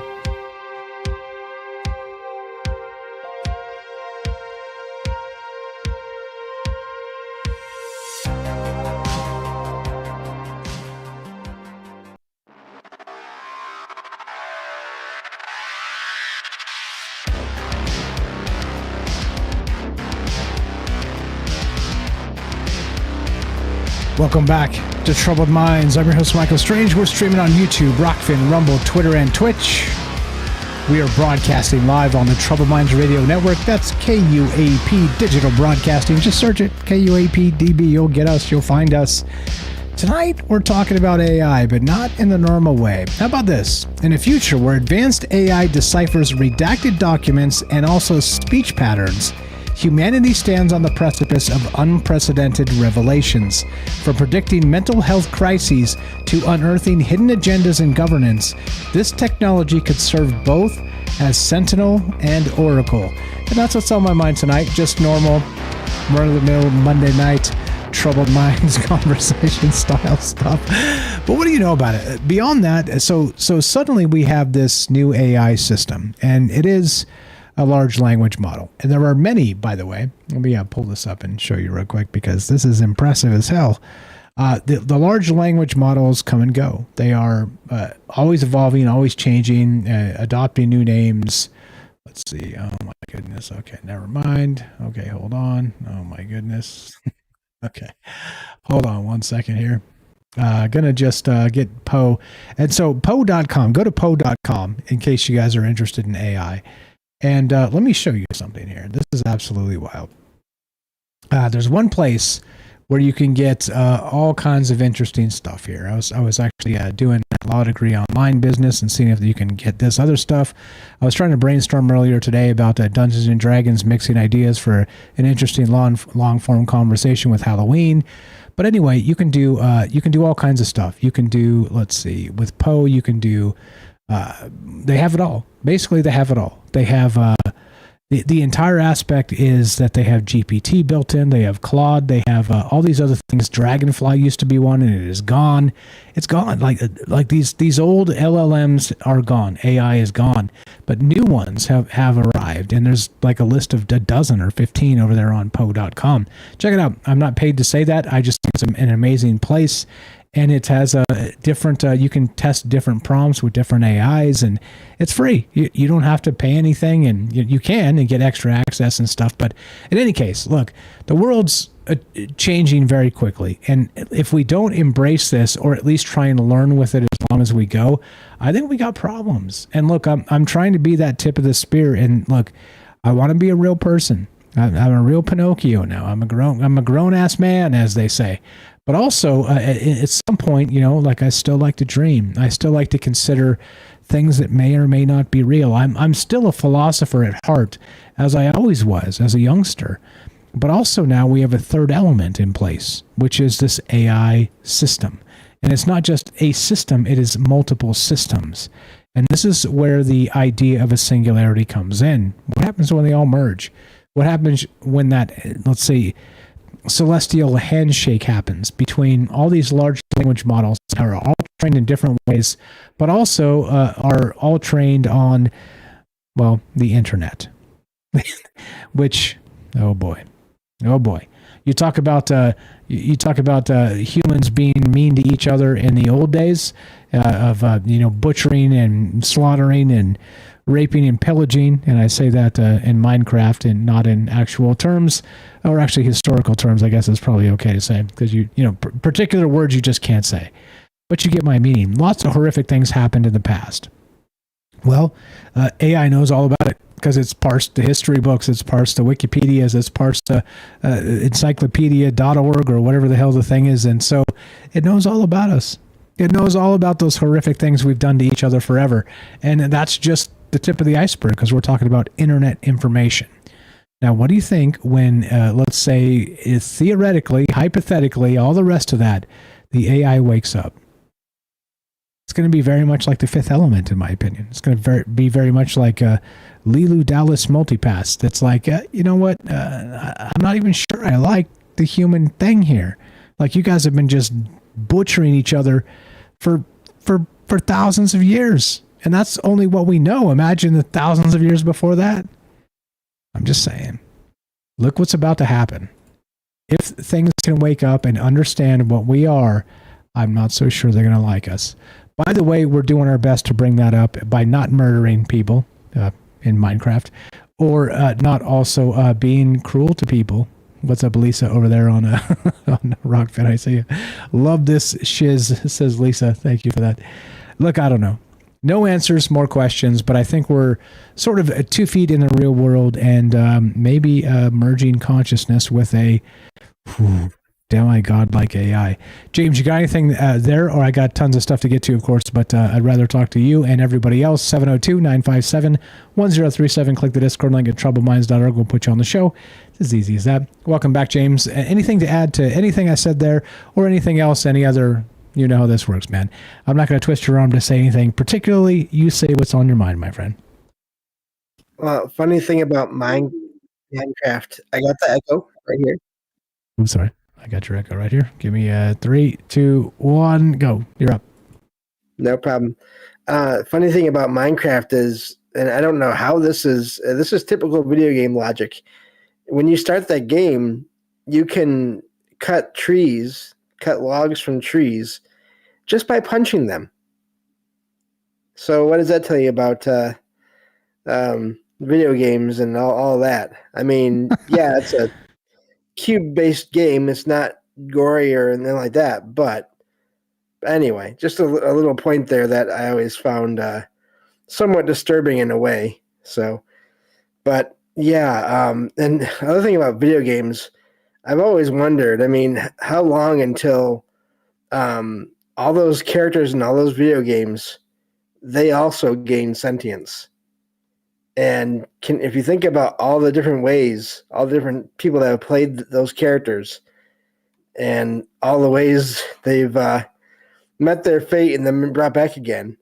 Welcome back to Troubled Minds. I'm your host, Michael Strange. We're streaming on YouTube, Rockfin, Rumble, Twitter, and Twitch. We are broadcasting live on the Troubled Minds Radio Network. That's KUAP Digital Broadcasting. Just search it, KUAP-DB. You'll get us. You'll find us. Tonight, we're talking about AI, but not in the normal way. How about this? In a future where advanced AI deciphers redacted documents and also speech patterns, humanity stands on the precipice of unprecedented revelations. From predicting mental health crises to unearthing hidden agendas in governance, this technology could serve both as sentinel and oracle. And that's what's on my mind tonight. Just normal, run-of-the-mill Monday night, Troubled Minds conversation style stuff. But what do you know about it? Beyond that, so suddenly we have this new AI system, and it is a large language model. And there are many, by the way. Let me pull this up and show you real quick because this is impressive as hell. The large language models come and go. They are always evolving, always changing, adopting new names. Let's see. Oh, my goodness. Okay, never mind. Okay, hold on. Oh, my goodness. Okay. Hold on 1 second here. Gonna just get Poe. And so Poe.com, go to Poe.com in case you guys are interested in AI. And let me show you something here. This is absolutely wild. There's one place where you can get all kinds of interesting stuff here. I was actually doing a law degree online business and seeing if you can get this other stuff. I was trying to brainstorm earlier today about Dungeons and Dragons, mixing ideas for an interesting long form conversation with Halloween. But anyway, you can do all kinds of stuff. You can do, let's see, with Poe, you can do. They have it all. Basically, they have it all. They have the entire aspect is that they have GPT built in. They have Claude. They have all these other things. Dragonfly used to be one, and it is gone. It's gone. Like these old LLMs are gone. AI is gone, but new ones have arrived, and there's like a list of a dozen or 15 over there on Poe.com. Check it out. I'm not paid to say that. I just think it's an amazing place. And it has a different, you can test different prompts with different AIs, and it's free. You don't have to pay anything, and you can and get extra access and stuff. But in any case, look, the world's changing very quickly. And if we don't embrace this, or at least try and learn with it as long as we go, I think we got problems. And look, I'm trying to be that tip of the spear. And look, I want to be a real person. I'm a real Pinocchio now. I'm a grown ass man, as they say. But also, at some point, like I still like to dream. I still like to consider things that may or may not be real. I'm still a philosopher at heart, as I always was as a youngster. But also now we have a third element in place, which is this AI system. And it's not just a system, it is multiple systems. And this is where the idea of a singularity comes in. What happens when they all merge? What happens when that, let's say, celestial handshake happens between all these large language models that are all trained in different ways, but also are all trained on, well, the internet, which, oh boy. You talk about humans being mean to each other in the old days of butchering and slaughtering and raping and pillaging, and I say that in Minecraft and not in actual terms, or actually historical terms, I guess is probably okay to say, because particular words you just can't say, but you get my meaning. Lots of horrific things happened in the past. Well, AI knows all about it because it's parsed the history books, it's parsed the Wikipedias, it's parsed the encyclopedia.org or whatever the hell the thing is, and so it knows all about us. It knows all about those horrific things we've done to each other forever, and that's just the tip of the iceberg because we're talking about internet information. Now, what do you think when, let's say, theoretically, hypothetically, all the rest of that, the AI wakes up? It's going to be very much like the fifth element, in my opinion. It's going to be very much like Lilu Dallas multipass. That's like, you know what? I'm not even sure I like the human thing here. Like, you guys have been just butchering each other for thousands of years. And that's only what we know. Imagine the thousands of years before that. I'm just saying. Look what's about to happen. If things can wake up and understand what we are, I'm not so sure they're going to like us. By the way, we're doing our best to bring that up by not murdering people in Minecraft, or not also being cruel to people. What's up, Lisa, over there on Rockfin? I see you. Love this shiz, says Lisa. Thank you for that. Look, I don't know. No answers, more questions, but I think we're sort of 2 feet in the real world and maybe merging consciousness with a demi-god-like AI. James, you got anything there? Or I got tons of stuff to get to, of course, but I'd rather talk to you and everybody else. 702-957-1037. Click the Discord link at troubleminds.org. We'll put you on the show. It's as easy as that. Welcome back, James. Anything to add to anything I said there or anything else, any other... You know how this works, man. I'm not going to twist your arm to say anything. Particularly, you say what's on your mind, my friend. Well, funny thing about Minecraft, I got the echo right here. I'm sorry. I got your echo right here. Give me 3, 2, 1, go. You're up. No problem. Funny thing about Minecraft is and I don't know how this is typical video game logic. When you start that game, you can cut logs from trees just by punching them. So what does that tell you about video games and all that? I mean, yeah, it's a cube-based game. It's not gory or anything like that. But anyway, just a little point there that I always found somewhat disturbing in a way. So, but yeah, and another thing about video games, I've always wondered, I mean, how long until all those characters in all those video games, they also gain sentience. And if you think about all the different ways, all the different people that have played those characters, and all the ways they've met their fate and then brought back again,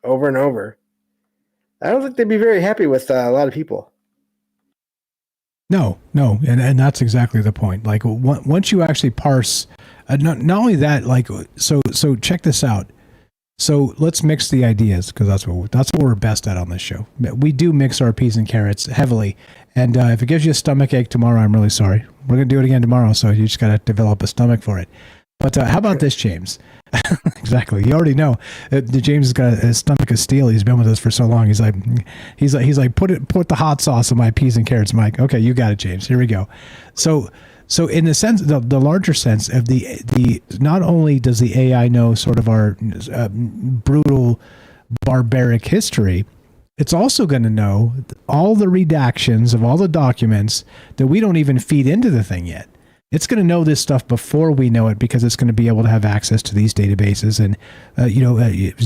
over and over, I don't think they'd be very happy with a lot of people. No, and that's exactly the point. Like once you actually parse, not only that, like so check this out. So let's mix the ideas, because that's what we're best at on this show. We do mix our peas and carrots heavily, and if it gives you a stomach ache tomorrow, I'm really sorry. We're gonna do it again tomorrow, so you just gotta develop a stomach for it. But how about this, James? Exactly. You already know James has got a stomach of steel. He's been with us for so long. He's like, put the hot sauce on my peas and carrots. I'm like, okay, you got it, James. Here we go. So in the sense, the larger sense of the not only does the AI know sort of our brutal, barbaric history, it's also going to know all the redactions of all the documents that we don't even feed into the thing yet. It's going to know this stuff before we know it, because it's going to be able to have access to these databases and,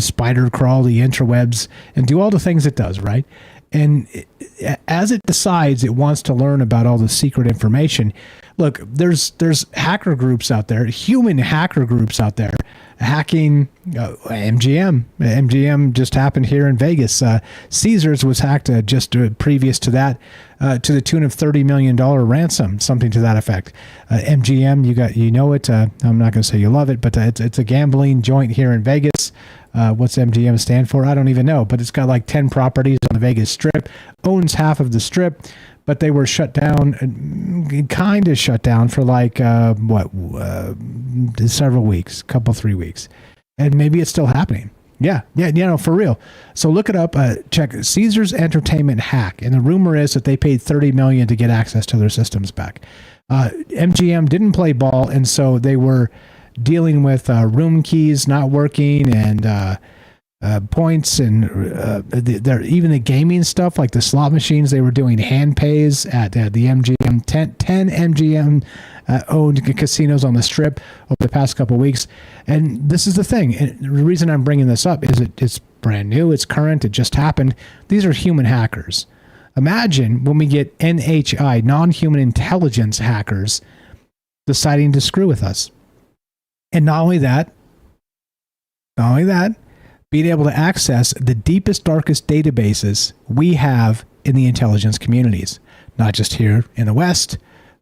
spider crawl the interwebs and do all the things it does, right? And as it decides it wants to learn about all the secret information, look, there's hacker groups out there, human hacker groups out there, hacking MGM. MGM just happened here in Vegas. Caesars was hacked just previous to that, to the tune of $30 million ransom, something to that effect. MGM, I'm not going to say you love it, but it's a gambling joint here in Vegas. What's MGM stand for? I don't even know, but it's got like 10 properties on the Vegas Strip, owns half of the Strip, but they were shut down, kind of shut down for like, several weeks, 3 weeks. And maybe it's still happening. Yeah, for real. So look it up, check Caesars Entertainment hack. And the rumor is that they paid $30 million to get access to their systems back. MGM didn't play ball, and so they were dealing with room keys not working and points and even the gaming stuff, like the slot machines. They were doing hand pays at the MGM 10 MGM owned casinos on the Strip over the past couple of weeks. And this is the thing. And the reason I'm bringing this up is it's brand new. It's current. It just happened. These are human hackers. Imagine when we get NHI, non-human intelligence hackers, deciding to screw with us. And not only that, being able to access the deepest, darkest databases we have in the intelligence communities, not just here in the West,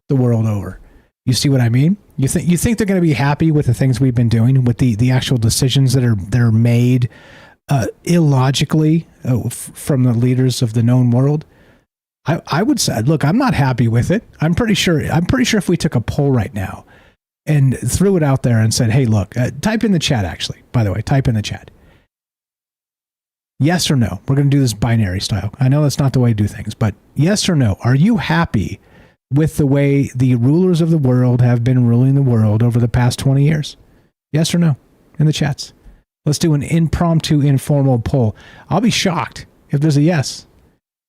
the world over. You see what I mean? You think they're going to be happy with the things we've been doing, with the actual decisions that are made illogically from the leaders of the known world? I would say, look, I'm not happy with it. I'm pretty sure if we took a poll right now and threw it out there and said, hey, look, type in the chat, actually, by the way, type in the chat. Yes or no? We're going to do this binary style. I know that's not the way to do things, but yes or no? Are you happy with the way the rulers of the world have been ruling the world over the past 20 years? Yes or no? In the chats. Let's do an impromptu, informal poll. I'll be shocked if there's a yes.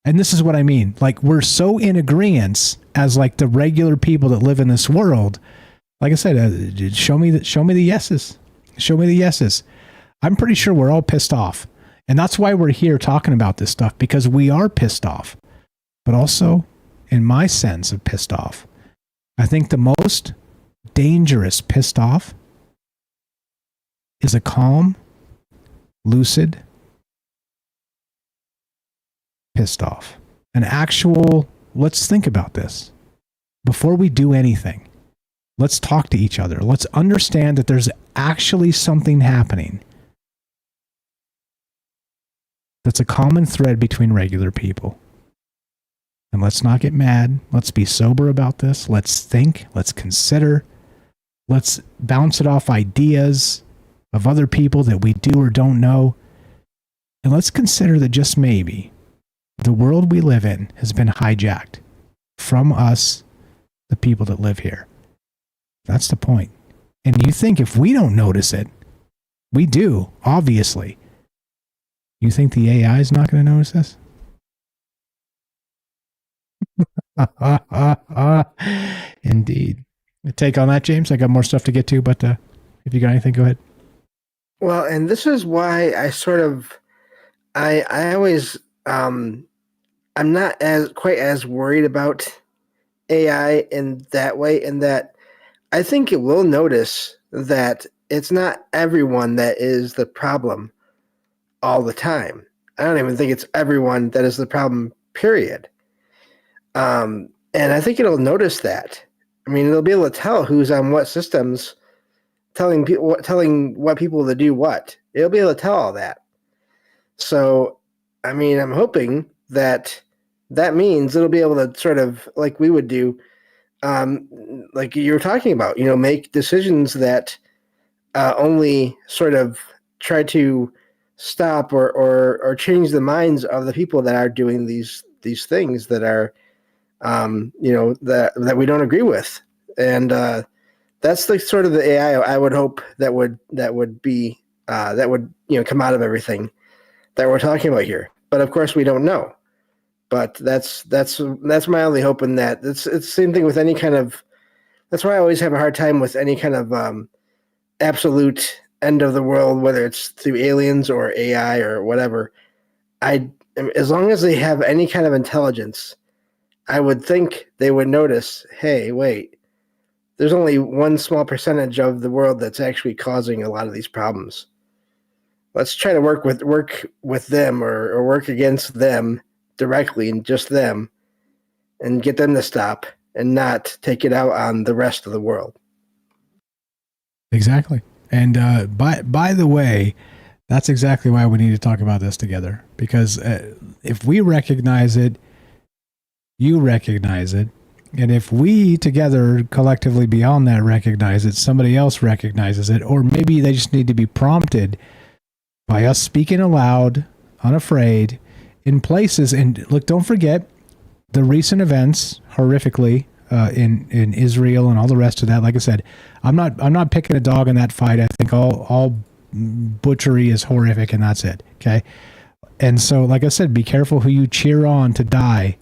And this is what I mean. Like, we're so in agreement as like the regular people that live in this world. Like I said, show me the yeses. Show me the yeses. I'm pretty sure we're all pissed off. And that's why we're here talking about this stuff, because we are pissed off. But also, in my sense of pissed off, I think the most dangerous pissed off is a calm, lucid, pissed off. An actual, let's think about this. Before we do anything, let's talk to each other. Let's understand that there's actually something happening. that's a common thread between regular people. And let's not get mad. Let's be sober about this. Let's think. Let's consider. Let's bounce it off ideas of other people that we do or don't know. And let's consider that just maybe the world we live in has been hijacked from us, the people that live here. That's the point. And you think if we don't notice it, we do, obviously. You think the AI is not going to notice this? Indeed. Take on that, James. I got more stuff to get to, but if you got anything, go ahead. Well, and this is why I sort of, I always, I'm not quite as worried about AI in that way, in that I think it will notice that it's not everyone that is the problem all the time. I don't even think it's everyone that is the problem, period. And I think it'll notice that. I mean, it'll be able to tell who's on what systems, telling what people to do what. It'll be able to tell all that. So, I mean, I'm hoping that means it'll be able to sort of, like we would do, like you were talking about, make decisions that only sort of try to stop or change the minds of the people that are doing these things that are, that we don't agree with. And that's the sort of the AI I would hope that would come out of everything that we're talking about here. But of course we don't know. But that's my only hope in that. It's the same thing with any kind of. That's why I always have a hard time with any kind of absolute end of the world, whether it's through aliens or AI or whatever. As long as they have any kind of intelligence, I would think they would notice, hey, wait, there's only one small percentage of the world that's actually causing a lot of these problems. Let's try to work with them or work against them directly, and just them, and get them to stop and not take it out on the rest of the world. Exactly. And by the way, that's exactly why we need to talk about this together. Because if we recognize it, you recognize it. And if we together collectively beyond that recognize it, somebody else recognizes it, or maybe they just need to be prompted by us speaking aloud, unafraid, in places. And look, don't forget the recent events horrifically in Israel and all the rest of that. Like I said, I'm not picking a dog in that fight. I think all butchery is horrific, and that's it. Okay. And so, like I said, be careful who you cheer on to die,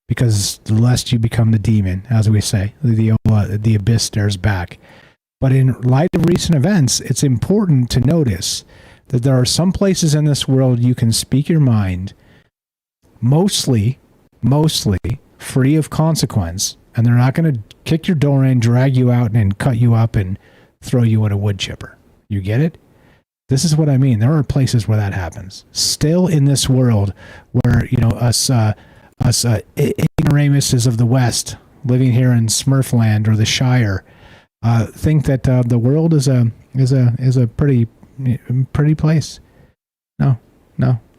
because lest you become the demon, as we say, the abyss stares back. But in light of recent events, it's important to notice that there are some places in this world you can speak your mind, mostly free of consequence, and they're not going to kick your door in, drag you out, and cut you up and throw you in a wood chipper. You get it? This is what I mean. There are places where that happens. Still in this world where, us ignoramuses of the West living here in Smurfland or the Shire think that the world is a pretty place. No.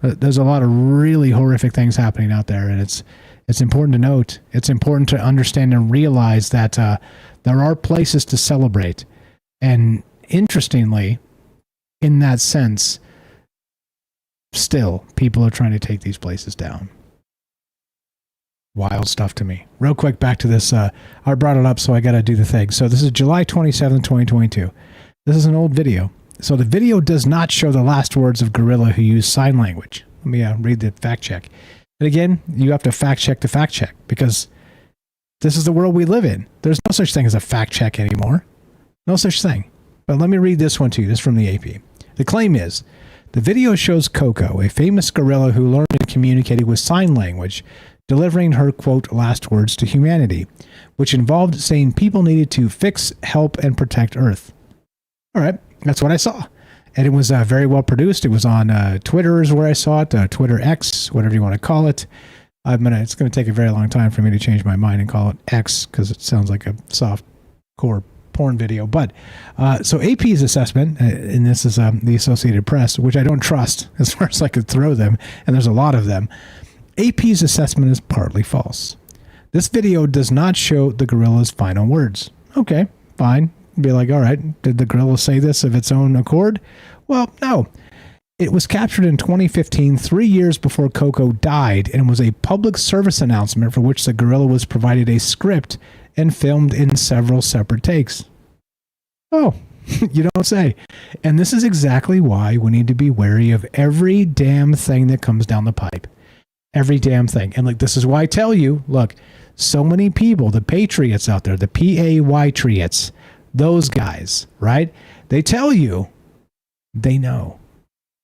There's a lot of really horrific things happening out there, and it's important to note. It's important to understand and realize that there are places to celebrate. And interestingly, in that sense, still people are trying to take these places down. Wild stuff to me. Real quick, back to this. I brought it up, so I got to do the thing. So this is July 27th, 2022. This is an old video. So the video does not show the last words of Gorilla, who used sign language. Let me read the fact check. And again, you have to fact check the fact check, because this is the world we live in. There's no such thing as a fact check anymore. No such thing. But let me read this one to you. This is from the AP. The claim is, the video shows Coco, a famous gorilla who learned and communicated with sign language, delivering her, quote, last words to humanity, which involved saying people needed to fix, help, and protect Earth. All right, that's what I saw. And it was very well produced. It was on Twitter is where I saw it, Twitter X, whatever you want to call it. It's going to take a very long time for me to change my mind and call it X, because it sounds like a soft core porn video. But so AP's assessment, and this is the Associated Press, which I don't trust as far as I could throw them, and there's a lot of them. AP's assessment is partly false. This video does not show the gorilla's final words. Okay, fine. Be like, all right, did the gorilla say this of its own accord? Well, no. It was captured in 2015, 3 years before Coco died, and was a public service announcement for which the gorilla was provided a script and filmed in several separate takes. Oh, you don't say. And this is exactly why we need to be wary of every damn thing that comes down the pipe. Every damn thing. And like, this is why I tell you, look, so many people, the patriots out there, the P-A-Y-triots, those guys, right? They tell you, they know.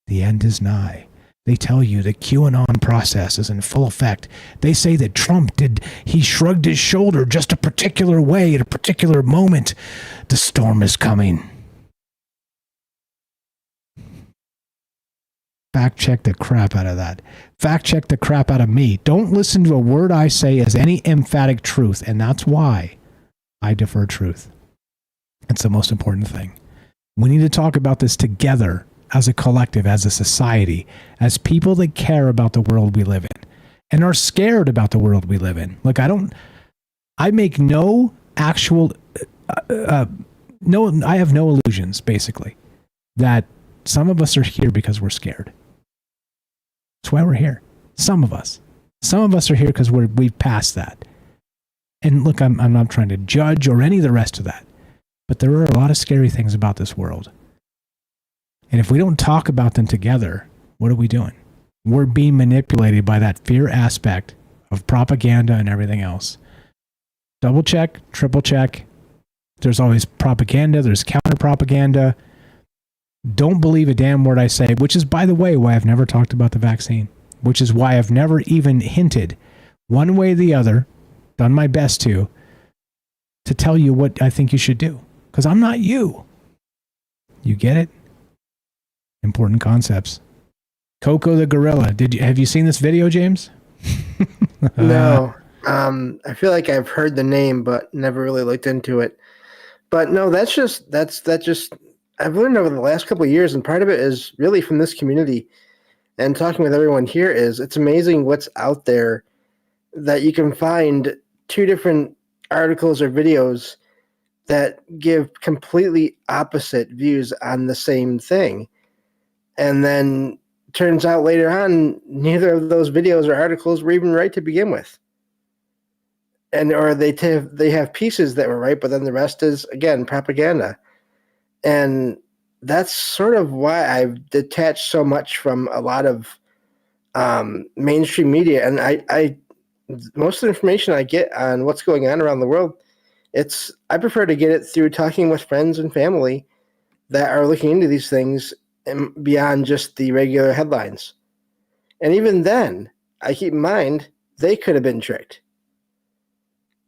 The end is nigh. They tell you the QAnon process is in full effect. They say that Trump he shrugged his shoulder just a particular way at a particular moment. The storm is coming. Fact check the crap out of that. Fact check the crap out of me. Don't listen to a word I say as any emphatic truth, and that's why I defer truth. It's the most important thing. We need to talk about this together as a collective, as a society, as people that care about the world we live in and are scared about the world we live in. Look, I make no actual, I have no illusions, basically, that some of us are here because we're scared. That's why we're here. Some of us are here because we've passed that. And look, I'm not trying to judge or any of the rest of that, but there are a lot of scary things about this world. And if we don't talk about them together, what are we doing? We're being manipulated by that fear aspect of propaganda and everything else. Double check, triple check. There's always propaganda. There's counter propaganda. Don't believe a damn word I say, which is, by the way, why I've never talked about the vaccine, which is why I've never even hinted one way or the other, done my best to tell you what I think you should do. Because I'm not you. You get it? Important concepts. Coco the gorilla. Have you seen this video, James? No. I feel like I've heard the name, but never really looked into it. But no, that's just I've learned over the last couple of years, and part of it is really from this community and talking with everyone here is it's amazing what's out there that you can find two different articles or videos that give completely opposite views on the same thing. And then turns out later on, neither of those videos or articles were even right to begin with. Or they have pieces that were right, but then the rest is, again, propaganda. And that's sort of why I've detached so much from a lot of mainstream media. And I most of the information I get on what's going on around the world, I prefer to get it through talking with friends and family that are looking into these things and beyond just the regular headlines. And even then, I keep in mind, they could have been tricked.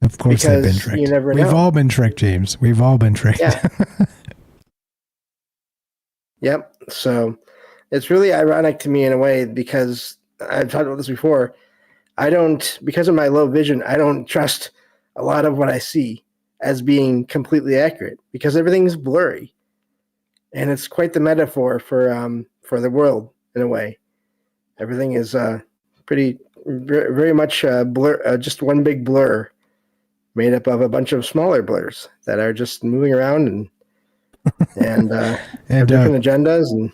Of course they've been tricked. You never know. We've all been tricked, James. We've all been tricked. Yeah. Yep. So it's really ironic to me in a way because I've talked about this before. Because of my low vision, I don't trust a lot of what I see as being completely accurate because everything's blurry. And it's quite the metaphor for the world in a way. Everything is very much blur, just one big blur, made up of a bunch of smaller blurs that are just moving around and have different agendas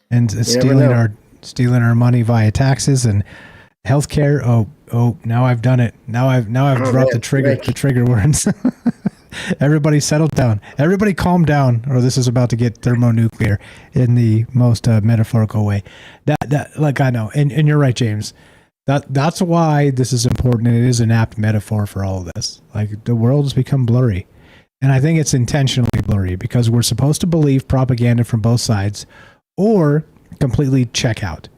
and stealing our money via taxes and healthcare. Oh, now I've done it. Now I've dropped the trigger words. Everybody settle down. Everybody calm down, or this is about to get thermonuclear in the most metaphorical way. Like I know, and you're right, James. That's why this is important, and it is an apt metaphor for all of this. Like the world has become blurry, and I think it's intentionally blurry because we're supposed to believe propaganda from both sides, or completely check out.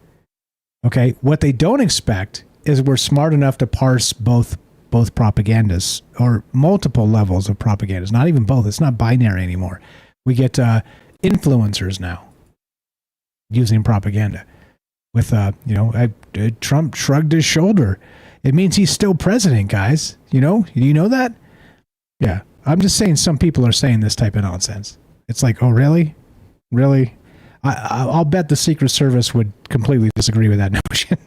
Okay, what they don't expect is we're smart enough to parse both propagandas or multiple levels of propagandas. Not even both. It's not binary anymore. We get influencers now using propaganda. With Trump shrugged his shoulder. It means he's still president, guys. You know that? Yeah. I'm just saying some people are saying this type of nonsense. It's like, oh, really? Really? I'll bet the Secret Service would completely disagree with that notion.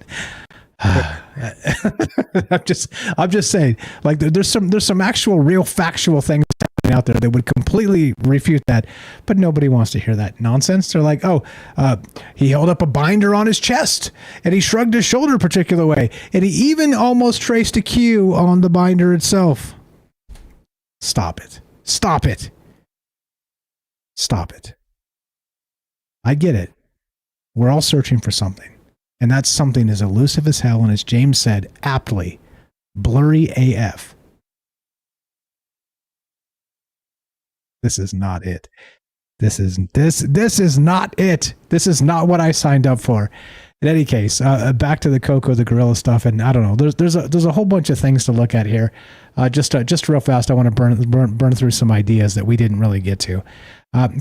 I'm just saying, like, there's some actual real factual things out there that would completely refute that, but nobody wants to hear that nonsense. They're like, oh, he held up a binder on his chest and he shrugged his shoulder a particular way, and he even almost traced a Q on the binder itself. Stop it. Stop it. Stop it. I get it. We're all searching for something. And that something is elusive as hell, and as James said aptly, blurry AF. This is not it. This is not it. This is not what I signed up for. In any case, back to the Coco the Gorilla stuff, and I don't know. There's a whole bunch of things to look at here. Just real fast, I want to burn through some ideas that we didn't really get to.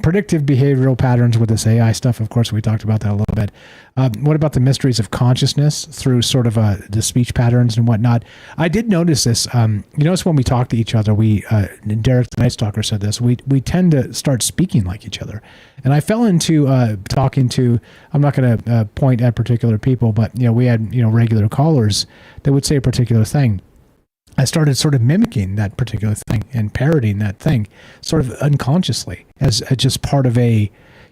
Predictive behavioral patterns with this AI stuff. Of course, we talked about that a little bit. What about the mysteries of consciousness through sort of the speech patterns and whatnot? I did notice this. You notice when we talk to each other, Derek the Night Stalker said this, we tend to start speaking like each other. And I fell into talking to, I'm not going to point at particular people, but we had regular callers that would say a particular thing. I started sort of mimicking that particular thing and parroting that thing sort of unconsciously as just part of a,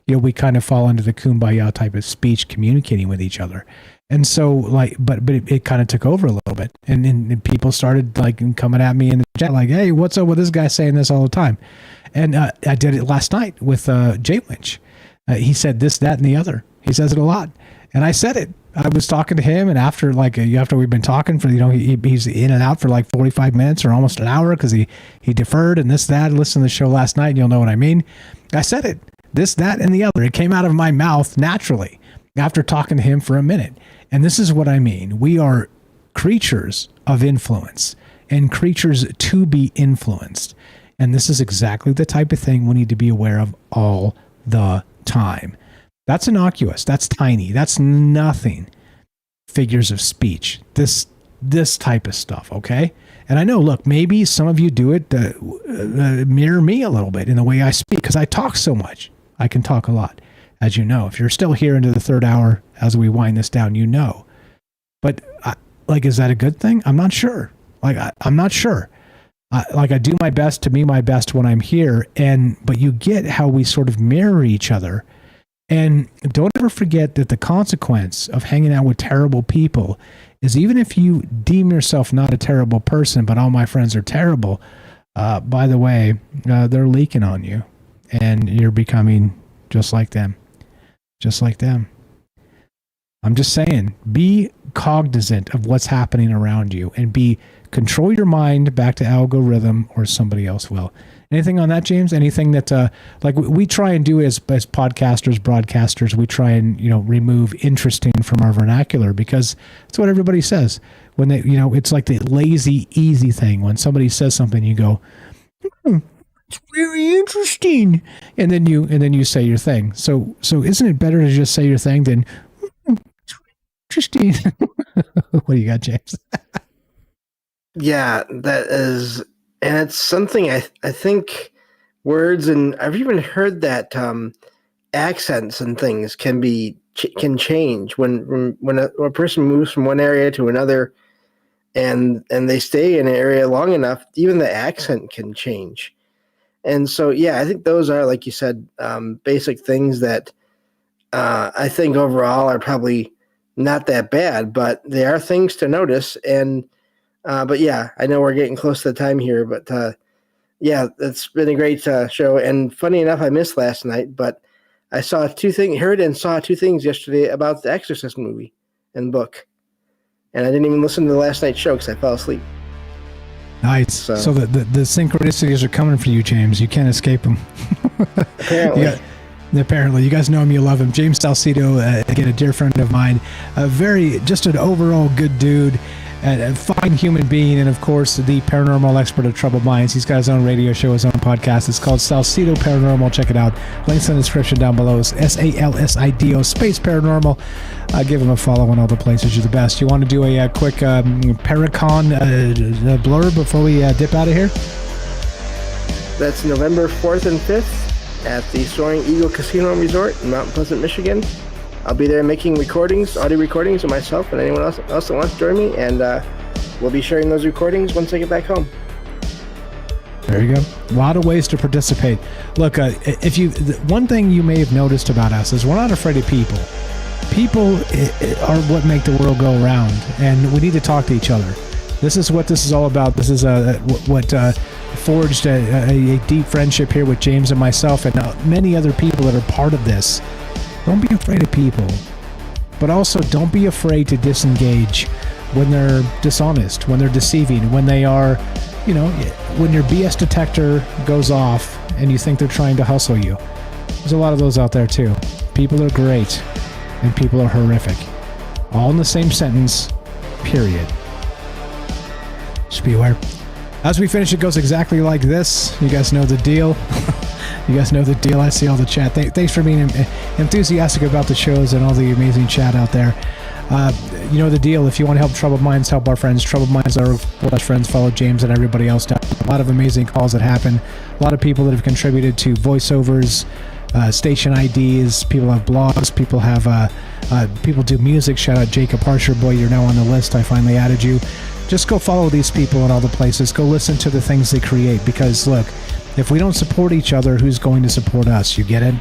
we kind of fall into the kumbaya type of speech communicating with each other. And so but it kind of took over a little bit. And people started like coming at me in the chat like, hey, what's up with this guy saying this all the time? And I did it last night with Jay Lynch. He said this, that, and the other. He says it a lot. And I said it. I was talking to him, and after we've been talking for, he's in and out for like 45 minutes or almost an hour because he deferred and this, that. Listen to the show last night and you'll know what I mean. I said it, this, that, and the other. It came out of my mouth naturally after talking to him for a minute. And this is what I mean. We are creatures of influence and creatures to be influenced. And this is exactly the type of thing we need to be aware of all the time. That's innocuous. That's tiny. That's nothing. Figures of speech. This type of stuff, okay? And I know, look, maybe some of you do it mirror me a little bit in the way I speak because I talk so much. I can talk a lot, as you know. If you're still here into the third hour as we wind this down, you know. But, is that a good thing? I'm not sure. I'm not sure. I do my best to be my best when I'm here, but you get how we sort of mirror each other. And don't ever forget that the consequence of hanging out with terrible people is even if you deem yourself not a terrible person, but all my friends are terrible, by the way, they're leaking on you and you're becoming just like them. Just like them. I'm just saying, be cognizant of what's happening around you and control your mind back to algorithm or somebody else will. Anything on that, James? Anything that, we try and do as podcasters, broadcasters, we try and, remove interesting from our vernacular because it's what everybody says. When they, it's like the lazy, easy thing. When somebody says something, you go, it's very interesting. And then you say your thing. So isn't it better to just say your thing than, it's interesting? What do you got, James? Yeah, that is... And it's something I think words, and I've even heard that accents and things can change when a person moves from one area to another, and they stay in an area long enough, even the accent can change. And so, yeah, I think those are, like you said, basic things that I think overall are probably not that bad, but they are things to notice. And but yeah, I know we're getting close to the time here, but yeah, it's been a great show. And funny enough, I missed last night, but I heard and saw two things yesterday about the Exorcist movie and book. And I didn't even listen to the last night's show because I fell asleep. Nice. So the synchronicities are coming for you, James. You can't escape them. Apparently. Apparently, you guys know him, you love him. James Salcedo, again, a dear friend of mine, just an overall good dude. A fine human being, and of course the paranormal expert of troubled minds. He's got his own radio show, his own podcast. It's called Salcedo Paranormal. Check it out. Links in the description down below. SALSIDO space paranormal. Give him a follow on all the places. You're the best. You want to do a quick Paracon blurb before we dip out of here? That's November 4th and 5th at the Soaring Eagle Casino and Resort in Mount Pleasant, Michigan. I'll be there making recordings, audio recordings of myself and anyone else that wants to join me, and we'll be sharing those recordings once I get back home. There you go. A lot of ways to participate. Look, one thing you may have noticed about us is we're not afraid of people. People are what make the world go around, and we need to talk to each other. This is what this is all about. This is what forged a deep friendship here with James and myself and many other people that are part of this. Don't be afraid of people, but also don't be afraid to disengage when they're dishonest, when they're deceiving, when they are, when your BS detector goes off and you think they're trying to hustle you. There's a lot of those out there too. People are great and people are horrific. All in the same sentence, period. Just be aware. As we finish, it goes exactly like this. You guys know the deal. You guys know the deal. I see all the chat. Thanks for being enthusiastic about the shows and all the amazing chat out there. You know the deal. If you want to help Troubled Minds, help our friends. Troubled Minds are our friends. Follow James and everybody else down. A lot of amazing calls that happen. A lot of people that have contributed to voiceovers, station IDs. People have blogs. People have people do music. Shout out Jacob Harsher. Boy, you're now on the list. I finally added you. Just go follow these people in all the places. Go listen to the things they create, because look, if we don't support each other, who's going to support us? You get it?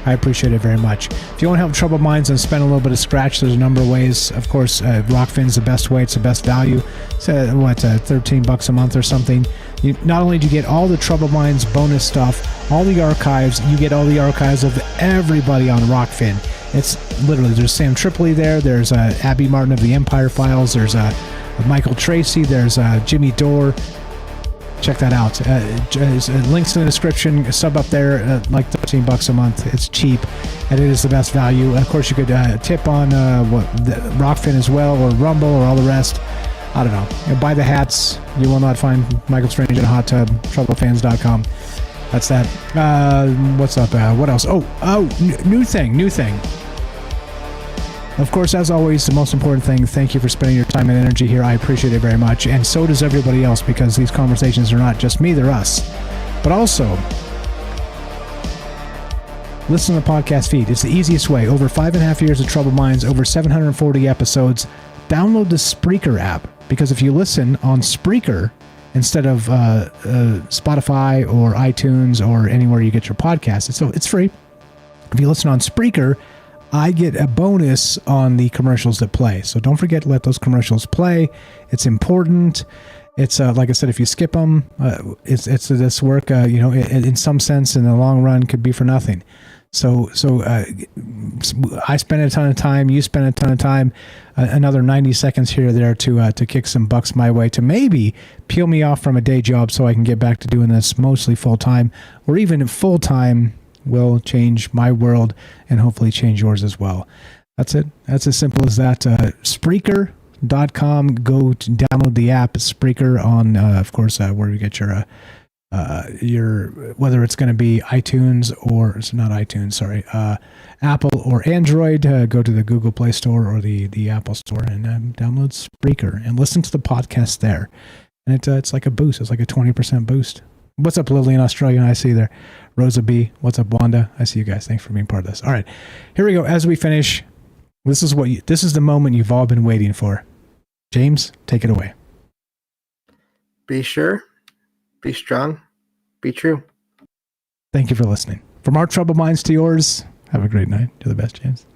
I appreciate it very much. If you want to help Troubled Minds and spend a little bit of scratch, there's a number of ways. Of course, Rockfin's the best way. It's the best value. It's $13 a month or something. Not only do you get all the Troubled Minds bonus stuff, all the archives, you get all the archives of everybody on Rockfin. It's literally, there's Sam Tripoli there. There's Abby Martin of the Empire Files. There's Michael Tracy. There's Jimmy Dore. Check that out. Links in the description. Sub up there, like $13 a month. It's cheap, and it is the best value. And of course, you could tip on Rockfin as well, or Rumble, or all the rest. I don't know. Buy the hats. You will not find Michael Strange in a hot tub. Troublefans.com. That's that. What's up? What else? New thing. Of course, as always, the most important thing, thank you for spending your time and energy here. I appreciate it very much. And so does everybody else, because these conversations are not just me, they're us. But also, listen to the podcast feed. It's the easiest way. Over 5.5 years of Troubled Minds, over 740 episodes. Download the Spreaker app, because if you listen on Spreaker instead of Spotify or iTunes or anywhere you get your podcasts, it's free. If you listen on Spreaker, I get a bonus on the commercials that play. So don't forget to let those commercials play. It's important. It's like I said, if you skip them, it's this work, in some sense, in the long run, could be for nothing. So I spend a ton of time. You spend a ton of time. Another 90 seconds here or there to kick some bucks my way, to maybe peel me off from a day job so I can get back to doing this mostly full time, or even full time. Will change my world and hopefully change yours as well. That's it. That's as simple as that. Spreaker.com. Go to download the app Spreaker on, of course, where you get your whether it's going to be iTunes or it's not iTunes, sorry, Apple or Android. Go to the Google Play Store or the Apple Store and download Spreaker and listen to the podcast there. And it's like a boost. It's like a 20% boost. What's up, Lily in Australia? I see you there. Rosa B. What's up, Wanda? I see you guys. Thanks for being part of this. All right, here we go. As we finish, this is the moment you've all been waiting for. James, take it away. Be sure, be strong, be true. Thank you for listening. From our Troubled Minds to yours, have a great night. Do the best, James.